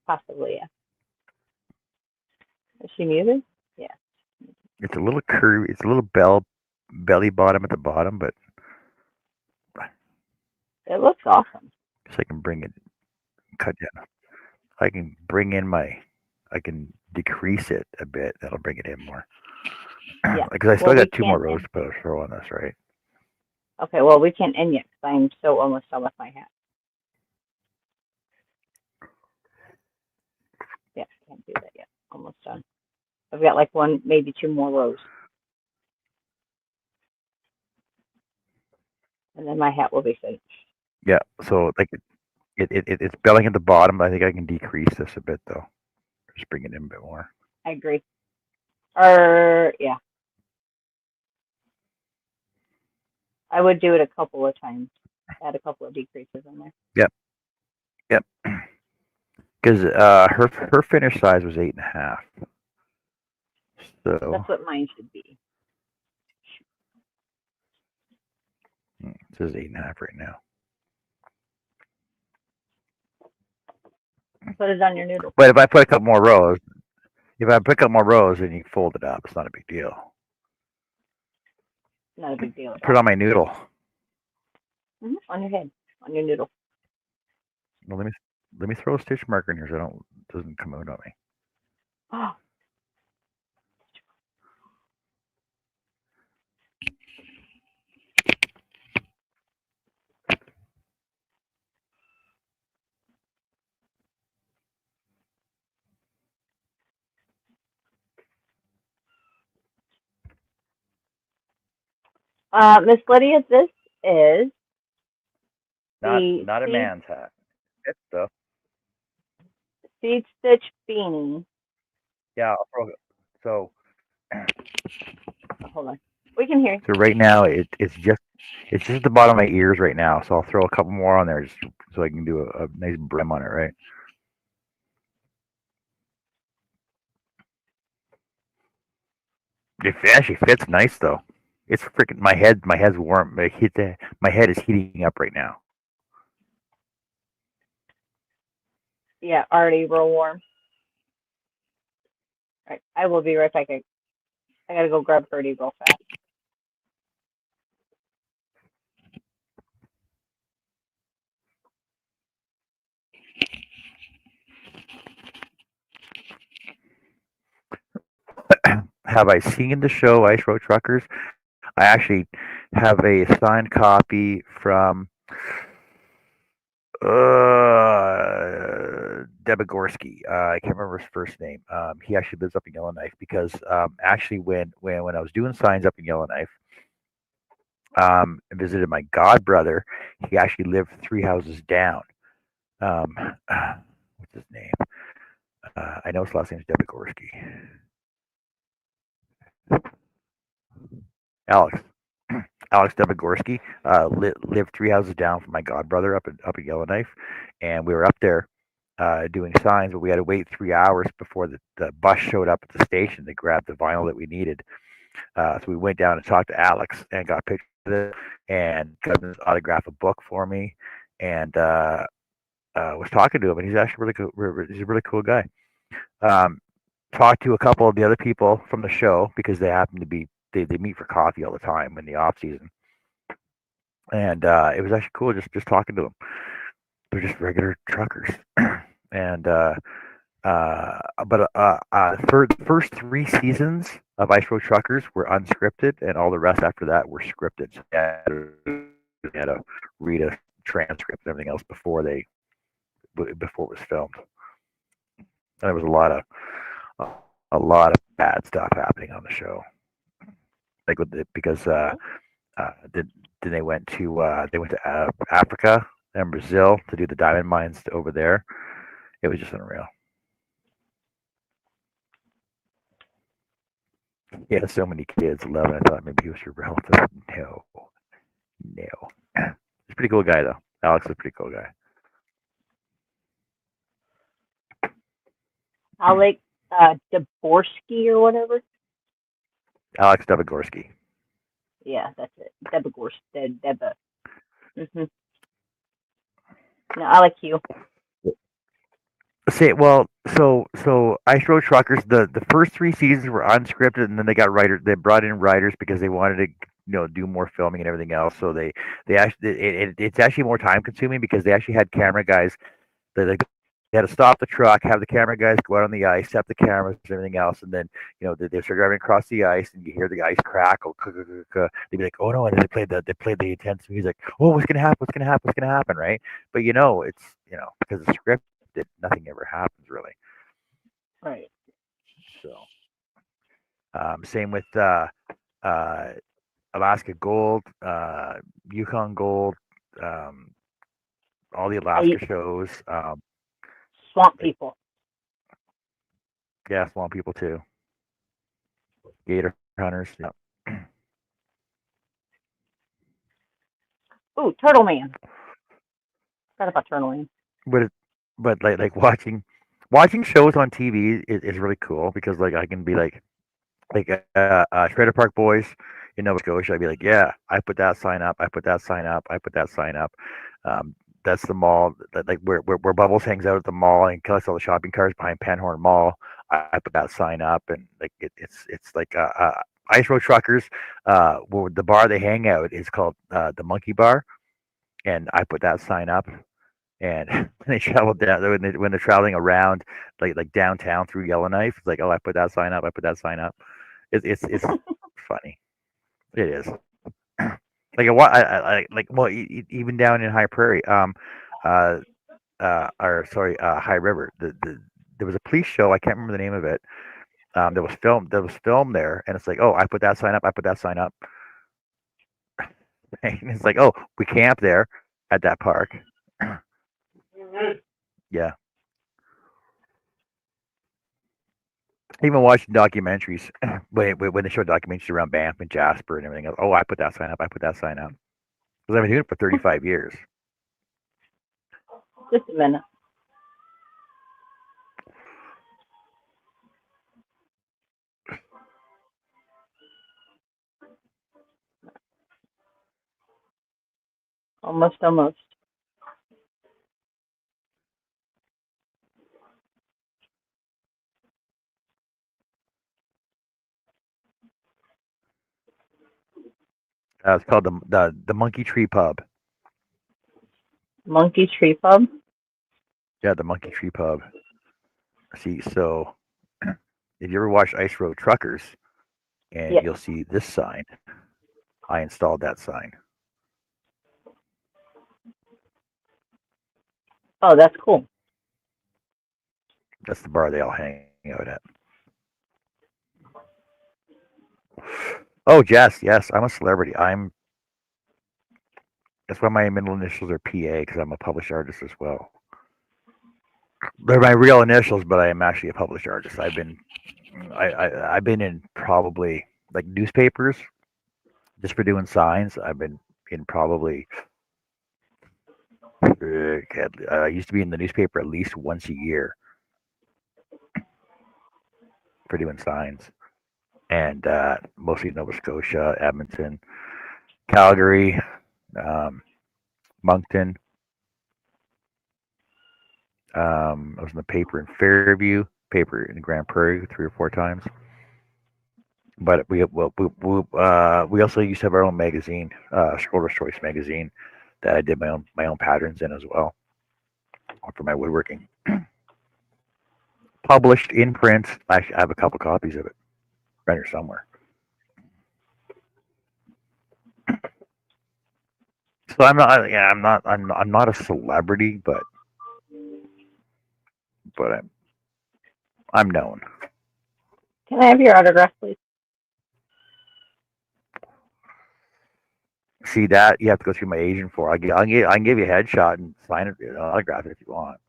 Possibly, yeah. Is she muted? Yeah. It's a little curvy. It's a little belly bottom at the bottom, but It looks awesome. so I can bring it cut down. I can bring in my. I can decrease it a bit. That'll bring it in more. Yeah. Because I still Well, we got 2 more can't rows end. to throw on this, right? Okay, well, we can't end yet because I'm so almost done with my hat. Yeah, can't do that yet. Almost done. I've got like 1, maybe 2 more rows. And then my hat will be finished. Yeah. So like it's belling at the bottom. I think I can decrease this a bit though. Just bring it in a bit more. I agree. Yeah. I would do it a couple of times. Add a couple of decreases in there. Yep. Yep. Because her finish size was 8.5. So That's what mine should be. it says 8.5 right now. Put it on your noodle. But if I put a couple more rows, then you can fold it up. It's not a big deal. Not a big deal at Put it all. on my noodle. On your head. On your noodle. Well, let me throw a stitch marker in here so it doesn't come out on me. Oh, Miss Lydia, this is Not the not a man's hat. It's the seed stitch beanie. yeah. I'll throw it. So Oh, hold on. We can hear you. so right now it's just at the bottom of my ears right now. So I'll throw a couple more on there just so I can do a nice brim on it. Right. It actually fits nice though. It's freaking my head. My head's warm. My head is heating up right now. Yeah, already real warm. All right, I will be right back. I gotta go grab Birdie real fast. Have I seen the show Ice Road Truckers? I actually have a signed copy from Debogorski. I can't remember his first name. He actually lives up in Yellowknife because actually when I was doing signs up in Yellowknife, and visited my god brother, he actually lived three houses down. Um, what's his name? I know his last name is Debogorski. Alex. Alex Debogorski lived three houses down from my god brother up in Yellowknife, and we were up there doing signs, but we had to wait 3 hours before the bus showed up at the station to grab the vinyl that we needed. So we went down and talked to Alex and got pictures of it and got him to autograph a book for me, and was talking to him, and he's actually really cool. He's a really cool guy. Um, Talked to a couple of the other people from the show because they happen to be they meet for coffee all the time in the off season, and it was actually cool just talking to them. They're just regular truckers, and for the first three seasons of Ice Road Truckers were unscripted, and all the rest after that were scripted. So they had to read a transcript and everything else before it was filmed. And there was a lot of bad stuff happening on the show, like because then they went to Africa and Brazil to do the diamond mines over there. It was just unreal. He had so many kids, 11. I thought maybe he was your relative. No, no. He's a pretty cool guy, though. Alex is a pretty cool guy. Alec Deborsky or whatever. Alex Debogorski. Yeah, that's it. Deba. Mm-hmm. No, I like you. Say well, so Ice Road Truckers. The first three seasons were unscripted, and then they got writers. They brought in writers because they wanted to do more filming and everything else. So they actually it's actually more time consuming because they actually had camera guys. They had to stop the truck, have the camera guys go out on the ice, set the cameras and everything else, and then they start driving across the ice, and you hear the ice crackle. They'd be like, "Oh no!" And then they played the intense music. Oh, what's gonna happen? What's gonna happen? What's gonna happen? Right? But it's because it's scripted, nothing ever happens really. Right. So same with uh, Alaska Gold, Yukon Gold, um, all the Alaska I shows. swamp Like people. yeah, Swamp People too. Gator Hunters. Yeah. Ooh, Turtle Man. Forgot about Turtle Man. But like watching shows on TV is really cool because like I can be like Trailer Park Boys in Nova Scotia. I'd be like, yeah, I put that sign up. I put that sign up. I put that sign up. Um, that's the mall like where Bubbles hangs out at the mall and collects all the shopping carts behind Panhorn Mall. I put that sign up and like it's like Ice Road Truckers. Where the bar they hang out is called the Monkey Bar, and I put that sign up. And when they travel down when they're traveling around like downtown through Yellowknife, it's like, oh, I put that sign up. I put that sign up. It's funny. It is. Like like well even down in High Prairie, uh, or sorry, High River. There was a police show. I can't remember the name of it. That was filmed there, and it's like, oh, I put that sign up. I put that sign up. And it's like, oh, we camp there at that park. Yeah. Even watching documentaries when they show documentaries around Banff and Jasper and everything else. Oh, I put that sign up. I put that sign up because I've been doing it for 35 years. Just a minute. Almost, almost. It's called the Monkey Tree Pub. Monkey Tree Pub. Yeah, the Monkey Tree Pub. See, so if you ever watch Ice Road Truckers, and Yeah. you'll see this sign. I installed that sign. Oh, that's cool. That's the bar they all hang out at. Oh, Jess, yes, I'm a celebrity. That's why my middle initials are PA because I'm a published artist as well. They're my real initials, but I am actually a published artist. I've been in probably like newspapers just for doing signs. I've been in probably I used to be in the newspaper at least once a year for doing signs, and mostly Nova Scotia, Edmonton, Calgary, um, Moncton. I was in the paper in Fairview, paper in Grand Prairie 3 or 4 times. But we also used to have our own magazine, Schroeder's Choice magazine, that I did my own patterns in as well for my woodworking. Published in print. Actually, I have a couple copies of it right here somewhere. So I'm not a celebrity, but I'm known. Can I have your autograph, please? See that you have to go through my agent for. I can give you a headshot and sign it, autograph it if you want.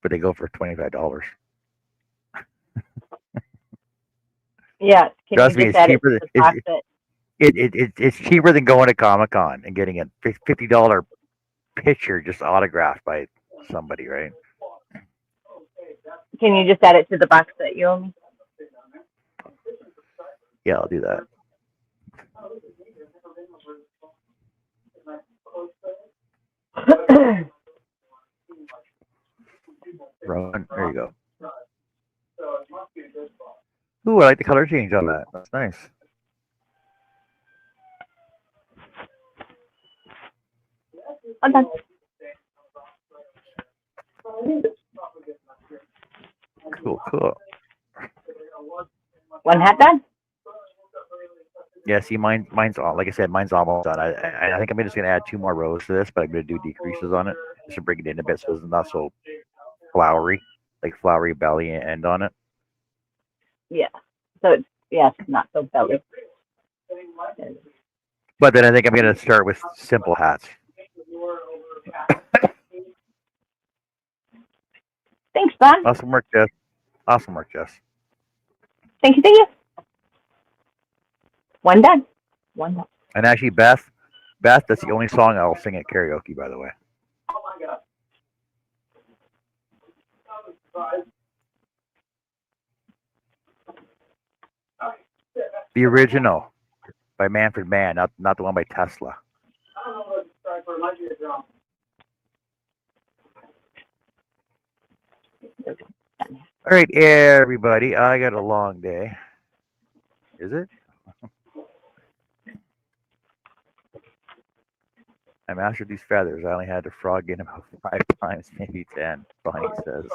But they go for $25. Yeah. Can Trust you me, just it's add it cheaper. to the fact that It's cheaper than going to Comic Con and getting a $50 picture just autographed by somebody, right? Can you just add it to the box that you owe me? Yeah, I'll do that. Run. There you go. Ooh, I like the color change on that. That's nice. I'm done. Cool. One hat done? Yeah, see, mine's all like I said, mine's almost done. I think I'm just gonna add 2 more rows to this, but I'm gonna do decreases on it just to bring it in a bit so it's not so flowery, like flowery belly end on it. Yeah. So it's not so belly. But then I think I'm gonna start with simple hats. Thanks, Don. Awesome work, Jess. Awesome work, Jess. Thank you. One done. One done. And actually, Beth, that's the only song I'll sing at karaoke, by the way. The original by Manfred Mann, not the one by Tesla. All right, everybody. I got a long day. Is it? I mastered these feathers. I only had to frog in about 5 times, maybe 10. Bonnie says.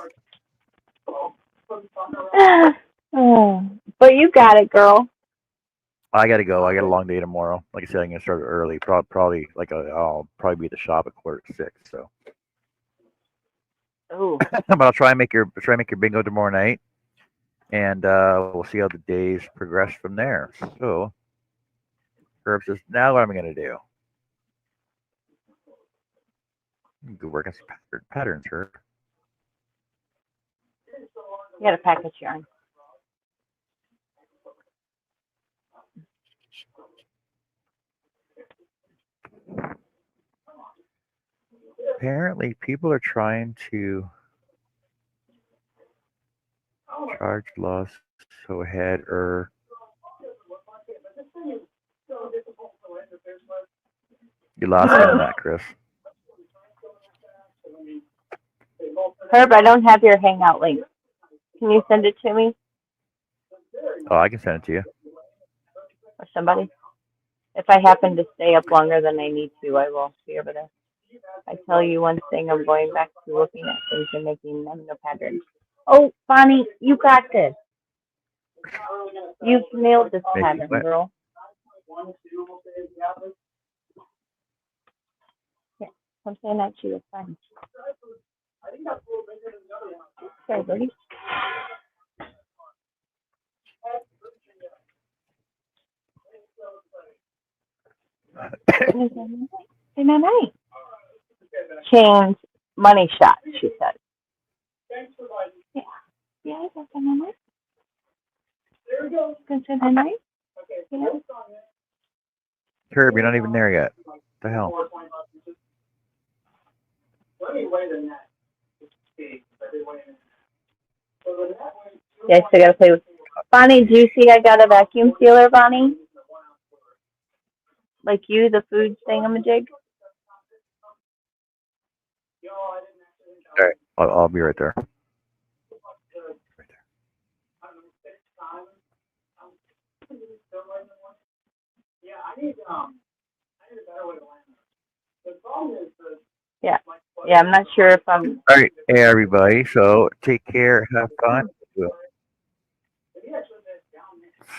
Oh, but you got it, girl. I gotta go. I got a long day tomorrow. Like I said, I'm gonna start early. Probably I'll probably be at the shop at 5:45. So. Oh. But I'll try and make your bingo tomorrow night, and we'll see how the days progress from there. So, Herb says, now what am I going to do? Good work on some patterns, Herb. You got a package yarn. Apparently, people are trying to charge loss so ahead or you lost me on that, Chris. Herb, I don't have your Hangout link. Can you send it to me Oh, I can send it to you. or somebody? If I happen to stay up longer than I need to, I will be able to. I tell you one thing, I'm going back to looking at things and making them no patterns. Oh, Bonnie, you got this. You've nailed this pattern, girl. Yeah, I'm saying that to you. It's fine. Sorry, buddy. Hey, night. Change money shot, she said. Yeah. Yeah, I got that night. There we go. Can say night. Yeah. Herb, you're not even there yet. What the hell? Yeah, I still gotta play with Bonnie. Do you see I got a vacuum sealer, Bonnie? Like you, the food thingamajig? All right, I'll be right there. Yeah. Yeah, I'm not sure if I'm. All right, hey everybody. So take care, have fun. We'll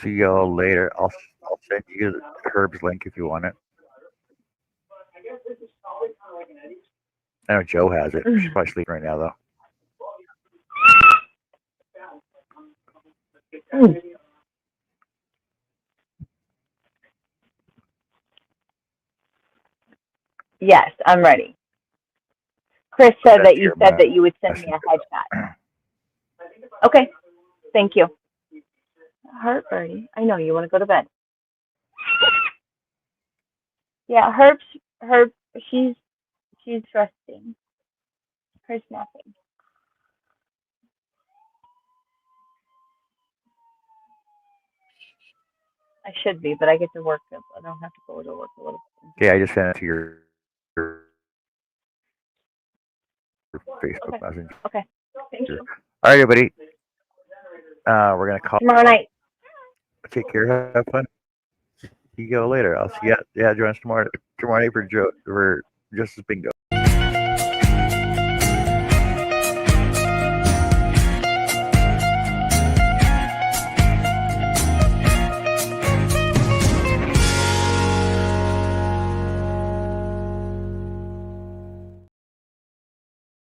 see y'all later. I'll send you Herb's link if you want it. I know Joe has it. She's probably sleeping right now though. Yes, I'm ready. Chris said That's that you said that you would send me a headshot. Okay, thank you. Herb, Birdie, I know you want to go to bed. Yeah, Herb, she's resting. Her's napping. I should be, but I get to work. I don't have to go to work a little bit. Yeah, I just sent it to your Facebook Messenger. Okay, thank you. All right, everybody. We're gonna call tomorrow night. Take care. Have fun. See you later. I'll see you. Yeah, join us tomorrow night for Justice Bingo.